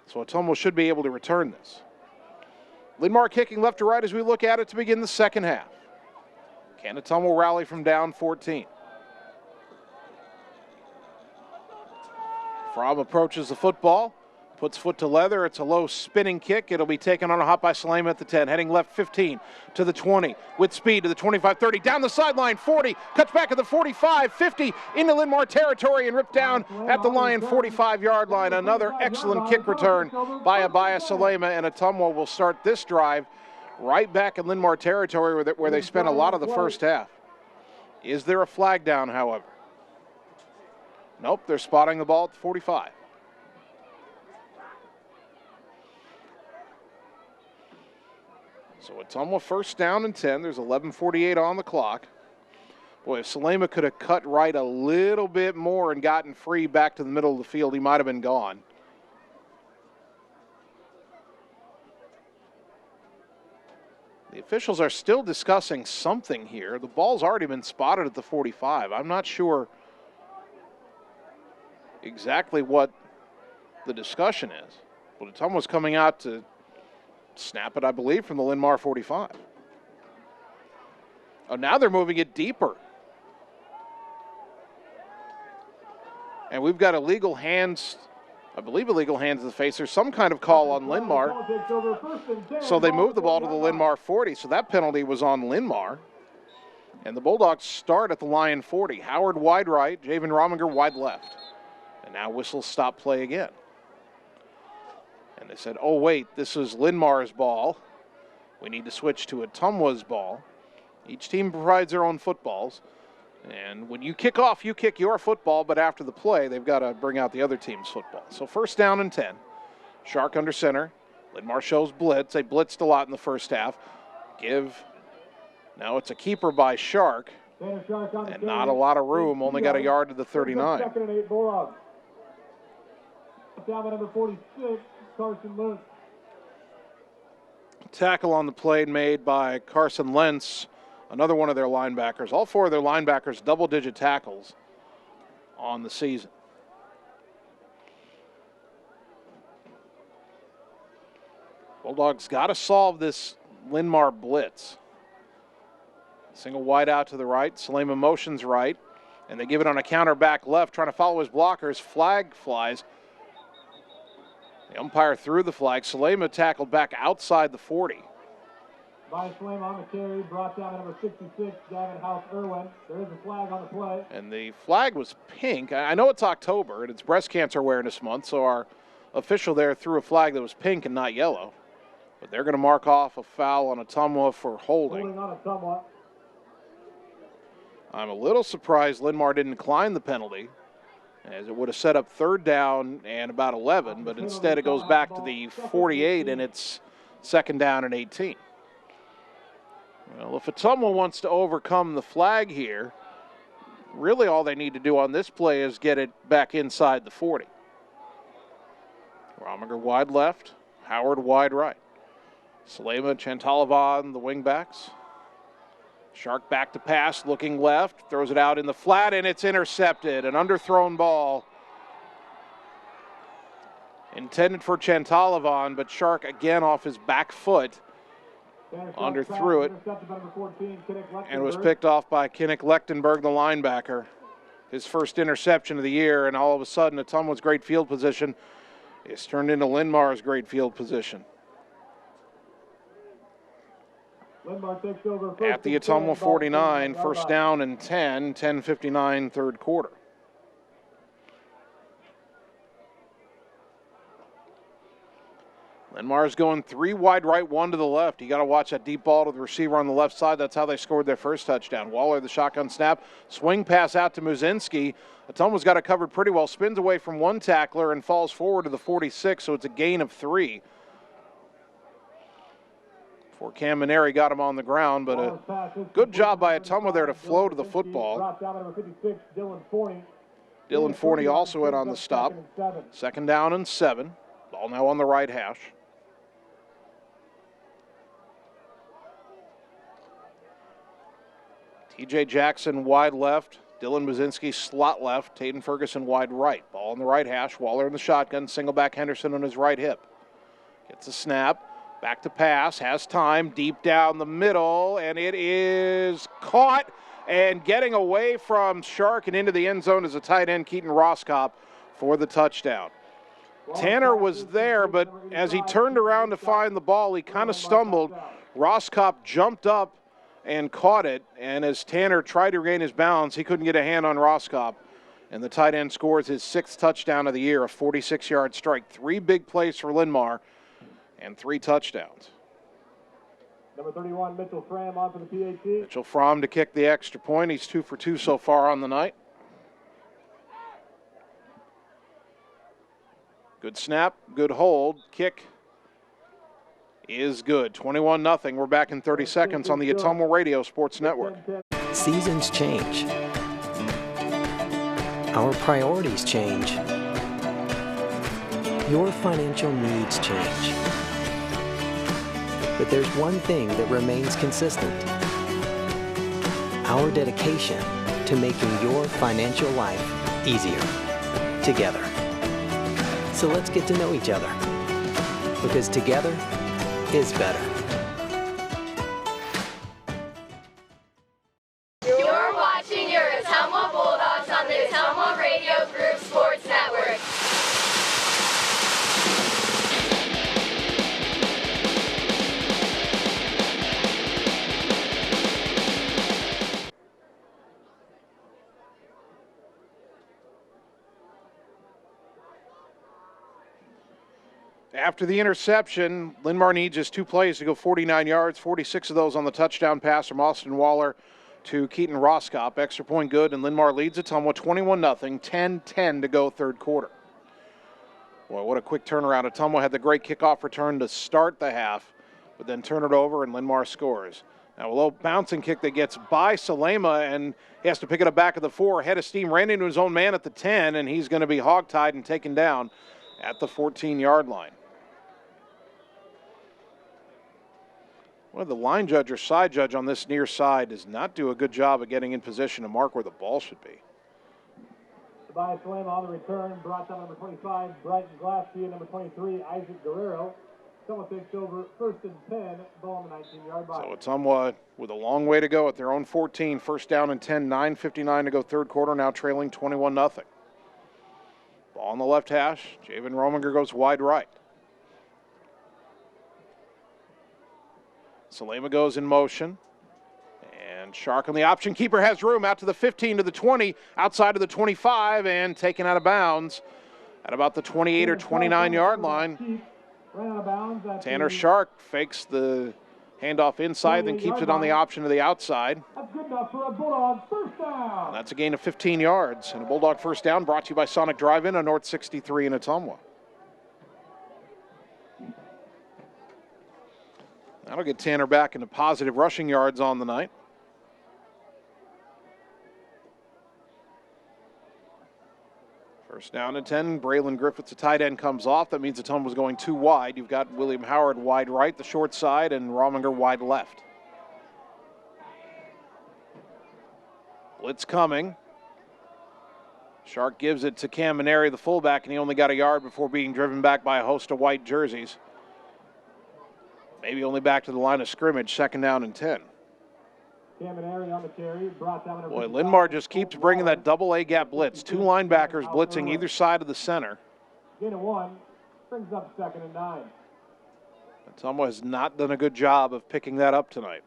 Speaker 2: So Ottumwa should be able to return this. Linn-Mar kicking left to right as we look at it to begin the second half. Can Ottumwa rally from down 14? Fromm approaches the football, puts foot to leather. It's a low spinning kick. It'll be taken on a hop by Salema at the 10, heading left 15 to the 20, with speed to the 25, 30, down the sideline, 40, cuts back at the 45, 50, into Linn-Mar territory and ripped down at the Lion 45-yard line. Another excellent kick return by Abaya Salema, and Ottumwa will start this drive right back in Linn-Mar territory where they spent a lot of the first half. Is there a flag down, however? Nope, they're spotting the ball at the 45. So Ottumwa first down and 10. There's 11:48 on the clock. Boy, if Salema could have cut right a little bit more and gotten free back to the middle of the field, he might have been gone. The officials are still discussing something here. The ball's already been spotted at the 45. I'm not sure exactly what the discussion is. But Ottumwa's coming out to snap it, I believe, from the Linn-Mar 45. Oh, now they're moving it deeper. And we've got illegal hands I believe illegal hands to the face. There's some kind of call on Linn-Mar. So they moved the ball to the Linn-Mar 40. So that penalty was on Linn-Mar. And the Bulldogs start at the Lion 40. Howard wide right, Javen Rominger wide left. And now whistles stop play again. And they said, oh, wait, this is Linn-Mar's ball. We need to switch to Ottumwa's ball. Each team provides their own footballs. And when you kick off, you kick your football, but after the play, they've got to bring out the other team's football. So first down and 10. Shark under center. Linn-Mar shows blitz. They blitzed a lot in the first half. Now it's a keeper by Shark. And not a lot of room. Only got a yard to the 39.
Speaker 15: Second and 8 Bulldogs. Down to number 46, Carson Lentz.
Speaker 2: Tackle on the play made by Carson Lentz, another one of their linebackers. All four of their linebackers double-digit tackles on the season. Bulldogs got to solve this Linn-Mar blitz. Single wide out to the right. Salema motions right. And they give it on a counter back left, trying to follow his blockers. Flag flies. The umpire threw the flag. Salema tackled back outside the 40.
Speaker 15: By Salema on the carry, brought down to number 66, Gavin House-Irwin. There is a flag on the play.
Speaker 2: And the flag was pink. I know it's October, and it's Breast Cancer Awareness Month, so our official there threw a flag that was pink and not yellow. But they're going to mark off a foul on Ottumwa for holding.
Speaker 15: Holding on Ottumwa.
Speaker 2: I'm a little surprised Linn-Mar didn't decline the penalty, as it would have set up third down and about 11, but instead it goes back to the 48, and it's second down and 18. Well, if Ottumwa wants to overcome the flag here, really all they need to do on this play is get it back inside the 40. Rominger wide left, Howard wide right. Salema, Chantalava, the wingbacks. Shark back to pass, looking left, throws it out in the flat, and it's intercepted. An underthrown ball intended for Chantalava, but Shark again off his back foot underthrew it and was picked off by Kinnick Lechtenberg, the linebacker. His first interception of the year, and all of a sudden Ottumwa's great field position is turned into Linn-Mar's great field position.
Speaker 15: Linn-Mar takes over
Speaker 2: At the Ottumwa 49, first down and 10, 10:59 third quarter. Linn-Mar's going three wide right, one to the left. You got to watch that deep ball to the receiver on the left side. That's how they scored their first touchdown. Waller, the shotgun snap, swing pass out to Muzinski. Ottumwa's got it covered pretty well, spins away from one tackler and falls forward to the 46, so it's a gain of 3. Before Cam Maneri got him on the ground, but a good job by Ottumwa there to flow to the football. Dylan Forney also in on the stop. Second down and 7. Ball now on the right hash. TJ Jackson wide left. Dylan Muzinski slot left. Taden Ferguson wide right. Ball on the right hash. Waller in the shotgun. Single back Henderson on his right hip. Gets a snap. Back to pass, has time, deep down the middle, and it is caught, and getting away from Shark and into the end zone is a tight end, Keaton Roskop, for the touchdown. Tanner was there, but as he turned around to find the ball, he kind of stumbled. Roskop jumped up and caught it, and as Tanner tried to regain his balance, he couldn't get a hand on Roskop, and the tight end scores his 6th touchdown of the year, a 46-yard strike. 3 big plays for Linn-Mar and 3 touchdowns.
Speaker 15: Number 31, Mitchell Fram on for the PAT.
Speaker 2: Mitchell Fram to kick the extra point. He's 2 for 2 so far on the night. Good snap, good hold. Kick is good. 21-0. We're back in 30 seconds on the Ottumwa Radio Sports Network.
Speaker 4: Seasons change. Our priorities change. Your financial needs change. But there's one thing that remains consistent: our dedication to making your financial life easier together. So let's get to know each other, because together is better.
Speaker 10: You're watching your Ottumwa Bulldogs on the Ottumwa Radio Group Sports Network.
Speaker 2: After the interception, Linn-Mar needs just 2 plays to go 49 yards, 46 of those on the touchdown pass from Austin Waller to Keaton Roskop. Extra point good, and Linn-Mar leads Ottumwa 21-0, 10-10 to go third quarter. Boy, what a quick turnaround. Ottumwa had the great kickoff return to start the half, but then turn it over, and Linn-Mar scores. Now a low bouncing kick that gets by Salema, and he has to pick it up back at the 4. Head of steam, ran into his own man at the 10, and he's going to be hogtied and taken down at the 14-yard line. Well, the line judge or side judge on this near side does not do a good job of getting in position to mark where the ball should be.
Speaker 15: Tobias Salema on the return, brought down number 25, Brighton Glassfield, number 23, Isaac Guerrero. Someone takes over, 1st and 10, ball on the 19-yard line.
Speaker 2: So Ottumwa with a long way to go at their own 14, 1st down and 10, 9:59 to go third quarter, now trailing 21-0. Ball on the left hash, Javen Rominger goes wide right. Salema goes in motion. And Shark on the option. Keeper has room out to the 15, to the 20, outside of the 25, and taken out of bounds at about the 28 or 29-yard line. Tanner Shark fakes the handoff inside, then keeps it on the option to the outside.
Speaker 15: That's good enough for a Bulldog first down.
Speaker 2: And that's a gain of 15 yards. And a Bulldog first down brought to you by Sonic Drive-In on North 63 in Ottumwa. That'll get Tanner back into positive rushing yards on the night. First down and 10. Braylon Griffiths, a tight end, comes off. That means Ottumwa was going too wide. You've got William Howard wide right, the short side, and Rominger wide left. Blitz coming. Shark gives it to Cam Maneri, the fullback, and he only got a yard before being driven back by a host of white jerseys. Maybe only back to the line of scrimmage, 2nd down and 10.
Speaker 15: On the carry, brought down
Speaker 2: Boy, Linn-Mar just keeps bringing that double A gap blitz. 2 linebackers blitzing either side of the center.
Speaker 15: Gain of 1, brings up 2nd and 9.
Speaker 2: Ottumwa has not done a good job of picking that up tonight.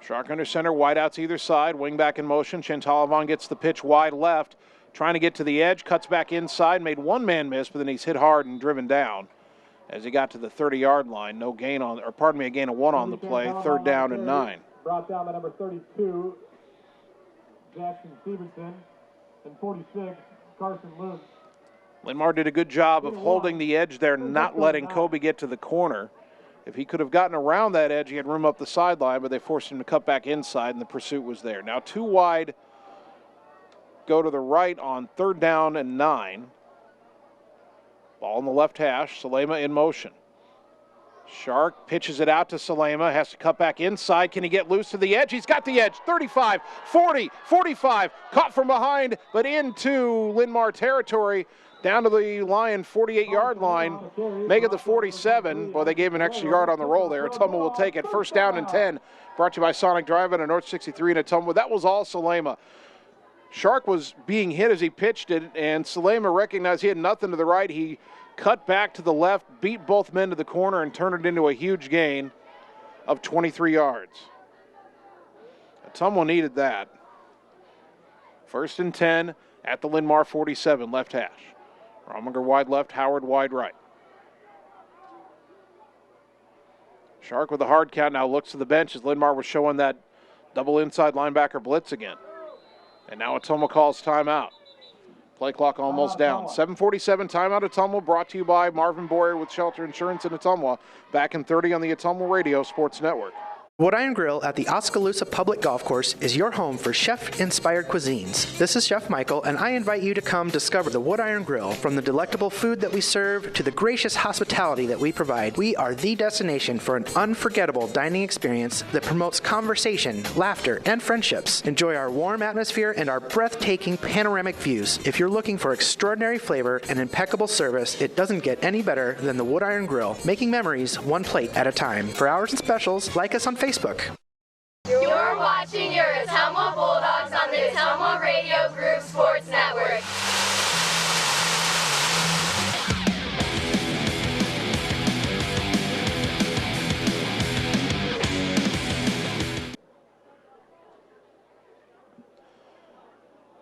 Speaker 2: Shark under center, wideouts either side, wing back in motion. Chantalavon gets the pitch wide left, trying to get to the edge, cuts back inside, made one man miss, but then he's hit hard and driven down as he got to the 30-yard line. No gain on, or pardon me, a gain of 1 on the play, 3rd down and 9.
Speaker 15: Brought down by number 32, Jackson Stevenson, and 46, Carson Luke.
Speaker 2: Linn-Mar did a good job of holding the edge there, not letting Kobe get to the corner. If he could have gotten around that edge, he had room up the sideline, but they forced him to cut back inside, and the pursuit was there. Now 2 wide, go to the right on 3rd down and 9. Ball in the left hash, Salema in motion. Shark pitches it out to Salema, has to cut back inside. Can he get loose to the edge? He's got the edge, 35, 40, 45, caught from behind, but into Linn-Mar territory. Down to the Lion 48-yard line, make it the 47. Boy, they gave an extra yard on the roll there. Ottumwa will take it. 1st down and 10. Brought to you by Sonic Drive-In on North 63 in Ottumwa. That was all Salema. Shark was being hit as he pitched it, and Salema recognized he had nothing to the right. He cut back to the left, beat both men to the corner, and turned it into a huge gain of 23 yards. Ottumwa needed that. 1st and 10 at the Linn-Mar 47, left hash. Rominger wide left, Howard wide right. Shark with a hard count now looks to the bench as Linn-Mar was showing that double inside linebacker blitz again. And now Ottumwa calls timeout. Play clock almost down. 7:47 timeout Ottumwa, brought to you by Marvin Boyer with Shelter Insurance in Ottumwa. Back in 30 on the Ottumwa Radio Sports Network.
Speaker 3: Wood Iron Grill at the Oskaloosa Public Golf Course is your home for chef-inspired cuisines. This is Chef Michael, and I invite you to come discover the Wood Iron Grill. From the delectable food that we serve to the gracious hospitality that we provide, we are the destination for an unforgettable dining experience that promotes conversation, laughter, and friendships. Enjoy our warm atmosphere and our breathtaking panoramic views. If you're looking for extraordinary flavor and impeccable service, it doesn't get any better than the Wood Iron Grill, making memories one plate at a time. For hours and specials, like us on Facebook.
Speaker 10: You're watching your Ottumwa Bulldogs on the Ottumwa Radio Group Sports Network.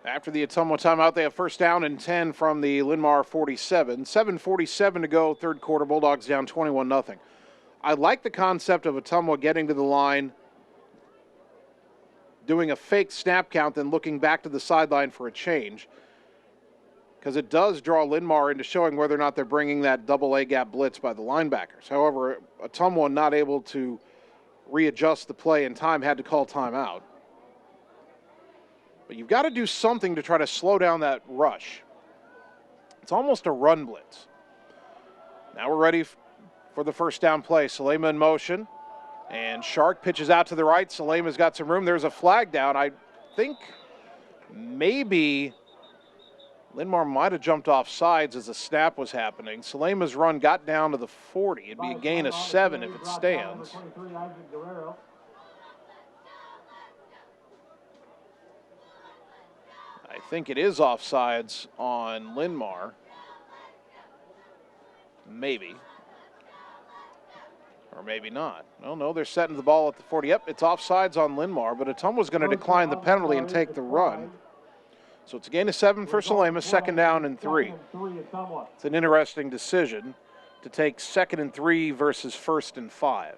Speaker 2: After the Ottumwa timeout, they have first down and 10 from the Linn-Mar 47. 7:47 to go, third quarter. Bulldogs down 21-0. I like the concept of Ottumwa getting to the line, doing a fake snap count, then looking back to the sideline for a change, because it does draw Linn-Mar into showing whether or not they're bringing that double A gap blitz by the linebackers. However, Ottumwa not able to readjust the play in time, had to call timeout. But you've got to do something to try to slow down that rush. It's almost a run blitz. Now we're ready for the first down play. Salema in motion. And Shark pitches out to the right. Salema's got some room. There's a flag down. I think maybe Linn-Mar might have jumped off sides as the snap was happening. Salema's run got down to the 40. It'd be a gain of 7 if it stands. I think it is offsides on Linn-Mar. Maybe. Or maybe not. No, they're setting the ball at the 40. Yep, it's offsides on Linn-Mar, but Ottumwa's going to decline the penalty and take the run. So it's a gain of 7 for Salema, second down and 3. It's an interesting decision to take 2nd and 3 versus 1st and 5.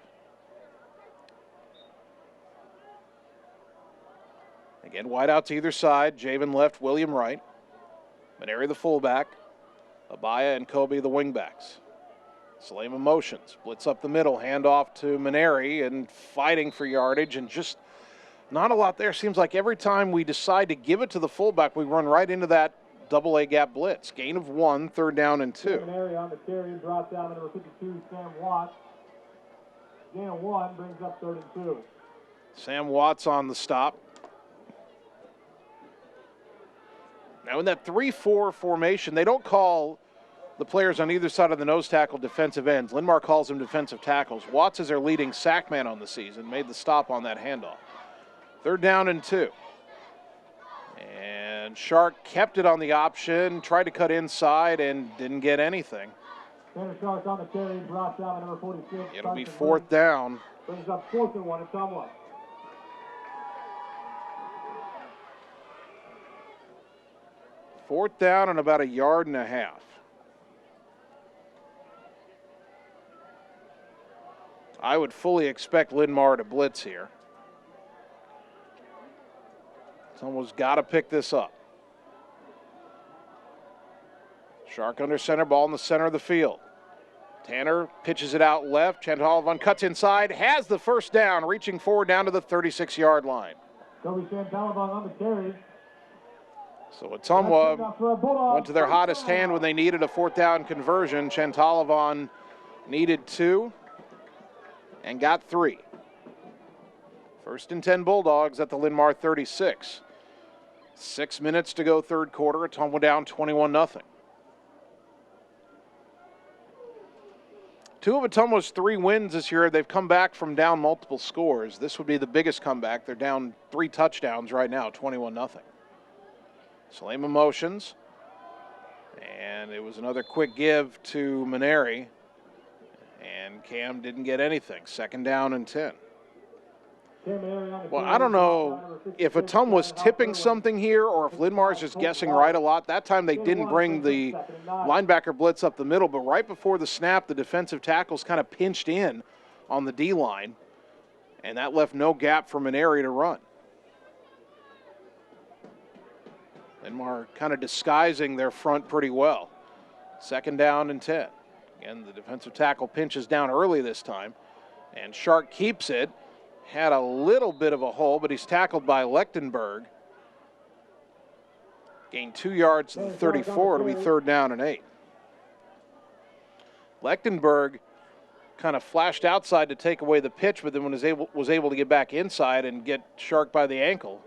Speaker 2: Again, wide out to either side. Javen left, William right. Maneri the fullback. Abaya and Kobe the wingbacks. Salema motions, blitz up the middle, hand off to Maneri, and fighting for yardage, and just not a lot there. Seems like every time we decide to give it to the fullback, we run right into that double A gap blitz. Gain of 1, third down and 2.
Speaker 15: Maneri on the carry, brought down to number 52, Sam Watts. Gain of 1 brings up 3rd and 2.
Speaker 2: Sam Watts on the stop. Now in that 3-4 formation, they don't call the players on either side of the nose tackle defensive ends. Linn-Mar calls them defensive tackles. Watts is their leading sack man on the season, made the stop on that handoff. 3rd down and 2. And Shark kept it on the option, tried to cut inside and didn't get anything.
Speaker 15: Shark on the carry, brought down to number 46.
Speaker 2: It'll be 4th down.
Speaker 15: Brings up 4th and 1 at Ottumwa.
Speaker 2: 4th down and about 1.5 yards. I would fully expect Linn-Mar to blitz here. Someone's got to pick this up. Shark under center, ball in the center of the field. Tanner pitches it out left. Chantalvan cuts inside, has the first down, reaching forward down to the 36-yard line.
Speaker 15: Kobe Chantalvan on the carry.
Speaker 2: So Ottumwa went to their hottest hand when they needed a 4th down conversion. Chantalvan needed 2 and got 3. 1st and 10 Bulldogs at the Linn-Mar 36. 6 minutes to go, third quarter. Ottumwa down 21-0. 2 of Ottumwa's 3 wins this year, they've come back from down multiple scores. This would be the biggest comeback. They're down 3 touchdowns right now, 21-0. Salema motions, and it was another quick give to Maneri, and Cam didn't get anything. 2nd down and 10. Well, I don't know if Ottumwa's tipping something here or if Linn-Mar's just guessing right a lot. That time they didn't bring the linebacker blitz up the middle, but right before the snap, the defensive tackles kind of pinched in on the D-line, and that left no gap for Maneri to run. Linn-Mar kind of disguising their front pretty well. 2nd down and 10. Again, the defensive tackle pinches down early this time, and Shark keeps it. Had a little bit of a hole, but he's tackled by Lechtenberg. Gained 2 yards to the 34. It'll be 3rd down and 8. Lechtenberg kind of flashed outside to take away the pitch, but then was able to get back inside and get Shark by the ankle.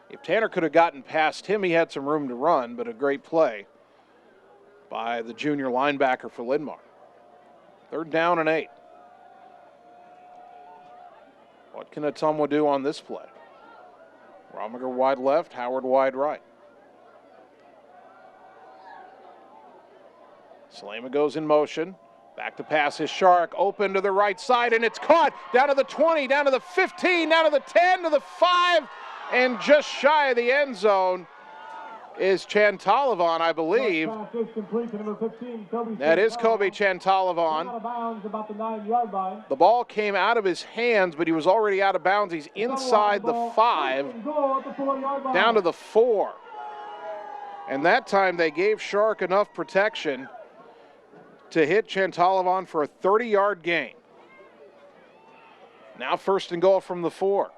Speaker 2: If Tanner could have gotten past him, he had some room to run, but a great play by the junior linebacker for Linn-Mar. 3rd down and 8. What can Ottumwa do on this play? Romiger wide left, Howard wide right. Salema goes in motion. Back to pass is Shark, open to the right side, and it's caught. Down to the 20, down to the 15, down to the 10, to the 5, and just shy of the end zone. is Chantalavon, I believe. That is Kobe Chantalavon.
Speaker 15: Out of bounds about the 9-yard line.
Speaker 2: The ball came out of his hands, but he was already out of bounds. He's inside the 5, down to the 4. And that time they gave Shark enough protection to hit Chantalavon for a 30-yard gain. Now 1st and goal from the 4.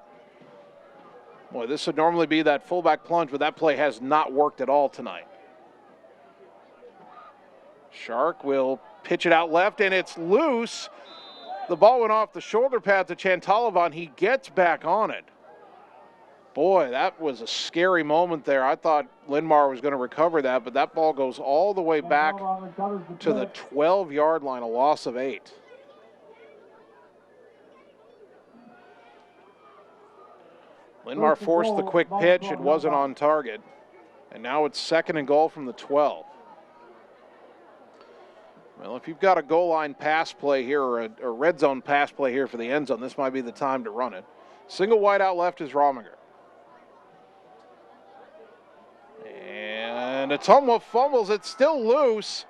Speaker 2: Boy, this would normally be that fullback plunge, but that play has not worked at all tonight. Shark will pitch it out left, and it's loose. The ball went off the shoulder pad to Chantalavon. He gets back on it. Boy, that was a scary moment there. I thought Linn-Mar was going to recover that, but that ball goes all the way back to the 12-yard line, a loss of 8. Linn-Mar forced the quick pitch. It wasn't on target. And now it's 2nd and goal from the 12. Well, if you've got a goal line pass play here or a red zone pass play here for the end zone, this might be the time to run it. Single wide out left is Rominger. And Ottumwa fumbles. It's still loose.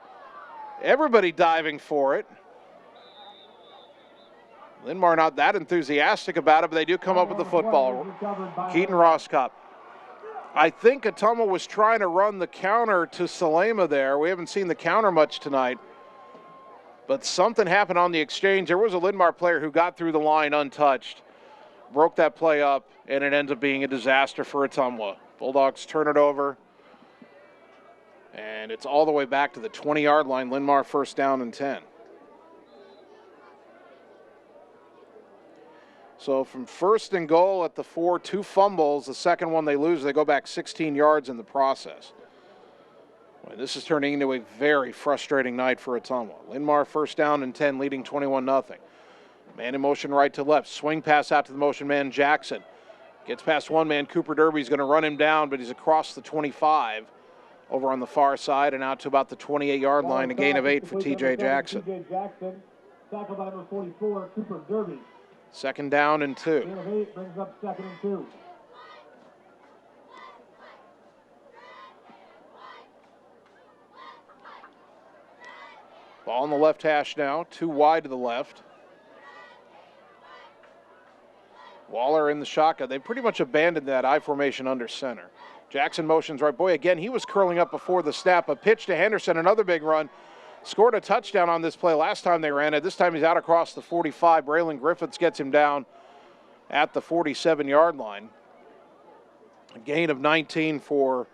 Speaker 2: Everybody diving for it. Linn-Mar not that enthusiastic about it, but they do come up with the football. Keaton Roscott. I think Ottumwa was trying to run the counter to Salema there. We haven't seen the counter much tonight. But something happened on the exchange. There was a Linn-Mar player who got through the line untouched, broke that play up, and it ends up being a disaster for Ottumwa. Bulldogs turn it over, and it's all the way back to the 20-yard line. Linn-Mar 1st down and 10. So from 1st and goal at the 4, 2 fumbles. The second one they lose, they go back 16 yards in the process. Boy, this is turning into a very frustrating night for Ottumwa. Linn-Mar 1st down and 10, leading 21-0. Man in motion right to left. Swing pass out to the motion man, Jackson. Gets past one man, Cooper Derby's going to run him down, but he's across the 25 over on the far side and out to about the 28-yard line, a gain of 8 for T.J. Jackson.
Speaker 15: Tackled by number 44, Cooper Derby.
Speaker 2: 2nd down and 2.
Speaker 15: Gain of 8 brings up 2nd and 2.
Speaker 2: Ball on the left hash now, 2 wide to the left. Waller in the shotgun. They pretty much abandoned that I formation under center. Jackson motions right. Boy, again, he was curling up before the snap. A pitch to Henderson, another big run. Scored a touchdown on this play last time they ran it. This time he's out across the 45. Braylon Griffiths gets him down at the 47-yard line. A gain of 19 for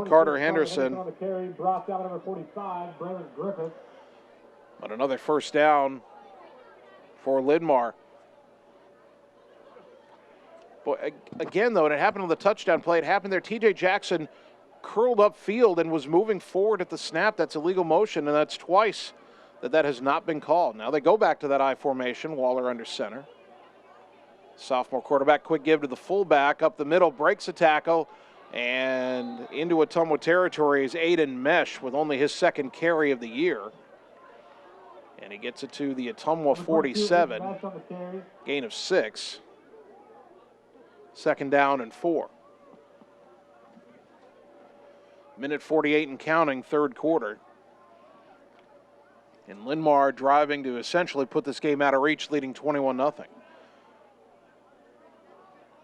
Speaker 2: Carter Henderson.
Speaker 15: On the carry, brought down number 45, Braylon Griffiths.
Speaker 2: But another 1st down for Linn-Mar. Boy, again, though, and it happened on the touchdown play. It happened there. T.J. Jackson curled up field and was moving forward at the snap. That's illegal motion, and that's twice that has not been called. Now they go back to that I formation. Waller under center. Sophomore quarterback, quick give to the fullback up the middle, breaks a tackle, and into Ottumwa territory is Aiden Mesh with only his 2nd carry of the year. And he gets it to the Ottumwa 47, gain of 6. 2nd down and 4. Minute 48 and counting, 3rd quarter. And Linn-Mar driving to essentially put this game out of reach, leading 21-0.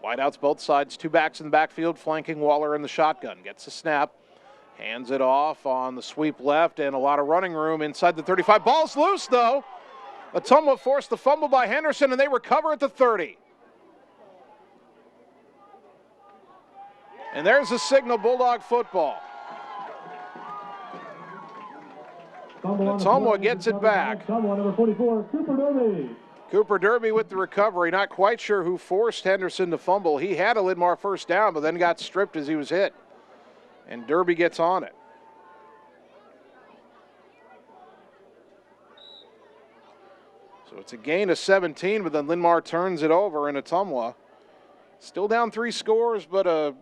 Speaker 2: Wideouts both sides, 2 backs in the backfield, flanking Waller in the shotgun. Gets the snap, hands it off on the sweep left, and a lot of running room inside the 35. Ball's loose, though. Ottumwa forced the fumble by Henderson, and they recover at the 30. And there's the signal, Bulldog football. Ottumwa gets it back.
Speaker 15: Number 44, Cooper Derby.
Speaker 2: Cooper Derby with the recovery. Not quite sure who forced Henderson to fumble. He had a Linn-Mar 1st down, but then got stripped as he was hit. And Derby gets on it. So it's a gain of 17, but then Linn-Mar turns it over, and Ottumwa still down 3 scores, but a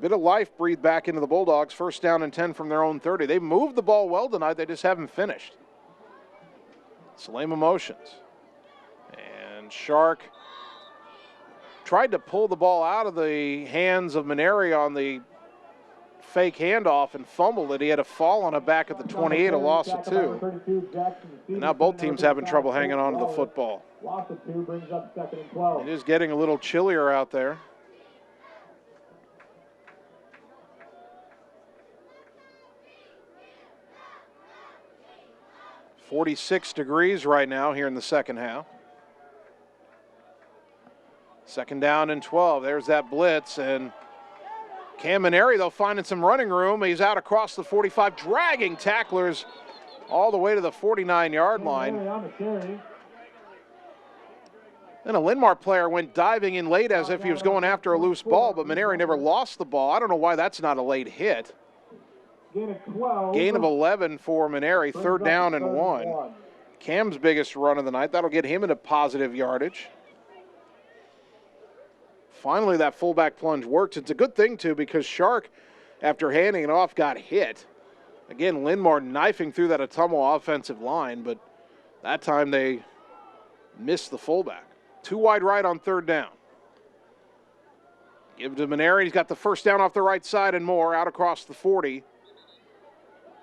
Speaker 2: bit of life breathed back into the Bulldogs. 1st down and 10 from their own 30. They've moved the ball well tonight. They just haven't finished. Salema motions. And Shark tried to pull the ball out of the hands of Maneri on the fake handoff and fumbled it. He had a fall on it back at the 28, a loss of 2. And now both teams having trouble hanging on to the football.
Speaker 15: Loss of 2 brings up 2nd and 12.
Speaker 2: It is getting a little chillier out there. $46 right now here in the second half. 2nd down and 12. There's that blitz, and Cam Maneri, though, finding some running room. He's out across the 45, dragging tacklers all the way to the 49-yard line. Then a Linn-Mar player went diving in late as if he was going after a loose ball, but Maneri never lost the ball. I don't know why that's not a late hit. Gain of 11 for Maneri, 3rd down and 1. Cam's biggest run of the night. That'll get him into positive yardage. Finally, that fullback plunge works. It's a good thing, too, because Shark, after handing it off, got hit. Again, Linn-Mar knifing through that Ottumwa offensive line, but that time they missed the fullback. 2 wide right on 3rd down. Give it to Maneri. He's got the 1st down off the right side and more, out across the 40.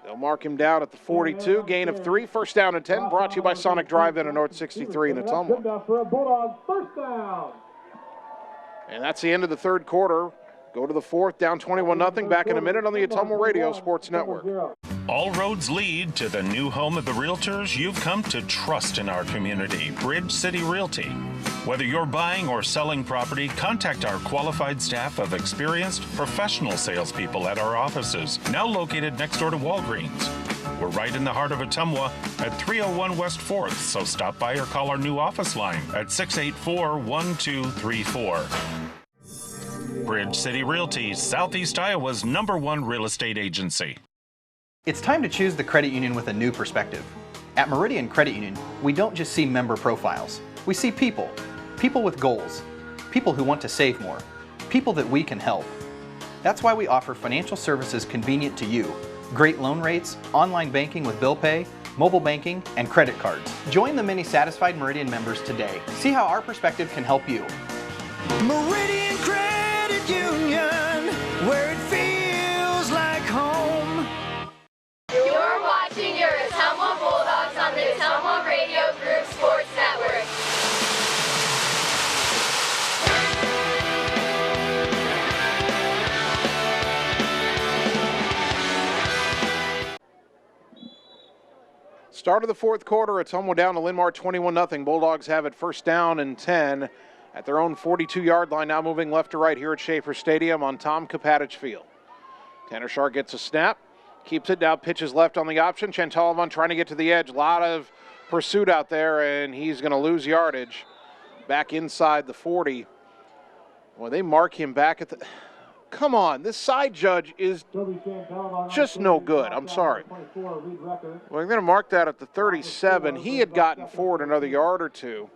Speaker 2: They'll mark him down at the 42. Gain of 3, 1st down and 10. Brought to you by Sonic Drive-In on North 63 in Ottumwa.
Speaker 15: For a Bulldogs 1st down.
Speaker 2: And that's the end of the 3rd quarter. Go to the 4th, down 21-0. Back in a minute on the Ottumwa Radio Sports Network.
Speaker 11: All roads lead to the new home of the realtors you've come to trust in our community, Bridge City Realty. Whether you're buying or selling property, contact our qualified staff of experienced, professional salespeople at our offices, now located next door to Walgreens. We're right in the heart of Ottumwa at 301 West 4th, so stop by or call our new office line at 684-1234. Bridge City Realty, Southeast Iowa's #1 real estate agency.
Speaker 7: It's time to choose the credit union with a new perspective. At Meridian Credit Union, we don't just see member profiles. We see people. People with goals. People who want to save more. People that we can help. That's why we offer financial services convenient to you. Great loan rates, online banking with bill pay, mobile banking, and credit cards. Join the many satisfied Meridian members today. See how our perspective can help you.
Speaker 21: Meridian Credit Union, where it feels like home.
Speaker 10: You're watching your Ottumwa Bulldogs on the Ottumwa Radio Group Sports Network.
Speaker 2: Start of the 4th quarter, Ottumwa down to Linn-Mar 21-0. Bulldogs have it 1st down and 10 at their own 42-yard line, now moving left to right here at Schaefer Stadium on Tom Kapatich Field. Tanner Shark gets a snap, keeps it down, pitches left on the option. Chantalavan trying to get to the edge. A lot of pursuit out there, and he's going to lose yardage back inside the 40. Well, they mark him back at the... Come on, this side judge is just no good. I'm sorry. Well, we're going to mark that at the 37. He had gotten forward another yard or two.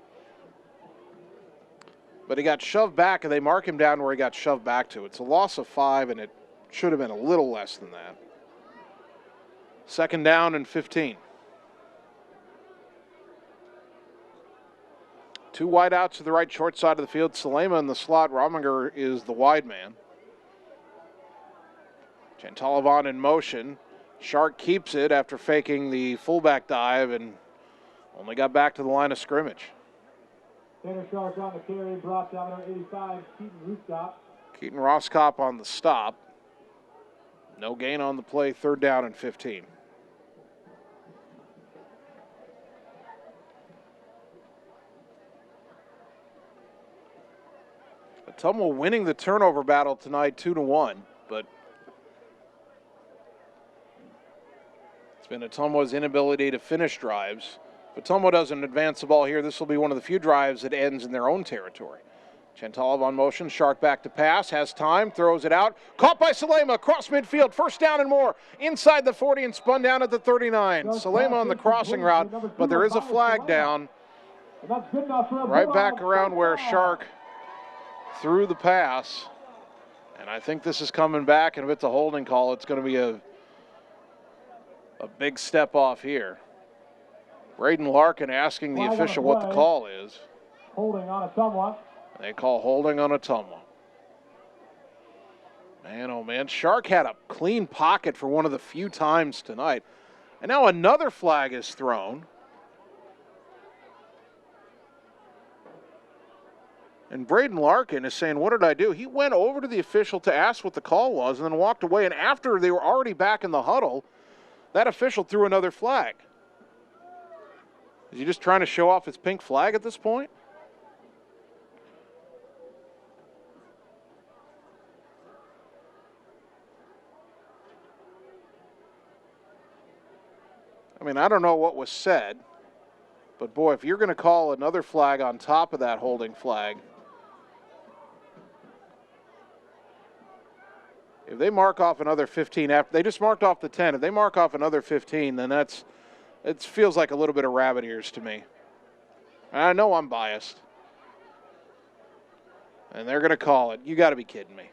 Speaker 2: But he got shoved back, and they mark him down where he got shoved back to. It's a loss of 5, and it should have been a little less than that. 2nd down and 15. 2 wide outs to the right short side of the field. Salema in the slot. Rominger is the wide man. Chantalavan in motion. Shark keeps it after faking the fullback dive and only got back to the line of scrimmage.
Speaker 15: Tanner Shark on the carry, brought down number 85, Keaton Roskop.
Speaker 2: Keaton Roskop on the stop. No gain on the play, 3rd down and 15. Ottumwa winning the turnover battle tonight 2-1, but it's been Ottumwa's inability to finish drives. If Ottumwa doesn't advance the ball here, this will be one of the few drives that ends in their own territory. Chantalov on motion, Shark back to pass, has time, throws it out. Caught by Salema, across midfield, 1st down and more. Inside the 40 and spun down at the 39. Salema on the crossing route, but there is a flag down. Right back around where Shark threw the pass. And I think this is coming back, and if it's a holding call, it's going to be a big step off here. Braden Larkin asking the official what the call is.
Speaker 15: Holding on Ottumwa.
Speaker 2: They call holding on Ottumwa. Man, oh man, Shark had a clean pocket for one of the few times tonight. And now another flag is thrown. And Braden Larkin is saying, what did I do? He went over to the official to ask what the call was and then walked away. And after they were already back in the huddle, that official threw another flag. Is he just trying to show off his pink flag at this point? I mean, I don't know what was said, but boy, if you're going to call another flag on top of that holding flag, if they mark off another 15 after, they just marked off the 10. If they mark off another 15, then it feels like a little bit of rabbit ears to me. I know I'm biased. And they're going to call it. You got to be kidding me.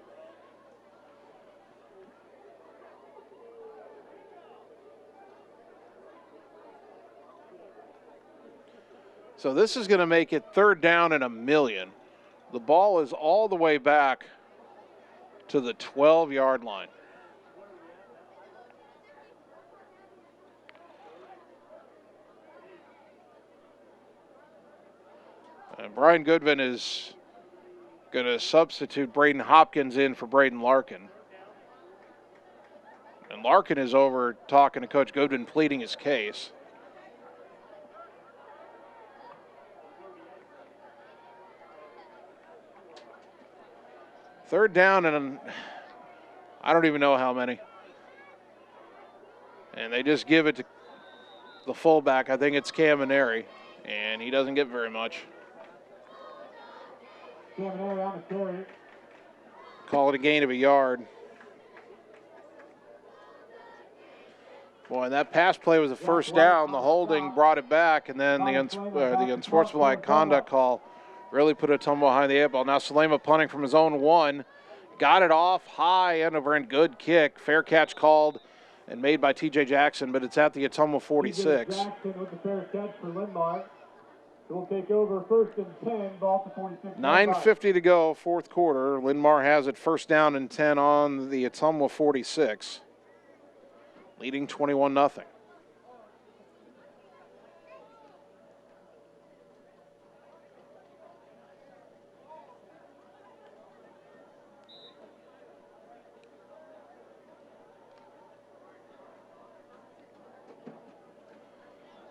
Speaker 2: So this is going to make it 3rd down and 1,000,000. The ball is all the way back to the 12-yard line. And Brian Goodwin is going to substitute Braden Hopkins in for Braden Larkin. And Larkin is over talking to Coach Goodwin, pleading his case. Third down and I don't even know how many. And they just give it to the fullback. I think it's Camineri, and he doesn't get very much.
Speaker 15: Camineri on the carry.
Speaker 2: Call it a gain of a yard. Boy, and that pass play was a first down. The holding brought it back, and then the unsportsmanlike conduct call really put Ottumwa behind the 8 ball. Now Salema punting from his own 1. Got it off high, end over end, good kick. Fair catch called and made by T.J. Jackson, but it's at the Ottumwa 46.
Speaker 15: Jackson with the fair catch for Linn-Mar. We'll take over 1st and 10, ball to 46.
Speaker 2: 9:50 to go, 4th quarter. Linn-Mar has it 1st down and 10 on the Ottumwa 46, leading 21-0.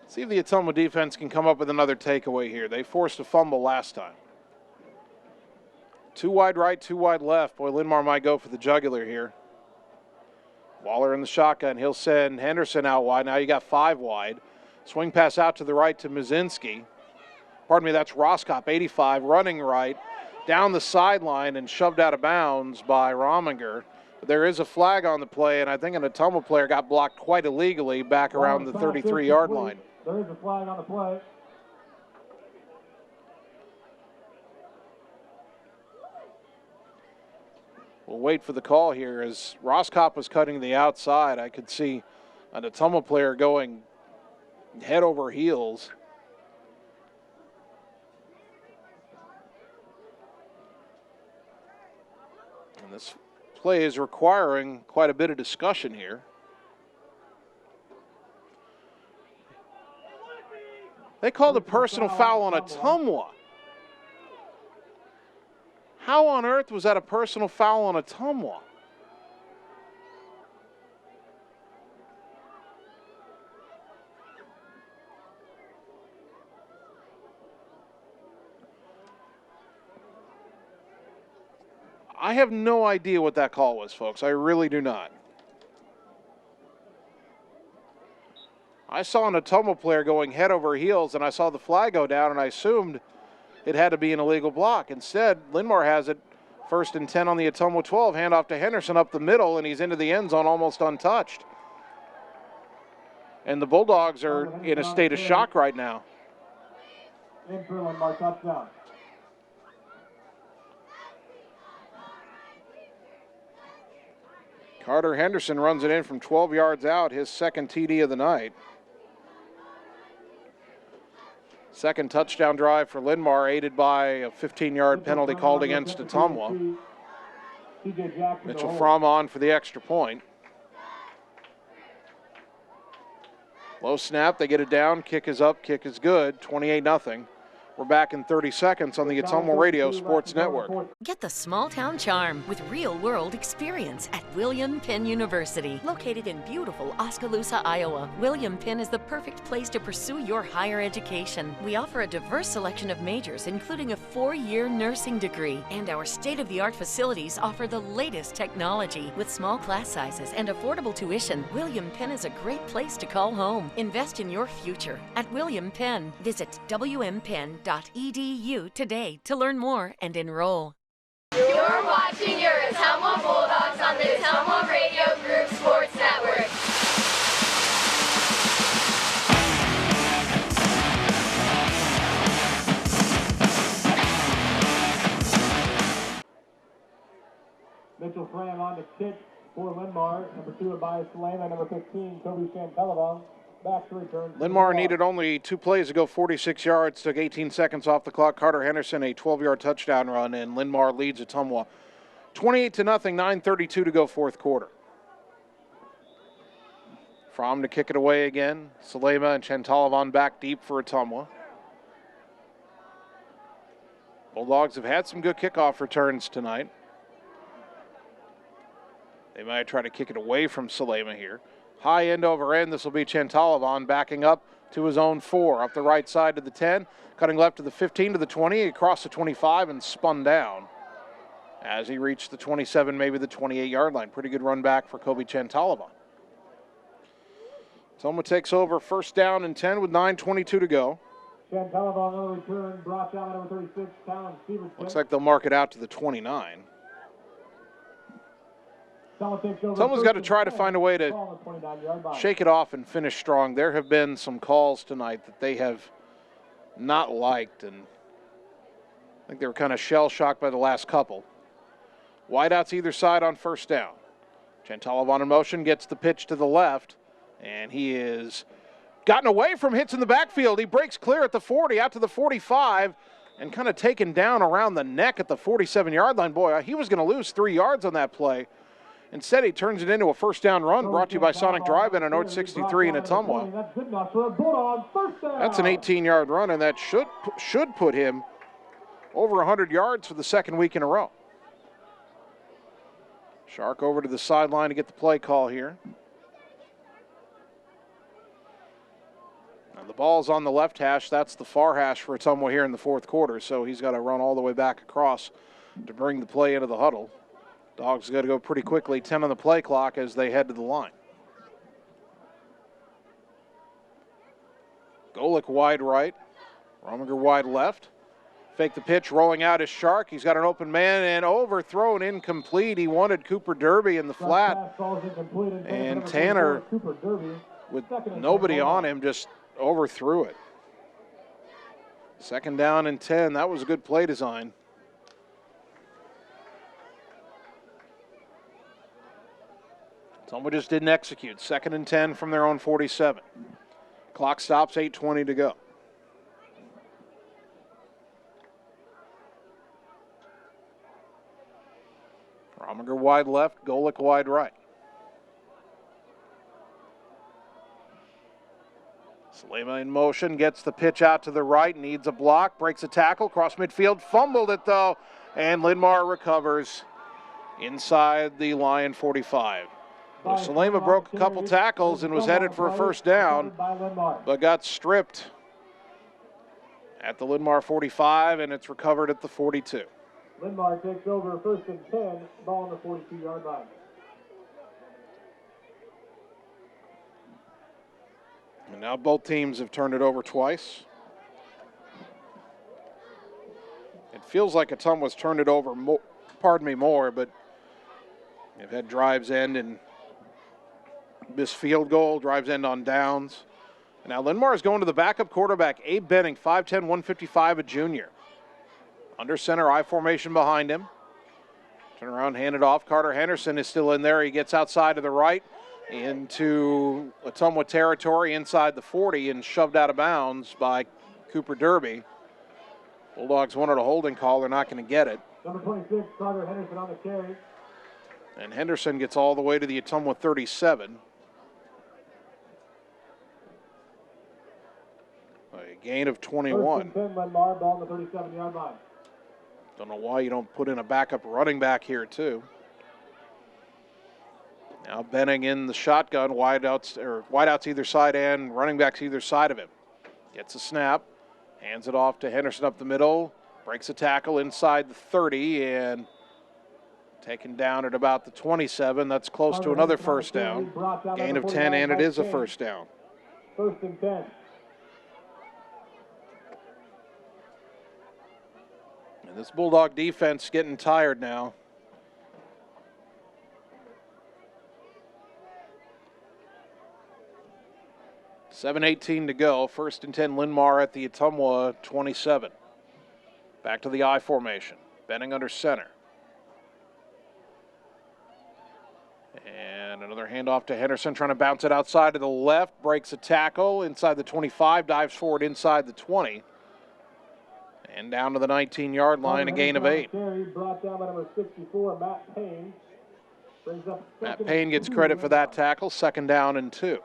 Speaker 2: See if the Ottumwa defense can come up with another takeaway here. They forced a fumble last time. 2 wide right, 2 wide left. Boy, Linn-Mar might go for the jugular here. Waller in the shotgun. He'll send Henderson out wide. Now you got 5 wide. Swing pass out to the right to Mazinski. Pardon me, that's Roskop, 85, running right, down the sideline and shoved out of bounds by Rominger. But there is a flag on the play, and I think an Ottumwa player got blocked quite illegally back around the 33-yard line.
Speaker 15: There is a flag on the play.
Speaker 2: We'll wait for the call here. As Roskop was cutting the outside, I could see an Ottumwa player going head over heels. And this play is requiring quite a bit of discussion here. They called a personal foul on Ottumwa. How on earth was that a personal foul on Ottumwa? I have no idea what that call was, folks. I really do not. I saw an Ottumwa player going head over heels, and I saw the flag go down, and I assumed it had to be an illegal block. Instead, Linn-Mar has it 1st and 10 on the Ottumwa 12. Handoff to Henderson up the middle, and he's into the end zone almost untouched. And the Bulldogs are in a state of shock right now.
Speaker 15: In for Linn-Mar, touchdown.
Speaker 2: Carter Henderson runs it in from 12 yards out, his 2nd TD of the night. 2nd touchdown drive for Linn-Mar, aided by a 15-yard penalty called against Ottumwa.
Speaker 15: TJ Jackson.
Speaker 2: Mitchell Fromm on for the extra point. Low snap, they get it down. Kick is up, kick is good. 28-0. We're back in 30 seconds on the Ottumwa Radio Sports Network.
Speaker 6: Get the small town charm with real world experience at William Penn University. Located in beautiful Oskaloosa, Iowa, William Penn is the perfect place to pursue your higher education. We offer a diverse selection of majors, including a 4-year nursing degree. And our state-of-the-art facilities offer the latest technology. With small class sizes and affordable tuition, William Penn is a great place to call home. Invest in your future at William Penn. Visit WMPenn.edu today to learn more and enroll.
Speaker 10: You're watching your Ottumwa Bulldogs on the Ottumwa Radio Group Sports Network.
Speaker 15: Mitchell Fram on the kick for Linn-Mar. Number 2, Abias Salema. Number 15, Kobe Chantelavon. Back to return.
Speaker 2: Linn-Mar needed only 2 plays to go 46 yards, took 18 seconds off the clock. Carter Henderson, a 12-yard touchdown run, and Linn-Mar leads Ottumwa 28-0, 9:32 to go fourth quarter. Fromm to kick it away again. Salema and Chantalavon back deep for Ottumwa. Bulldogs have had some good kickoff returns tonight. They might try to kick it away from Salema here. High end over end, this will be Chantalavon backing up to his own 4. Up the right side to the 10, cutting left to the 15 to the 20, across the 25 and spun down as he reached the 27, maybe the 28-yard line. Pretty good run back for Kobe Chantalavon. Ottumwa takes over first down and 10 with 9:22 to go.
Speaker 15: Chantalavon on the return, brought down by number 36, Talon Stevenson.
Speaker 2: Looks like they'll mark it out to the 29. Someone's got to try to find a way to shake it off and finish strong. There have been some calls tonight that they have not liked, and I think they were kind of shell-shocked by the last couple. Wideouts either side on first down. Chantalavon in motion, gets the pitch to the left, and he is gotten away from hits in the backfield. He breaks clear at the 40, out to the 45, and kind of taken down around the neck at the 47-yard line. Boy, he was going to lose 3 yards on that play. Instead, he turns it into a first down run, brought to you by Sonic Drive-In on North 63 in Ottumwa. That's an 18-yard run, and that should put him over 100 yards for the second week in a row. Shark over to the sideline to get the play call here. Now the ball's on the left hash. That's the far hash for Ottumwa here in the fourth quarter, so he's got to run all the way back across to bring the play into the huddle. Dogs got to go pretty quickly, 10 on the play clock as they head to the line. Golick wide right, Rominger wide left. Fake the pitch, rolling out is Shark. He's got an open man and overthrown, incomplete. He wanted Cooper Derby in the flat. And Tanner, with nobody on him, just overthrew it. Second down and 10. That was a good play design. Ottumwa just didn't execute. Second and 10 from their own 47. Clock stops, 8:20 to go. Rominger wide left, Golick wide right. Salema in motion, gets the pitch out to the right, needs a block, breaks a tackle, cross midfield, fumbled it though, and Linn-Mar recovers inside the Lion 45. So Salema broke a couple tackles and was headed for a first down, but got stripped at the Linn-Mar 45, and it's recovered at the 42.
Speaker 15: Linn-Mar takes over first and 10, ball on the 42-yard line.
Speaker 2: And now both teams have turned it over twice. It feels like Ottumwa's turned it over more, but they've had drives end and missed field goal, drives end on downs. And now Linn-Mar is going to the backup quarterback, Abe Benning, 5'10", 155, a junior. Under center, I formation behind him. Turn around, hand it off. Carter Henderson is still in there. He gets outside to the right into Ottumwa territory inside the 40 and shoved out of bounds by Cooper Derby. Bulldogs wanted a holding call. They're not going to get it.
Speaker 15: Number 26, Carter Henderson on the carry.
Speaker 2: And Henderson gets all the way to the Ottumwa 37. A gain of 21.
Speaker 15: 10, Linn-Mar, ball on the 37-yard line.
Speaker 2: Don't know why you don't put in a backup running back here, too. Now Benning in the shotgun, wideouts either side and running backs either side of him. Gets a snap, hands it off to Henderson up the middle, breaks a tackle inside the 30 and taken down at about the 27. That's close to another first down. Gain of 10, and it is a first down.
Speaker 15: 1st and 10.
Speaker 2: And this Bulldog defense getting tired now. .7:18 to go. 1st and 10, Linn-Mar at the Ottumwa 27. Back to the I formation. Benning under center. And another handoff to Henderson, trying to bounce it outside to the left. Breaks a tackle inside the 25, dives forward inside the 20. And down to the 19-yard line, a gain of 8.
Speaker 15: Brought down by number 64, Matt Payne.
Speaker 2: Matt Payne gets credit for that tackle. 2nd down and 2.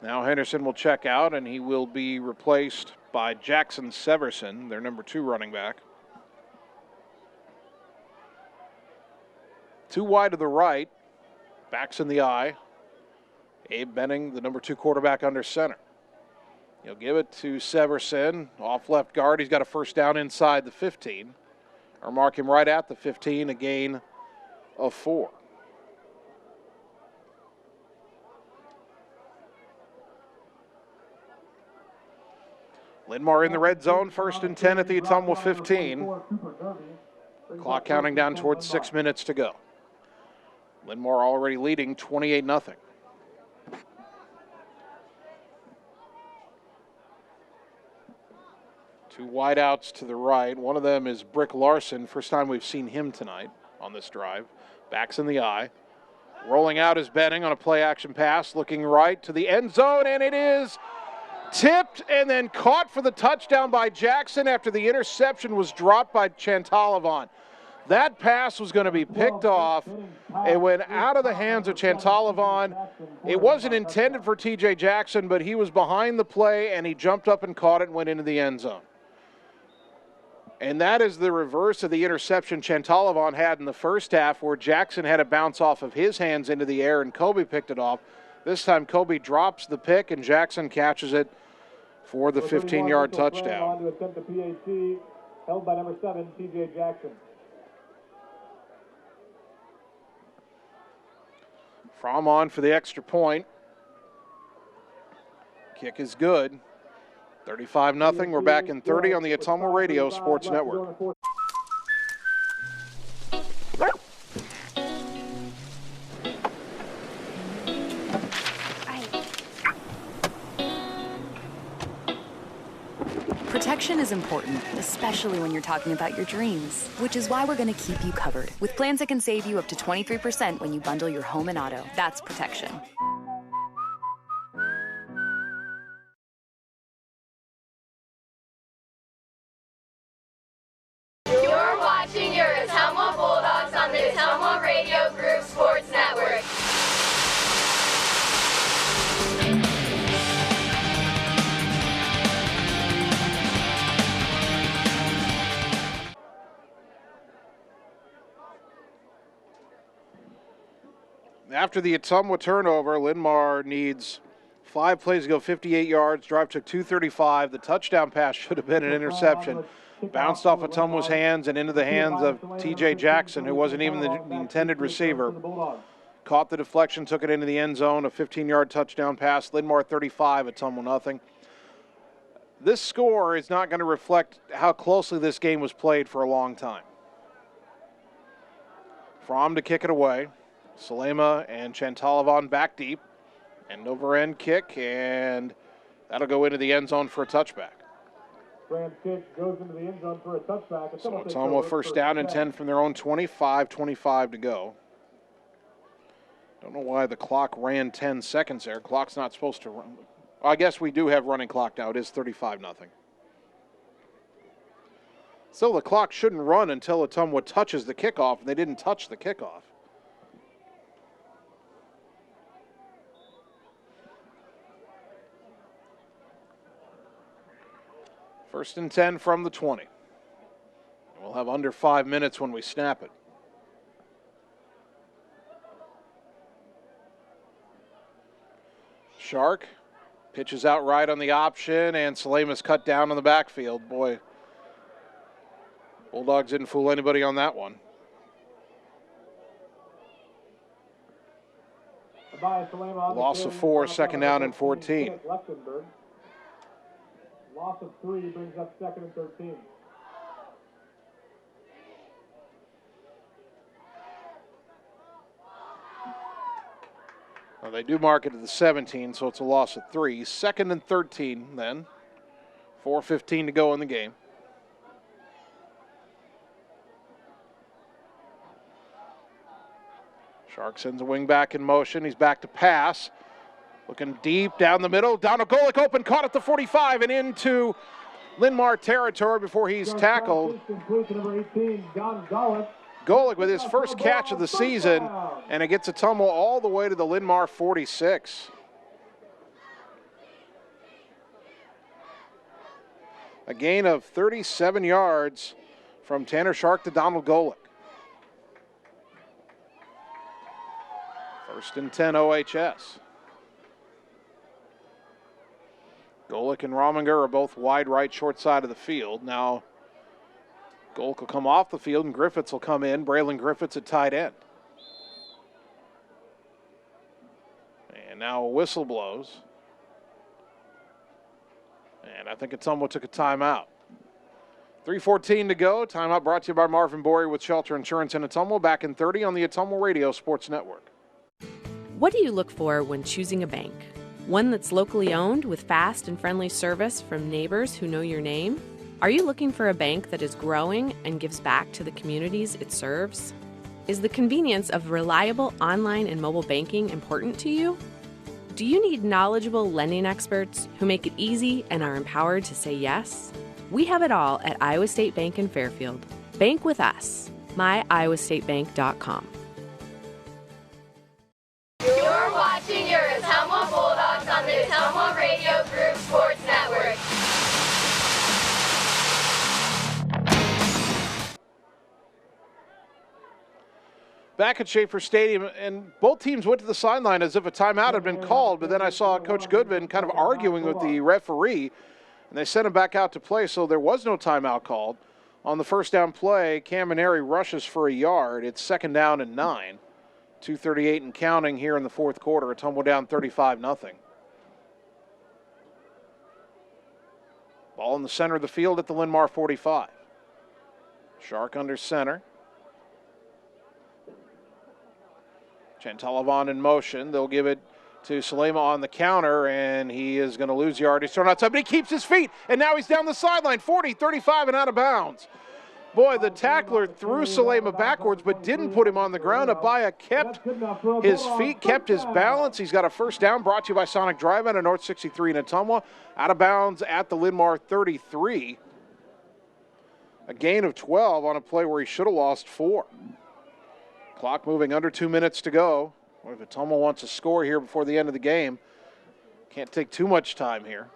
Speaker 2: Now Henderson will check out, and he will be replaced by Jackson Severson, their number 2 running back. 2 wide to the right, backs in the I. Abe Benning, the number 2 quarterback, under center. He'll give it to Severson, off left guard. He's got a first down inside the 15, or mark him right at the 15, a gain of 4. Linn-Mar in the red zone, 1st and 10 at the Ottumwa 15. Clock counting down towards 6 minutes to go. Linn-Mar already leading 28-0. Two wideouts to the right. One of them is Brick Larson. First time we've seen him tonight on this drive. Backs in the I. Rolling out is Benning on a play-action pass, looking right to the end zone, and it is tipped and then caught for the touchdown by Jackson after the interception was dropped by Chantalavon. That pass was going to be picked off. It went out of the hands of Chantalavon. It wasn't intended for T.J. Jackson, but he was behind the play, and he jumped up and caught it and went into the end zone. And that is the reverse of the interception Chantalavon had in the first half, where Jackson had a bounce off of his hands into the air, and Kobe picked it off. This time Kobe drops the pick, and Jackson catches it for the 15-yard touchdown.
Speaker 15: On to attempt the PAT, held by number 7, T.J. Jackson.
Speaker 2: Fromm on for the extra point. Kick is good. 35-0. We're back in 30 on the Ottumwa Radio Sports Network.
Speaker 14: Protection is important, especially when you're talking about your dreams, which is why we're going to keep you covered with plans that can save you up to 23% when you bundle your home and auto. That's protection.
Speaker 10: You're watching your Ottumwa Bulldogs on the Ottumwa Radio Group Sports Network.
Speaker 2: After the Ottumwa turnover, Linn-Mar needs 5 plays to go 58 yards. Drive took 2:35. The touchdown pass should have been an interception. Bounced off Ottumwa's hands and into the hands of T.J. Jackson, who wasn't even the intended receiver. Caught the deflection, took it into the end zone. A 15-yard touchdown pass. Linn-Mar 35, Ottumwa nothing. This score is not going to reflect how closely this game was played for a long time. Fromm to kick it away. Salema and Chantalavon back deep. End over end kick, and that'll go into the end zone for a touchback.
Speaker 15: Grant kick goes into the end zone for a touchback.
Speaker 2: So Ottumwa first down and 10 from their own 25 to go. Don't know why the clock ran 10 seconds there. Clock's not supposed to run. I guess we do have running clock now. It is 35-0. Still, the clock shouldn't run until Ottumwa touches the kickoff, and they didn't touch the kickoff. First and 10 from the 20. We'll have under 5 minutes when we snap it. Shark pitches out right on the option, and Salema's cut down on the backfield. Boy, Bulldogs didn't fool anybody on that one. Loss of 4, second down and 14.
Speaker 15: Loss of 3 brings up second and 13.
Speaker 2: Well, they do mark it at the 17, so it's a loss of 3. Second and 13 then. 4:15 to go in the game. Shark sends a wing back in motion. He's back to pass. Looking deep down the middle. Down to Golick, open, caught at the 45 and into Linn-Mar territory before he's tackled. Golick with his first catch of the season, and it gets Ottumwa all the way to the Linn-Mar 46. A gain of 37 yards from Tanner Shark to Donald Golick. First and 10 OHS. Golick and Rominger are both wide right, short side of the field. Now, Golick will come off the field and Griffiths will come in. Braylon Griffiths at tight end. And now a whistle blows. And I think Ottumwa took a timeout. 3:14 to go. Timeout brought to you by Marvin Bory with Shelter Insurance in Ottumwa. Back in 30 on the Ottumwa Radio Sports Network.
Speaker 16: What do you look for when choosing a bank? One that's locally owned with fast and friendly service from neighbors who know your name? Are you looking for a bank that is growing and gives back to the communities it serves? Is the convenience of reliable online and mobile banking important to you? Do you need knowledgeable lending experts who make it easy and are empowered to say yes? We have it all at Iowa State Bank in Fairfield. Bank with us. MyIowaStateBank.com.
Speaker 10: You're watching your Ottumwa Bulldogs on the Ottumwa Radio Group Sports Network.
Speaker 2: Back at Schaefer Stadium, and both teams went to the sideline as if a timeout had been called, but then I saw Coach Goodman kind of arguing with the referee, and they sent him back out to play, so there was no timeout called. On the first down play, Camineri rushes for a yard. It's second down and 9. 2:38 and counting here in the fourth quarter. Ottumwa down 35-0. Ball in the center of the field at the Linn-Mar 45. Shark under center. Chantalavon in motion. They'll give it to Salema on the counter, and he is going to lose yard. He's thrown outside, but he keeps his feet, and now he's down the sideline, 40, 35, and out of bounds. Boy, the tackler threw Salema backwards, but didn't put him on the ground. Abaya kept his feet, kept his balance. He's got a first down, brought to you by Sonic Drive-In at North 63 in Ottumwa. Out of bounds at the Linn-Mar 33. A gain of 12 on a play where he should have lost 4. Clock moving, under 2 minutes to go. If Ottumwa wants to score here before the end of the game, can't take too much time here.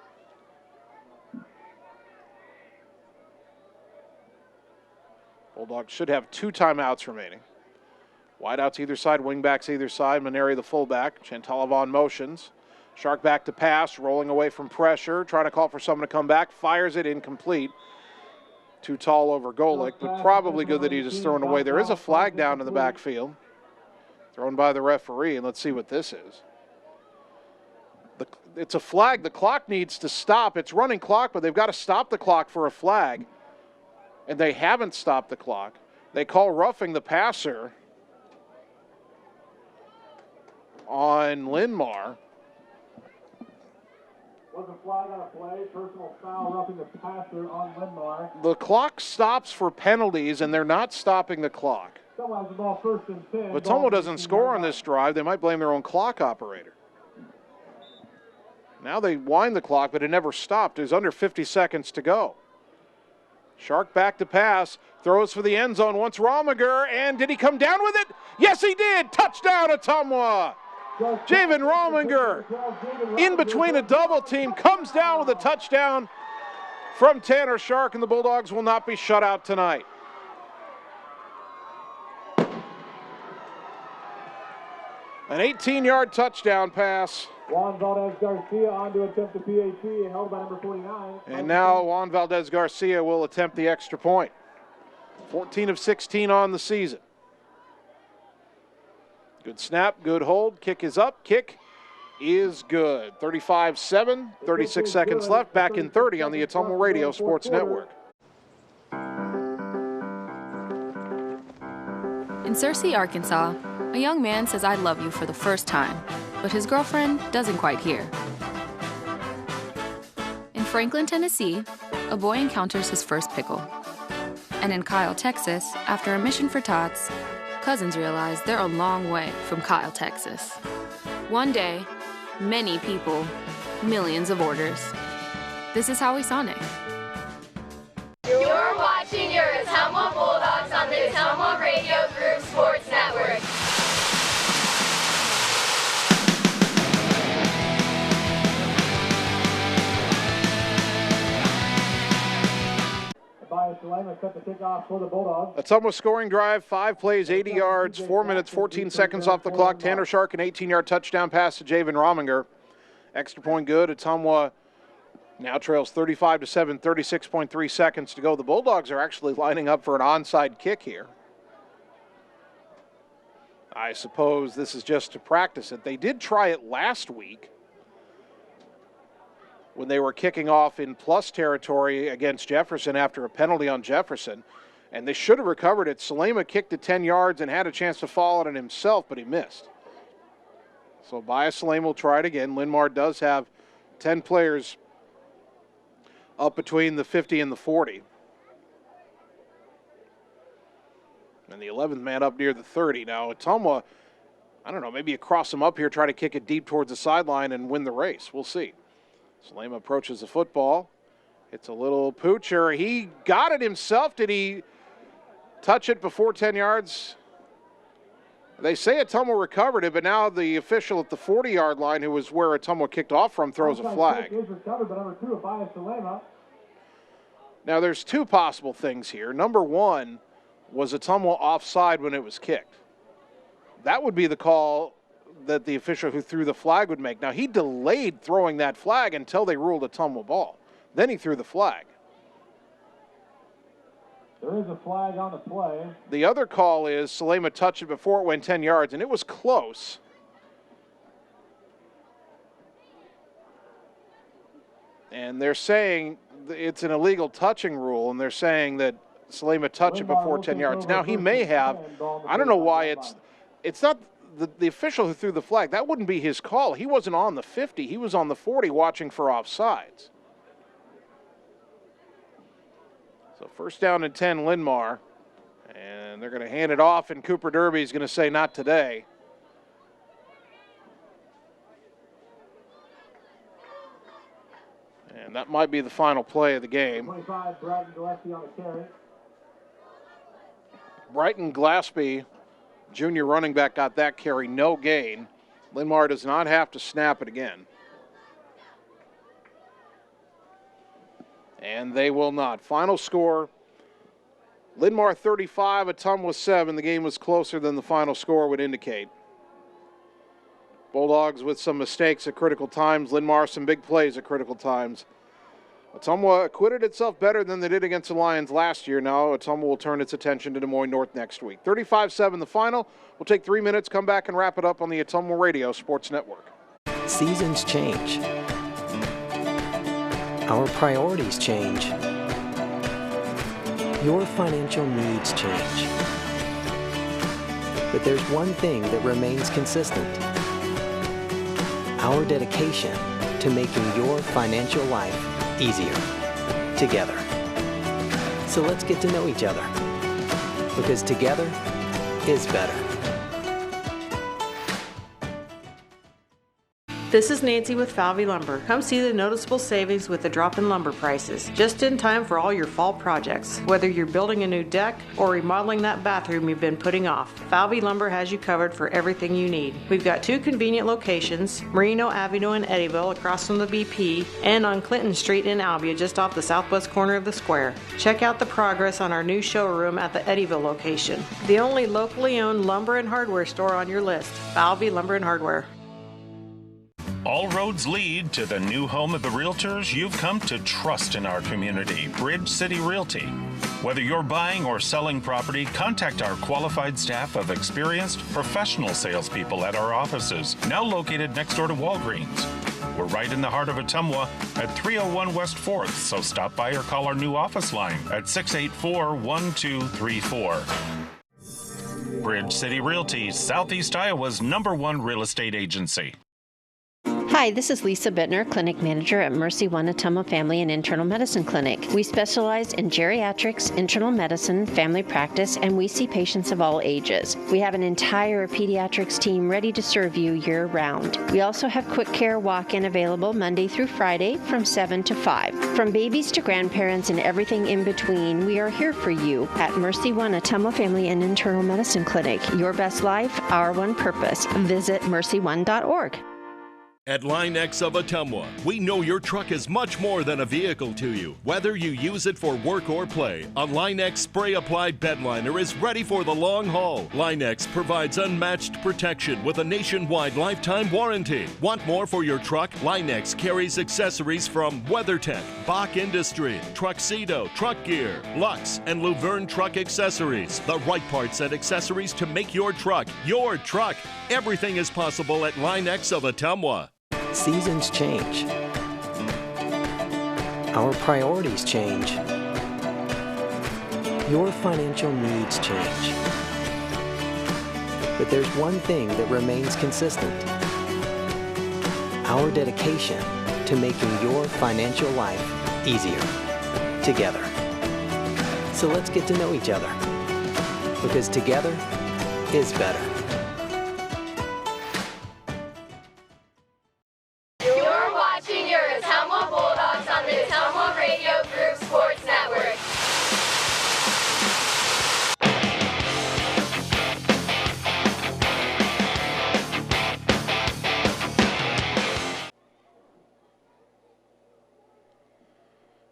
Speaker 2: Bulldogs should have 2 timeouts remaining. Wideouts either side, wingbacks either side. Maneri the fullback. Chantalavon motions. Shark back to pass, rolling away from pressure, trying to call for someone to come back. Fires it incomplete. Too tall over Golick, but probably good that he just thrown away. There is a flag down in the backfield, thrown by the referee, and let's see what this is. It's a flag. The clock needs to stop. It's running clock, but they've got to stop the clock for a flag, and they haven't stopped the clock. They call roughing the passer on Linn-Mar.
Speaker 15: Was a flag on a play, personal foul, roughing the passer on Linn-Mar.
Speaker 2: The clock stops for penalties, and they're not stopping the clock.
Speaker 15: Someone has the ball first and 10.
Speaker 2: But Ottumwa doesn't score on this drive. They might blame their own clock operator. Now they wind the clock, but it never stopped. There's under 50 seconds to go. Shark back to pass, throws for the end zone, wants Rominger, and did he come down with it? Yes, he did! Touchdown, Ottumwa! Javen Rominger, in between a double team, comes down with a touchdown from Tanner Shark, and the Bulldogs will not be shut out tonight. An 18-yard touchdown pass.
Speaker 15: Juan Valdez-Garcia on to attempt the PAT, held by number 49.
Speaker 2: And now Juan Valdez-Garcia will attempt the extra point. 14 of 16 on the season. Good snap, good hold. Kick is up. Kick is good. 35-7, 36 seconds left. Back in 30 on the Ottumwa Radio Sports Network.
Speaker 13: In Searcy, Arkansas, a young man says I love you for the first time, but his girlfriend doesn't quite hear. In Franklin, Tennessee, a boy encounters his first pickle. And in Kyle, Texas, after a mission for tots, cousins realize they're a long way from Kyle, Texas. One day, many people, millions of orders. This is Howie Sonic.
Speaker 10: You're watching your Ottumwa Bulldogs on the Ottumwa Radio Group Sports Network.
Speaker 2: Ottumwa scoring drive, 5 plays, 80 yards, 4 minutes, 14 seconds off the clock. Tanner Shark, an 18-yard touchdown pass to Javen Rominger. Extra point good. Ottumwa now trails 35-7, 36.3 seconds to go. The Bulldogs are actually lining up for an onside kick here. I suppose this is just to practice it. They did try it last week when they were kicking off in plus territory against Jefferson after a penalty on Jefferson, and they should have recovered it. Salema kicked it 10 yards and had a chance to fall on it himself, but he missed. So Bias Salema will try it again. Linn-Mar does have 10 players up between the 50 and the 40. And the 11th man up near the 30. Now, Ottumwa, I don't know, maybe you cross him up here, try to kick it deep towards the sideline and win the race. We'll see. Salema approaches the football. It's a little poocher. He got it himself. Did he touch it before 10 yards? They say Ottumwa recovered it, but now the official at the 40-yard line, who was where Ottumwa kicked off from, throws a flag. Now, there's two possible things here. Number one, was Ottumwa offside when it was kicked? That would be the call that the official who threw the flag would make. Now, he delayed throwing that flag until they ruled Ottumwa ball. Then he threw the flag.
Speaker 15: There is a flag on the play.
Speaker 2: The other call is Salema touched it before it went 10 yards, and it was close. And they're saying it's an illegal touching rule, and they're saying that Salema touched it before 10 yards. Now, he may have. I don't know why it's not the official who threw the flag. That wouldn't be his call. He wasn't on the 50. He was on the 40 watching for offsides. So first down and 10, Linn-Mar. And they're going to hand it off, and Cooper Derby is going to say not today. And that might be the final play of the game.
Speaker 15: 25, Brighton Gillespie on the carry.
Speaker 2: Brighton Gillespie, junior running back, got that carry, no gain. Linn-Mar does not have to snap it again. And they will not. Final score, Linn-Mar 35, Ottumwa 7. The game was closer than the final score would indicate. Bulldogs with some mistakes at critical times. Linn-Mar some big plays at critical times. Ottumwa acquitted itself better than they did against the Lions last year. Now Ottumwa will turn its attention to Des Moines North next week. 35-7 the final. We'll take 3 minutes, come back and wrap it up on the Ottumwa Radio Sports Network.
Speaker 4: Seasons change. Our priorities change. Your financial needs change. But there's one thing that remains consistent. Our dedication to making your financial life easier together. So let's get to know each other, because together is better.
Speaker 1: This is Nancy with Falvey Lumber. Come see the noticeable savings with the drop in lumber prices, just in time for all your fall projects. Whether you're building a new deck or remodeling that bathroom you've been putting off, Falvey Lumber has you covered for everything you need. We've got 2 convenient locations, Marino Avenue in Eddyville across from the BP, and on Clinton Street in Albia just off the southwest corner of the square. Check out the progress on our new showroom at the Eddyville location. The only locally owned lumber and hardware store on your list, Falvey Lumber and Hardware.
Speaker 11: All roads lead to the new home of the realtors you've come to trust in our community, Bridge City Realty. Whether you're buying or selling property, contact our qualified staff of experienced professional salespeople at our offices, now located next door to Walgreens. We're right in the heart of Ottumwa at 301 West 4th, so stop by or call our new office line at 684-1234. Bridge City Realty, Southeast Iowa's #1 real estate agency.
Speaker 12: Hi, this is Lisa Bittner, Clinic Manager at Mercy One Ottumwa Family and Internal Medicine Clinic. We specialize in geriatrics, internal medicine, family practice, and we see patients of all ages. We have an entire pediatrics team ready to serve you year-round. We also have quick care walk-in available Monday through Friday from 7 to 5. From babies to grandparents and everything in between, we are here for you at Mercy One Ottumwa Family and Internal Medicine Clinic. Your best life, our one purpose. Visit mercyone.org.
Speaker 17: At Line-X of Ottumwa, we know your truck is much more than a vehicle to you. Whether you use it for work or play, a Line-X spray-applied bedliner is ready for the long haul. Line-X provides unmatched protection with a nationwide lifetime warranty. Want more for your truck? Line-X carries accessories from WeatherTech, Bach Industry, Truxedo, Truck Gear, Lux, and Luverne Truck Accessories. The right parts and accessories to make your truck your truck. Everything is possible at Line-X of Ottumwa.
Speaker 4: Seasons change. Our priorities change. Your financial needs change. But there's one thing that remains consistent. Our dedication to making your financial life easier together. So let's get to know each other, because together is better.
Speaker 10: Ottumwa Bulldogs on the Ottumwa Radio Group Sports Network.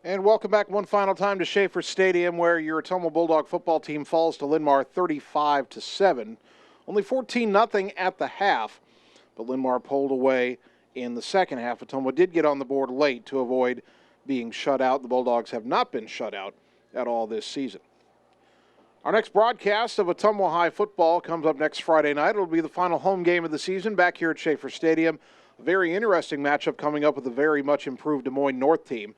Speaker 2: And welcome back one final time to Schaefer Stadium, where your Ottumwa Bulldog football team falls to Linn-Mar 35-7. Only 14-0 at the half, but Linn-Mar pulled away in the second half. Ottumwa did get on the board late to avoid being shut out. The Bulldogs have not been shut out at all this season. Our next broadcast of Ottumwa High football comes up next Friday night. It'll be the final home game of the season back here at Schaefer Stadium. A very interesting matchup coming up with a very much improved Des Moines North team.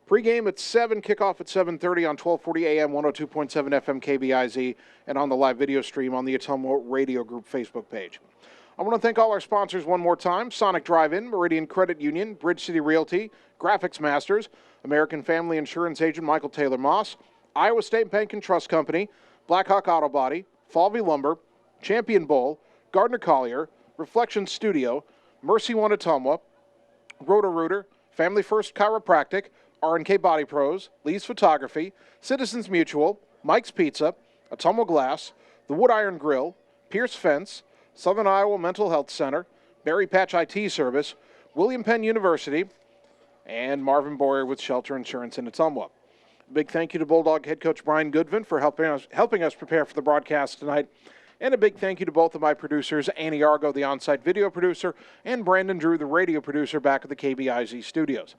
Speaker 2: Pregame at 7, kickoff at 7:30 on 1240 AM, 102.7 FM KBIZ, and on the live video stream on the Ottumwa Radio Group Facebook page. I want to thank all our sponsors one more time: Sonic Drive-In, Meridian Credit Union, Bridge City Realty, Graphics Masters, American Family Insurance Agent Michael Taylor Moss, Iowa State Bank and Trust Company, Blackhawk Auto Body, Falvey Lumber, Champion Bull, Gardner Collier, Reflection Studio, Mercy One Ottumwa, Roto-Rooter, Family First Chiropractic, R&K Body Pros, Lee's Photography, Citizens Mutual, Mike's Pizza, Ottumwa Glass, the Wood Iron Grill, Pierce Fence, Southern Iowa Mental Health Center, Berry Patch IT Service, William Penn University, and Marvin Boyer with Shelter Insurance in Ottumwa. A big thank you to Bulldog head coach Brian Goodvin for helping us prepare for the broadcast tonight. And a big thank you to both of my producers, Annie Argo, the on-site video producer, and Brandon Drew, the radio producer back at the KBIZ studios.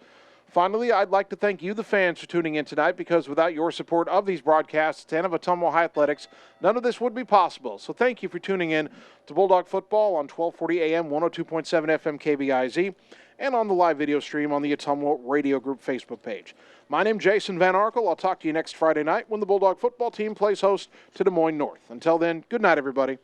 Speaker 2: Finally, I'd like to thank you, the fans, for tuning in tonight, because without your support of these broadcasts and of Ottumwa High Athletics, none of this would be possible. So thank you for tuning in to Bulldog Football on 1240 AM, 102.7 FM KBIZ, and on the live video stream on the Ottumwa Radio Group Facebook page. My name's Jason Van Arkel. I'll talk to you next Friday night when the Bulldog football team plays host to Des Moines North. Until then, good night, everybody.